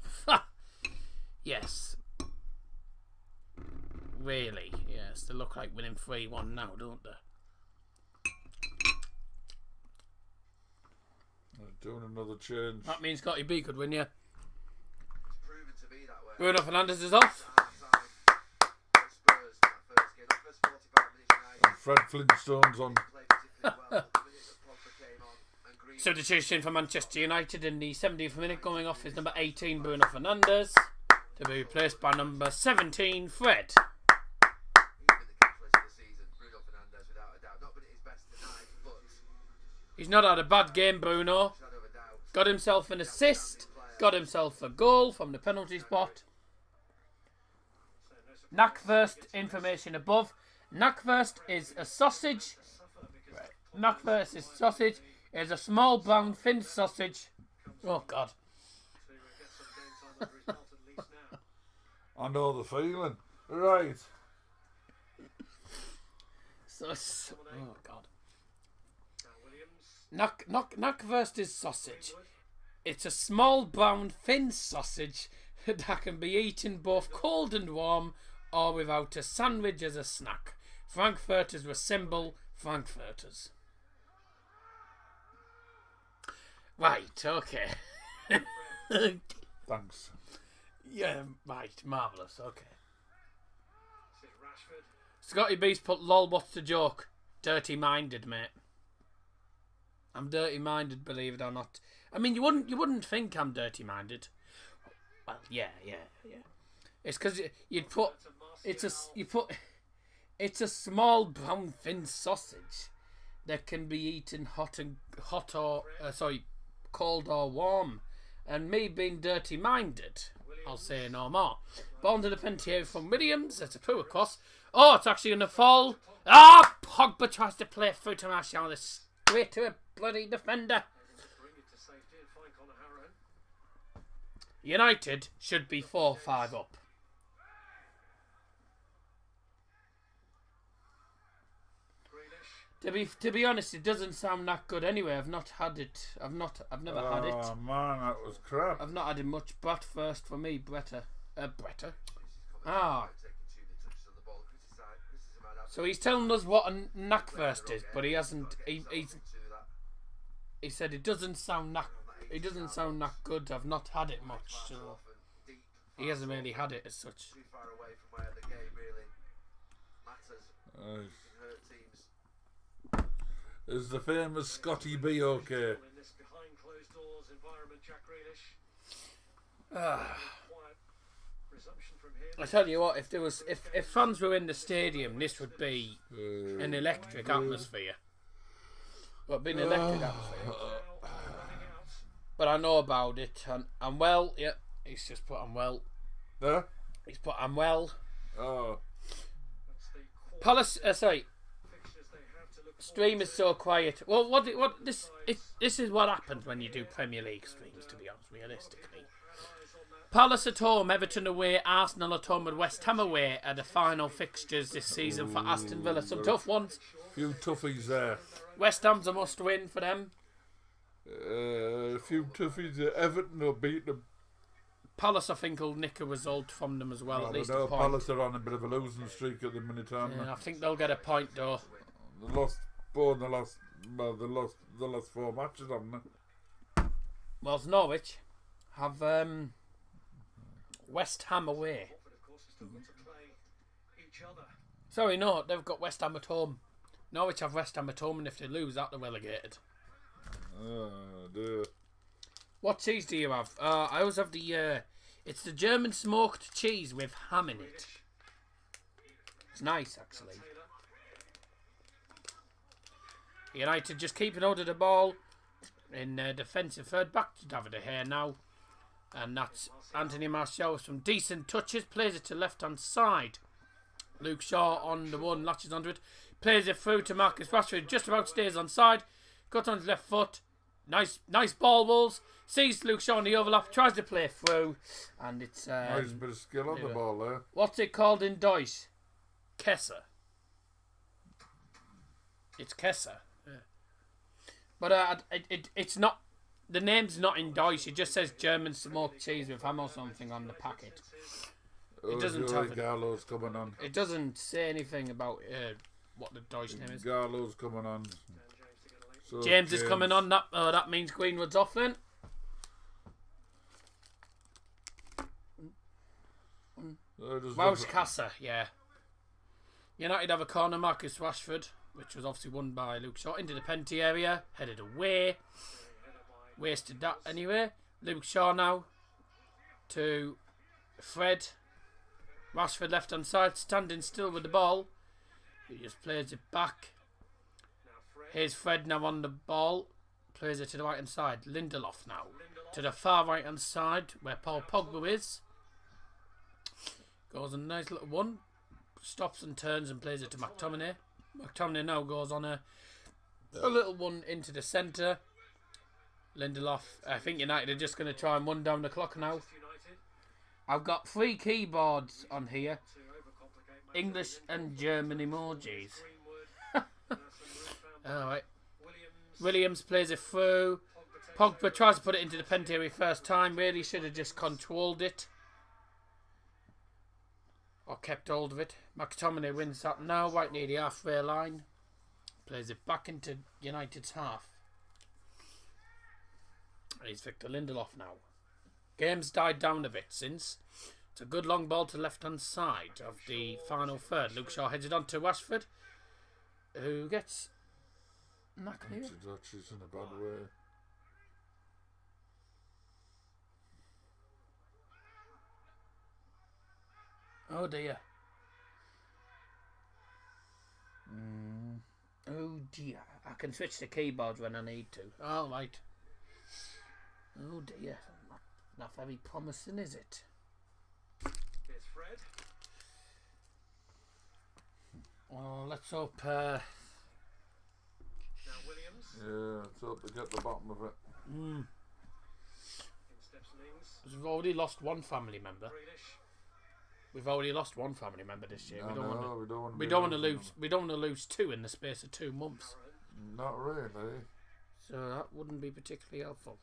Yes. Really, yes. They look like winning 3-1 now, don't they? They're doing another change. That means Scotty B could win, yeah. It's proven to be that way. Bruno Fernandes is off. Spurs, that first game, that first 45 minutes, United And Fred Flintstone's on. played particularly well. Substitution for Manchester United in the 70th minute, going off is number 18 Bruno Fernandes to be replaced by number 17 Fred. He's not had a bad game, Bruno. Got himself an assist, got himself a goal from the penalty spot. Knackwurst information above. Knackwurst is a sausage. Knackwurst is sausage. Is a small brown thin sausage. Oh God. I know the feeling. Right. Oh God. Knackwurst is sausage. It's a small brown thin sausage that can be eaten both cold and warm or without a sandwich as a snack. Frankfurters resemble Frankfurters. Right, okay. Thanks. Yeah, right, marvellous, okay. Scotty B's put lol, what's the joke? Dirty minded, mate. I'm dirty minded, believe it or not. I mean, you wouldn't think I'm dirty minded. Well, yeah. It's because it's a small brown thin sausage that can be eaten cold or warm. And me being dirty minded, I'll say no more. Born to the Pentier from Williams. It's a poor across. Oh, it's actually gonna fall. Ah, Pogba tries to play through to Martial. Straight to a bloody defender. United should be 4-5 up. To be honest, it doesn't sound that good anyway. I've not had it. I've never had it. Oh man, that was crap. I've not had it much. But first for me, Bretta. Ah. So he's telling us what a knackwurst is, but he hasn't. He said it doesn't sound that. It doesn't sound that good. I've not had it much, so he hasn't really had it as such. Is the famous Scotty B okay? I tell you what, if fans were in the stadium, this would be an electric atmosphere. Well, it'd be an electric atmosphere. But I know about it, and I'm well. Yeah, he's just put I'm well. Huh? He's put I'm well. Oh. Palace. Sorry. Stream is so quiet. Well, this is what happens when you do Premier League streams. To be honest, realistically, Palace at home, Everton away, Arsenal at home, and West Ham away are the final fixtures this season for Aston Villa. Some tough ones. Few toughies there. West Ham's a must-win for them. A few toughies. Everton will beat them. Palace, I think, will nick a result from them as well. At least a point. Palace are on a bit of a losing streak at the minute, aren't they? I think they'll get a point though. They lost the last 4 matches, haven't they? Well, Norwich have West Ham away. Sorry, no, they've got West Ham at home. Norwich have West Ham at home, and if they lose that, they're relegated. Oh dear. What cheese do you have? I always have it's the German smoked cheese with ham in it. It's nice, actually. United just keeping hold of the ball in defensive third. Back to David De Gea now. And that's Anthony Martial with some decent touches. Plays it to left-hand side. Luke Shaw on the one, latches onto it. Plays it through to Marcus Rashford. Just about stays on side. Got on his left foot. Nice ball, Wolves. Sees Luke Shaw on the overlap. Tries to play through. And it's... nice bit of skill on the ball there. What's it called in Deutsch? Kessler. It's Kessler. Yeah. But it's not... The name's not in Deutsch. It just says German smoked cheese with ham or something on the packet. It doesn't have Gallo's coming on. It doesn't say anything about what the Deutsch name is. Gallo's coming on. So James is coming on. That means Greenwood's off then. Welsh Casa, yeah. United have a corner, Marcus Rashford. which was obviously won by Luke Shaw, into the penalty area, headed away. Wasted that anyway. Luke Shaw now to Fred. Rashford left hand side, standing still with the ball. He just plays it back. Here's Fred now on the ball. Plays it to the right hand side. Lindelof now to the far right hand side where Paul Pogba is. Goes a nice little one. Stops and turns and plays it to McTominay. McTominay now goes on a little one into the centre. Lindelof. I think United are just going to try and run down the clock now. I've got 3 keyboards on here. English and German emojis. Alright. Williams plays it through. Pogba tries to put it into the penalty area first time. Really should have just controlled it. Or kept hold of it. McTominay wins that now, right near the halfway line. Plays it back into United's half. He's Victor Lindelof now. Game's died down a bit since. It's a good long ball to the left hand side of the final third. Luke Shaw heads it on to Rashford, who gets knocked here. She's in a bad way. Oh dear. Oh dear. I can switch the keyboards when I need to. All right. Oh dear. Not very promising, is it? Here's Fred. Well, let's hope. Now Williams. Yeah, let's hope they get the bottom of it. In steps Mings. We've already lost one family member. Grealish. We've already lost one family member this year. We don't want to lose. We don't want to lose 2 in the space of 2 months. Not really. So that wouldn't be particularly helpful.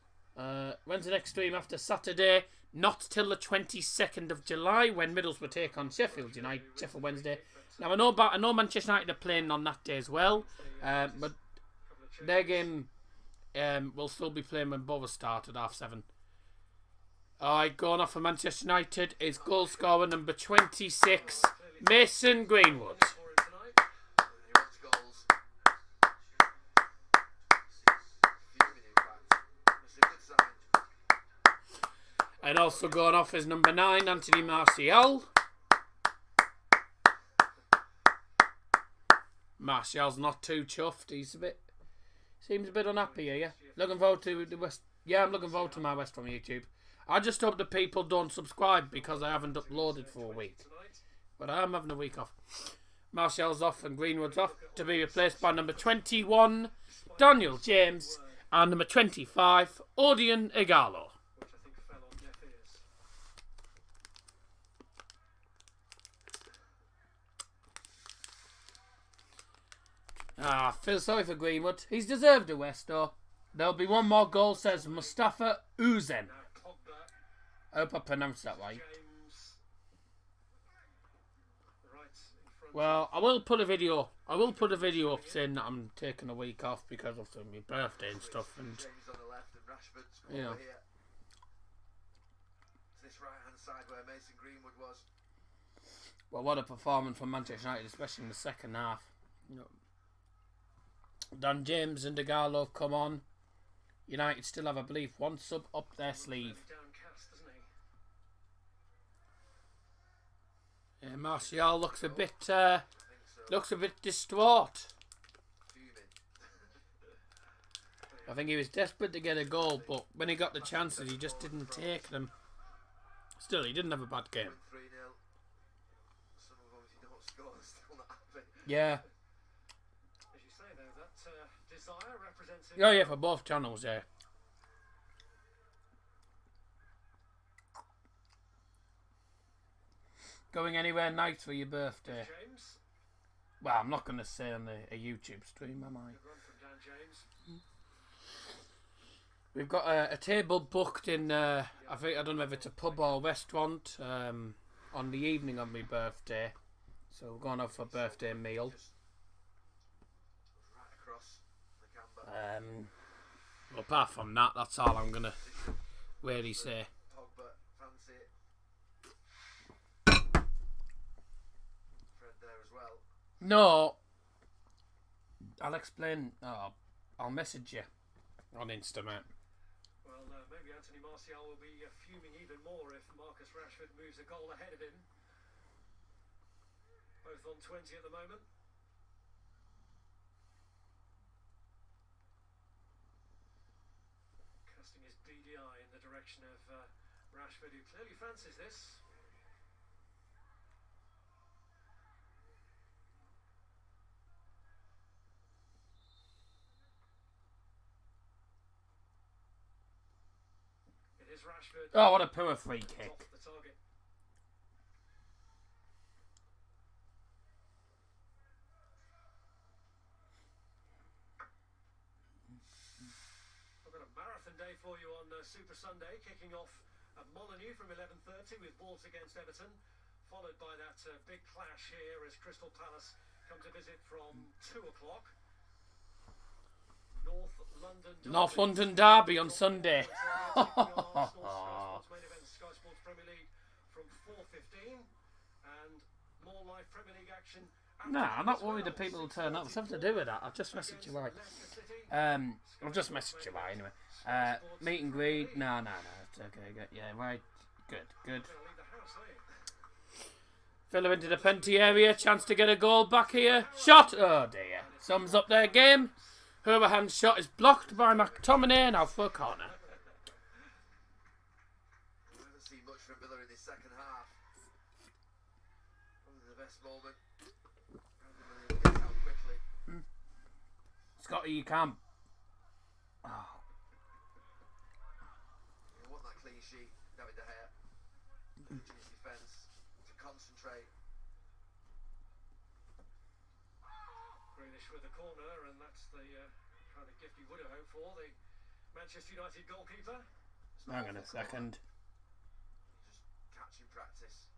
When's the next stream after Saturday? Not till the 22nd of July when Middlesbrough take on Sheffield United. Sheffield Wednesday. Now I know Manchester United are playing on that day as well, but their game will still be playing when both start at 7:30. Alright, going off for Manchester United is goal scorer number 26, Mason Greenwood. He wants goals. Fuming, in fact. It's a good sign. And also going off is number 9, Anthony Martial. Martial's not too chuffed. Seems a bit unhappy here. Yeah? Looking forward to the West. Yeah, I'm looking forward to my West from YouTube. I just hope that people don't subscribe because I haven't uploaded for a week. But I am having a week off. Martial's off and Greenwood's off to be replaced by number 21, Daniel James, and number 25, Odion Igalo. Which I think fell on deaf ears. I feel sorry for Greenwood. He's deserved a West though. There'll be one more goal, says Mustafa Uzen. Now Pogba. I hope I pronounced that right. James. Right in front. Well, I will put a video up saying that I'm taking a week off because of my birthday and stuff. And James on the left and Rashford's Yeah. over here. To this right hand side where Mason Greenwood was. well, what a performance from Manchester United, especially in the second half. Dan James and Igalo come on. United still have, I believe, 1 sub up their sleeve. Downcast, doesn't he? Yeah, Martial looks a bit I think so. distraught. Fuming. I think he was desperate to get a goal, but when he got the chances, he just didn't take them. Still, he didn't have a bad game. 3-0. Some of them, if you don't score, they're still not happy. Yeah. As you say though, that desire represents. Oh yeah, for both channels, yeah. Going anywhere nice for your birthday? James. Well, I'm not going to say on a YouTube stream, am I? Good run from Dan James. We've got a table booked in, I don't know if it's a pub or restaurant, on the evening of my birthday. So we're going out for a birthday meal. Right across the camber. Apart from that, that's all I'm going to really say. Pogba, fancy it. Fred there as well. No, I'll explain. Oh, I'll message you on Insta, mate. Well, maybe Anthony Martial will be fuming even more if Marcus Rashford moves a goal ahead of him. Both on 20 at the moment. Casting his beady eye in the direction of Rashford, who clearly fancies this. It is Rashford. Oh, what a poor free kick. Off the target. I've got a marathon day for you on Super Sunday, kicking off at Molineux from 11:30 with Wolves against Everton, followed by that big clash here as Crystal Palace come to visit from 2 o'clock. North London Derby on Sunday. Sky Sports Premier League from 4:15 and more live Premier League action. Nah, I'm not worried that people will turn up. It's something to do with that. I've just messaged you right. I've just messaged you right anyway. Meet and greet. No. It's okay. Good. Yeah, right. Good. Villa into the penalty area. Chance to get a goal back here. Shot. Oh dear. Sums up their game. Herberhand's shot is blocked by McTominay now for a corner. We haven't seen much from Villa in this second half. Probably the best moment. Gets out quickly. Scotty, you can. Oh. You want that clean sheet, David De Gea. Urging his defence to concentrate. Grealish with the corner, and that's the kind of gift you would have hoped for. The Manchester United goalkeeper. Hang on a second. Just catching practice.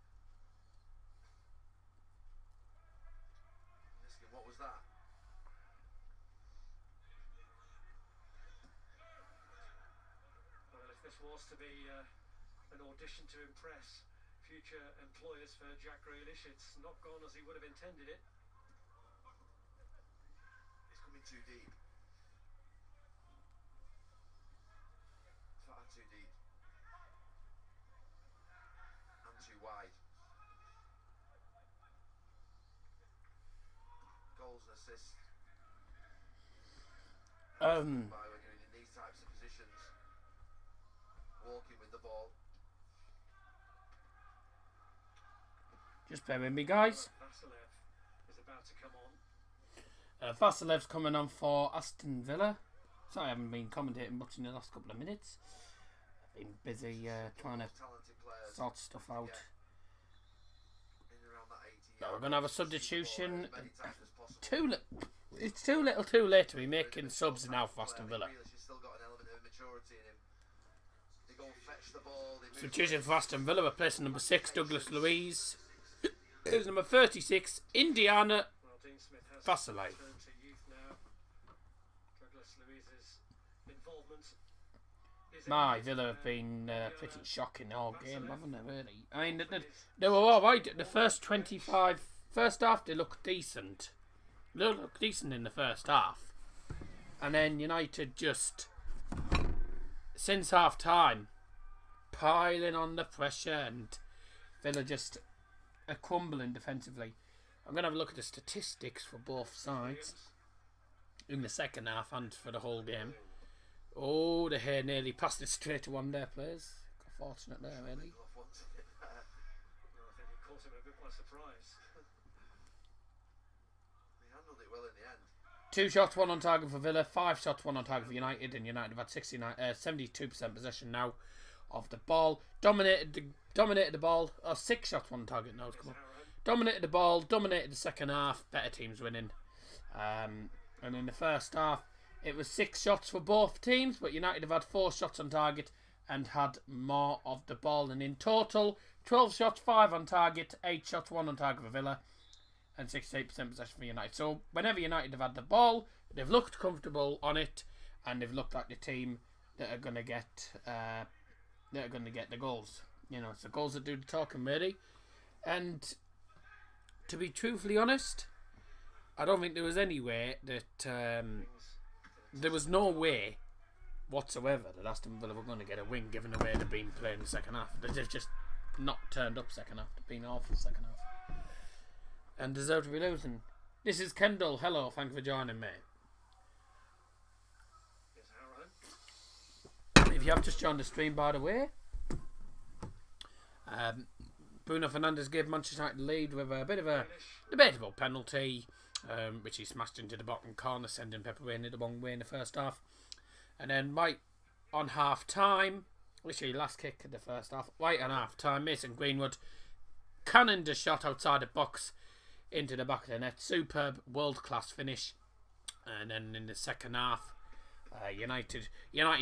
Asking, what was that? Well, if this was to be an audition to impress future employers for Jack Grealish, it's not gone as he would have intended it. It's coming too deep. Far too deep. And too wide. Goals and assists. By when you're in these types of positions. Walking with the ball. Just bear with me, guys. Vasilev is about to come on. Vasilev's coming on for Aston Villa. Sorry, I haven't been commentating much in the last couple of minutes. I've been busy trying to Talented players. sort stuff out. In and around that 80 Now we're going to have a substitution. as many times as possible. It's too late to be making subs now for Aston Villa. Grealish has still got an element of maturity in him. They go and fetch the ball. They move Substitution for Aston Villa, replacing number 6, Douglas Luiz. Here's number 36, Indiana Well, Dean Smith has Vasilev. turned to youth now. Douglas Luiz's involvement is My evident. Villa have been pretty shocking all game, haven't they, really? I mean, they were alright. The first half, they looked decent. They looked decent in the first half. And then United just, since half time, piling on the pressure, and Villa just are crumbling defensively. I'm going to have a look at the statistics for both sides in the second half and for the whole game. Oh, the hair nearly passed it straight to one of their players. Got fortunate there, really. off once. Well, I think it caught him a bit by surprise. They handled it well in the end. 2 shots, 1 on target for Villa, 5 shots, 1 on target for United, and United have had 72% possession now of the ball. Dominated the ball. 6 shots, 1 on target now. Come on. Dominated the ball, dominated the second half. Better teams winning. And in the first half, it was 6 shots for both teams, but United have had 4 shots on target and had more of the ball. And in total, 12 shots, 5 on target, 8 shots, 1 on target for Villa, and 68% possession for United. So whenever United have had the ball, they've looked comfortable on it, and they've looked like the team that are going to get the goals. You know, it's the goals that do the talking, really. And to be truthfully honest, I don't think there was any way that there was no way whatsoever that Aston Villa were going to get a win, given the way they've been playing the second half. They've just not turned up second half. They've been awful second half, and deserve to be losing. This is Kendall. Hello, thank you for joining me. If you have just joined the stream, by the way, Bruno Fernandes gave Manchester United the lead with a bit of a debatable penalty, which he smashed into the bottom corner, sending Pepperoni the wrong way in the first half. And then right on half time, literally last kick of the first half, right on half time, Mason Greenwood cannoned a shot outside the box into the back of the net. Superb world class finish. And then in the second half, United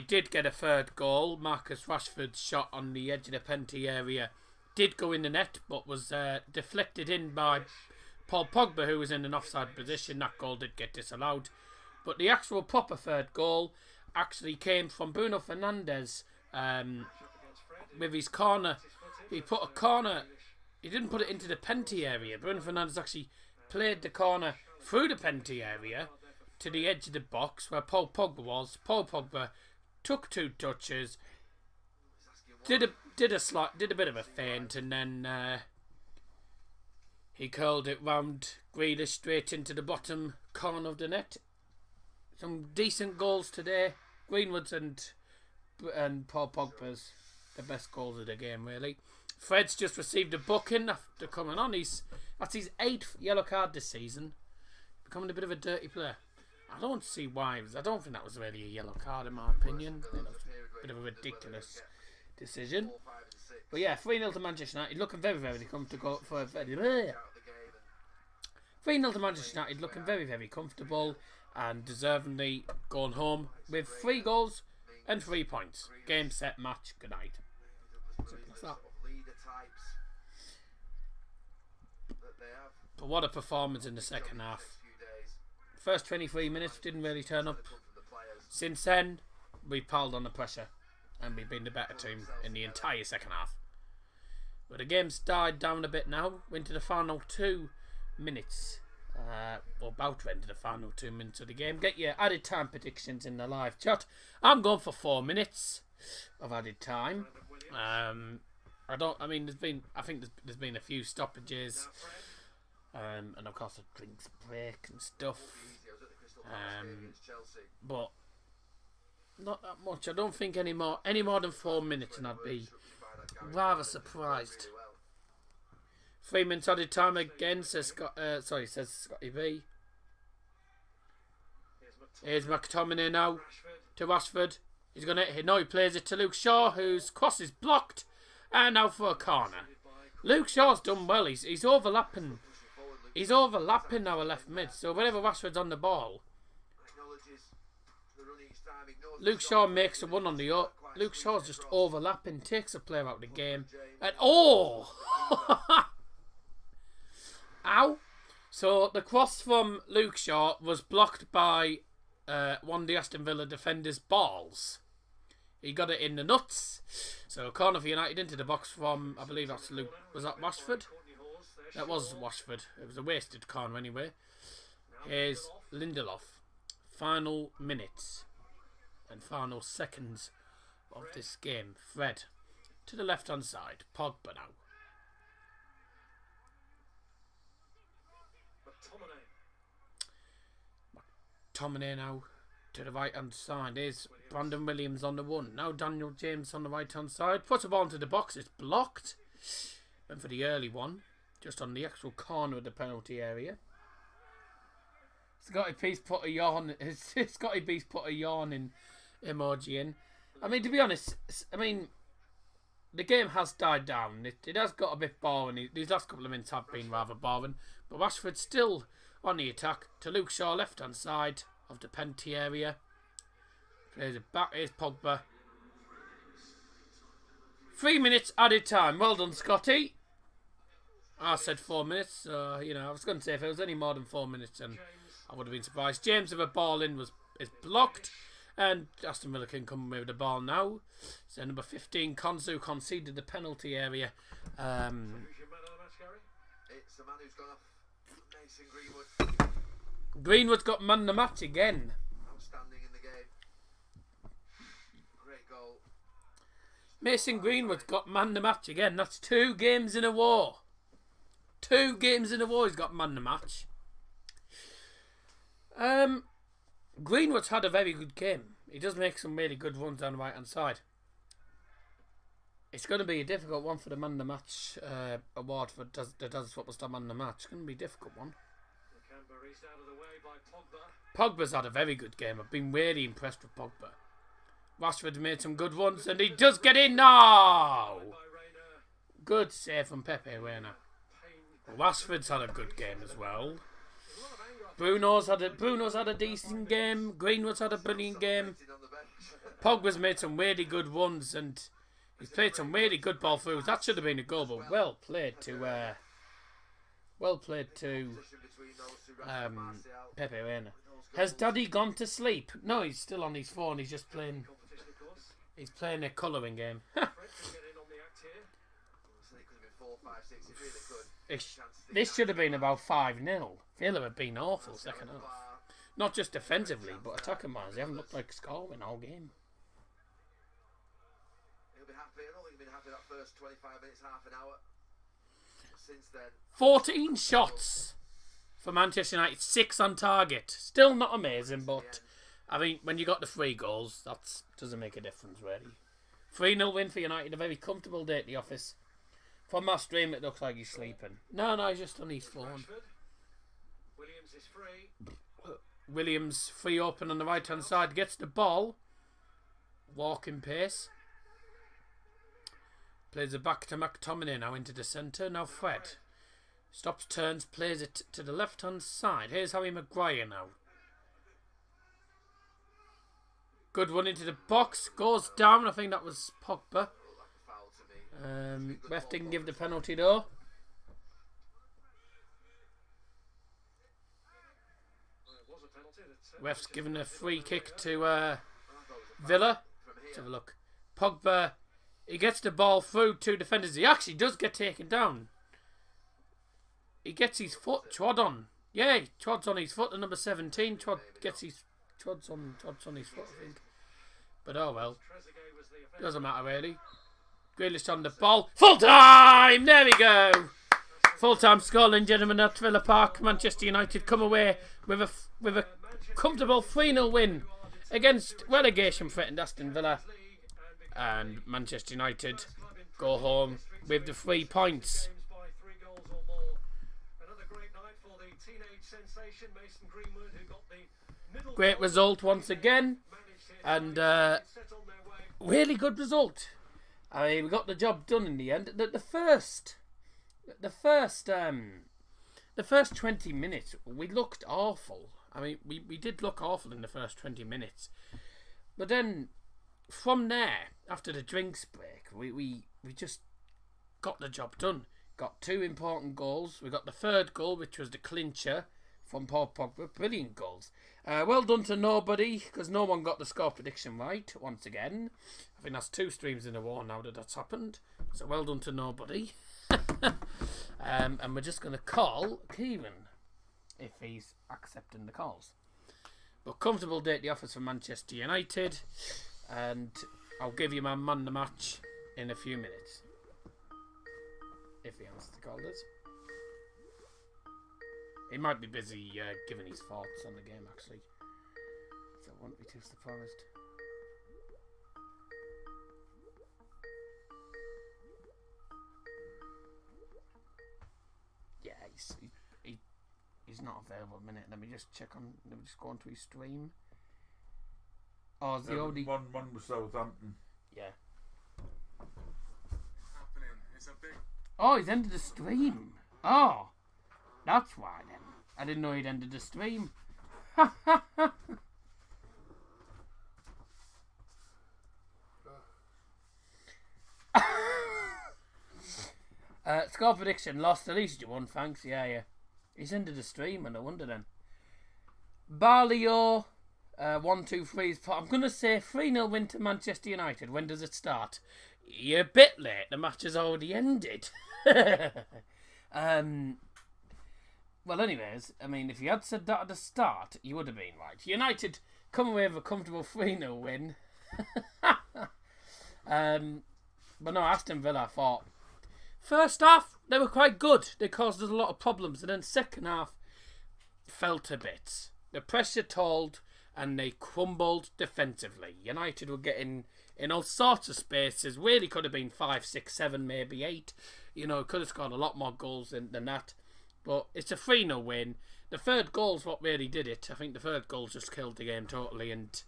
did get a third goal. Marcus Rashford's shot on the edge of the penalty area did go in the net, but was deflected in by Paul Pogba, who was in an offside position. That goal did get disallowed. But the actual proper third goal actually came from Bruno Fernandes with his corner. He put a corner, he didn't put it into the penalty area. Bruno Fernandes actually played the corner through the penalty area to the edge of the box where Paul Pogba was. Paul Pogba took 2 touches, did a bit of a feint, and then he curled it round Grealish straight into the bottom corner of the net. Some decent goals today. Greenwood's and Paul Pogba's the best goals of the game, really. Fred's just received a booking after coming on. That's his 8th yellow card this season. Becoming a bit of a dirty player. I don't see why. I don't think that was really a yellow card, in my opinion. I think that was a bit of a ridiculous decision. But yeah, 3-0 to Manchester United. Looking very, very comfortable. 3-0 to Manchester United. Looking very, very comfortable. And deservingly going home with 3 goals and 3 points. Game, set, match. Good night. Simple as that. But what a performance in the second half. First 23 minutes didn't really turn up. Since then, we've piled on the pressure and we've been the better team in the entire second half. But the game's died down a bit now. We're into the final 2 minutes. Or about to enter the final 2 minutes of the game. Get your added time predictions in the live chat. I'm going for 4 minutes of added time. There's been a few stoppages. And of course a drinks break and stuff, but not that much. I don't think any more than 4 minutes, and I'd be rather surprised. 3 minutes added time again, says Scotty B. Here's McTominay now to Rashford. He's gonna hit. No, he plays it to Luke Shaw, whose cross is blocked, and now for a corner. Luke Shaw's done well. He's overlapping. He's overlapping our left mid, so whenever Rashford's on the ball, Luke Shaw makes a run on the up. Luke Shaw's just overlapping, takes a player out of the game, and oh! Ow! So the cross from Luke Shaw was blocked by one of the Aston Villa defenders' balls. He got it in the nuts. So corner for United into the box from, I believe that's Luke. Was that Rashford? That was Rashford. It was a wasted corner anyway. Here's Lindelof. Final minutes and final seconds of this game. Fred to the left hand side. Pogba now. McTominay now to the right hand side. Here's Brandon Williams on the 1. Now Daniel James on the right hand side. Puts the ball into the box. It's blocked. Went for the early one. Just on the actual corner of the penalty area. Scotty B's put a yawn. Scotty B's put a yawning emoji in. I mean, to be honest, the game has died down. It has got a bit boring. These last couple of minutes have been rather boring. But Rashford's still on the attack to Luke Shaw, left hand side of the penalty area. Plays it back. Here's Pogba. 3 minutes added time. Well done, Scotty. I said 4 minutes, so, I was going to say if it was any more than 4 minutes, then I would have been surprised. James with a ball in is blocked, and Aston Villa can come with the ball now. So number 15, Konsu, conceded the penalty area. It's the man who's gone off, Mason Greenwood. Greenwood's got man the match again. Outstanding in the game. Great goal. Mason Greenwood's got man the match again. That's 2 games in a row. 2 games in a row he's got man the match. Greenwood's had a very good game. He does make some really good runs down the right hand side. It's going to be a difficult one for the man the match award for the Does Football Star man the match. It's going to be a difficult one. Out of the way by Pogba. Pogba's had a very good game. I've been really impressed with Pogba. Rashford made some good ones and he does get in now. By Reina. Good save from Pepe Reina. Rashford's had a good game as well. Bruno's had a decent game. Greenwood's had a brilliant game. Pogba's made some really good runs and he's played some really good ball throughs. That should have been a goal, but well played to Pepe Reina. Has Daddy gone to sleep? No, he's still on his phone. He's just playing. He's playing a colouring game. This should have been about 5-0. Villa have been awful second half. Not just defensively, but attacking wise. They haven't looked like scoring all game. He'll be happy. I don't think he'll be happy that first 25 minutes, half an hour. Since then, 14 shots for Manchester United, 6 on target. Still not amazing, but I mean, when you got the 3 goals, that doesn't make a difference really. 3-0 win for United, a very comfortable day at the office. From my stream, it looks like he's sleeping. No, he's just on his phone. Williams is free. Williams free open on the right hand side, gets the ball. Walking pace. Plays it back to McTominay now into the centre. Now Fred. Stops, turns, plays it to the left hand side. Here's Harry Maguire now. Good one into the box. Goes down. I think that was Pogba. Ref didn't give the penalty though. Ref's given a free kick to Villa. Let's have a look. Pogba, he gets the ball through 2 defenders. He actually does get taken down. He gets his foot trod on. Yeah, he trods on his foot. The number 17 trods on his foot, I think. But oh well. Doesn't matter really. Grealish on the ball. Full time! There we go. Full time scoreline, gentlemen, at Villa Park. Manchester United come away with a comfortable 3-0 win against relegation threatened Aston Villa. And Manchester United go home with the 3 points. Great result once again. And really good result. I mean, we got the job done in the end. The first 20 minutes, we looked awful. I mean, we did look awful in the first 20 minutes. But then, from there, after the drinks break, we just got the job done. Got 2 important goals. We got the 3rd goal, which was the clincher from Paul Pogba. Brilliant goals. Well done to nobody, because no one got the score prediction right, once again. I think that's 2 streams in a row now that's happened. So well done to nobody. And we're just going to call Kieran, if he's accepting the calls. But comfortable day at the office for Manchester United. And I'll give you my man the match in a few minutes. If he answers the call, does. He might be busy giving his thoughts on the game, actually. So I won't be too surprised. Yeah, he's not available a minute. Let me just go onto his stream. Oh, is the only one was Southampton. Yeah. Happening. It's a big. Oh, he's ended the stream. Oh, that's why then. I didn't know he'd ended the stream. Score prediction lost. At least you won, thanks. Yeah. He's ended the stream, and no wonder then. Barlio, 1, 2, 3. I'm going to say 3-0 win to Manchester United. When does it start? You're a bit late. The match has already ended. Well, anyways, I mean, if you had said that at the start, you would have been right. United come away with a comfortable 3-0 win. But no, Aston Villa, I thought, first half, they were quite good. They caused us a lot of problems. And then second half, fell to bits. The pressure told, and they crumbled defensively. United were getting in all sorts of spaces. Really could have been 5, 6, 7, maybe 8. You know, could have scored a lot more goals than that. But it's a 3-0 win. The third goal's what really did it. I think the third goal just killed the game totally. And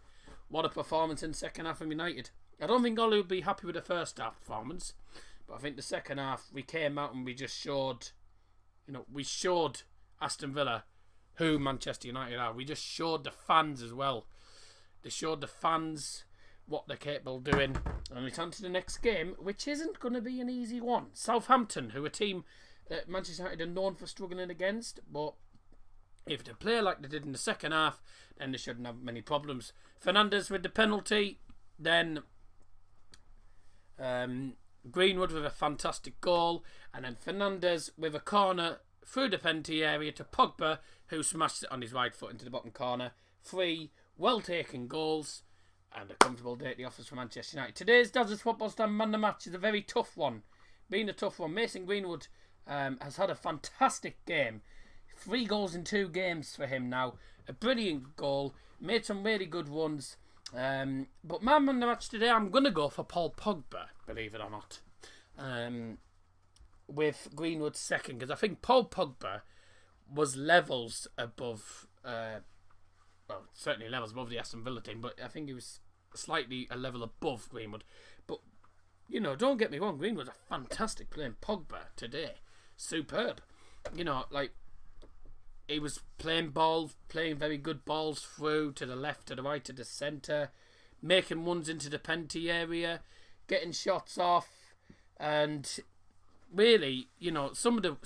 what a performance in the second half from United. I don't think Ole would be happy with the first half performance. But I think the second half, we came out and we just showed, we showed Aston Villa who Manchester United are. We just showed the fans as well. They showed the fans what they're capable of doing. And we turn to the next game, which isn't going to be an easy one. Southampton, who are a team that Manchester United are known for struggling against, but if they play like they did in the second half, then they shouldn't have many problems. Fernandes with the penalty, then Greenwood with a fantastic goal, and then Fernandes with a corner through the penalty area to Pogba, who smashed it on his right foot into the bottom corner. 3 well-taken goals, and a comfortable day at the office for Manchester United. Today's Daz's Football Stand Man of the Match is a very tough one. Being a tough one, Mason Greenwood has had a fantastic game. 3 goals in 2 games for him now. A brilliant goal. Made some really good runs. But man of the match today, I'm going to go for Paul Pogba, believe it or not. With Greenwood second, because I think Paul Pogba was levels above, well, certainly levels above the Aston Villa team, but I think he was slightly a level above Greenwood. But, don't get me wrong, Greenwood's a fantastic player. Pogba today, superb. He was playing very good balls through to the left, to the right, to the centre, making runs into the penalty area, getting shots off, and really, some of the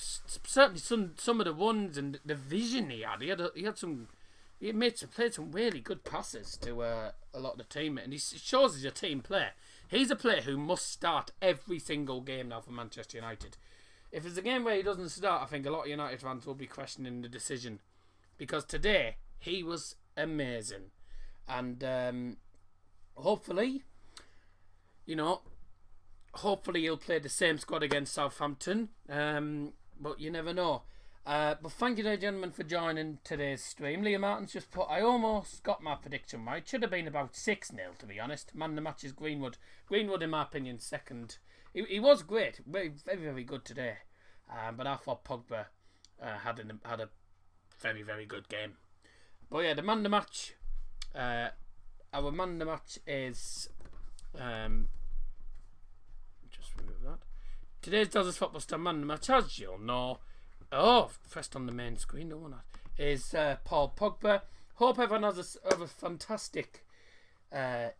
runs and the vision he played some really good passes to a lot of the team, and he shows he's a team player. He's a player who must start every single game now for Manchester United. If it's a game where he doesn't start, I think a lot of United fans will be questioning the decision, because today he was amazing, and hopefully he'll play the same squad against Southampton, but you never know. But thank you, ladies and gentlemen, for joining today's stream. Liam Martin's just put, I almost got my prediction right. Should have been about 6-0, to be honest. Man of the match is Greenwood. Greenwood, in my opinion, second. He was great, very, very, very good today. But I thought Pogba had a very, very good game. But yeah, the man of the match, our man of the match is, just remove that. Today's Daz's Football Star man of the match, as you'll know, pressed on the main screen, don't want that, is Paul Pogba. Hope everyone has a fantastic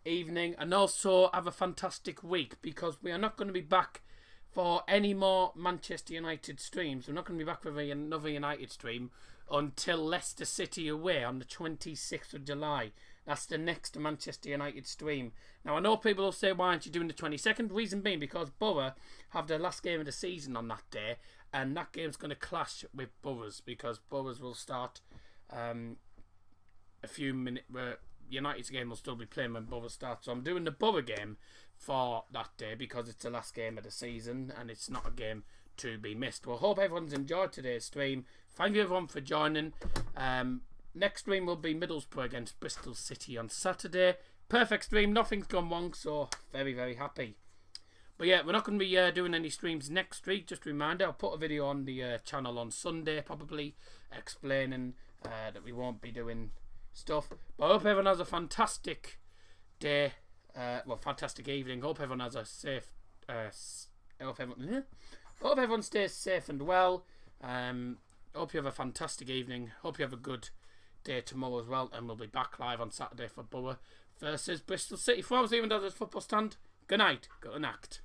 evening, and also have a fantastic week, because we are not going to be back for any more Manchester United streams. We're not going to be back with another United stream until Leicester City away on the 26th of July. That's the next Manchester United stream. Now, I know people will say, why aren't you doing the 22nd? Reason being, because Borough have their last game of the season on that day, and that game's going to clash with Borough's, because Borough's will start a few minutes, where United's game will still be playing when Borough starts. So I'm doing the Borough game for that day, because it's the last game of the season and it's not a game to be missed. Well, hope everyone's enjoyed today's stream. Thank you everyone for joining. Next stream will be Middlesbrough against Bristol City on Saturday. Perfect stream, nothing's gone wrong, so very, very happy. But yeah, we're not going to be doing any streams next week. Just a reminder, I'll put a video on the channel on Sunday, probably, explaining that we won't be doing stuff. But I hope everyone has a fantastic day, fantastic evening. Hope everyone has a safe, hope everyone stays safe and well. Hope you have a fantastic evening. Hope you have a good day tomorrow as well, and we'll be back live on Saturday for Borough versus Bristol City. For Stephen Dodds' Football Stand, good night, good night.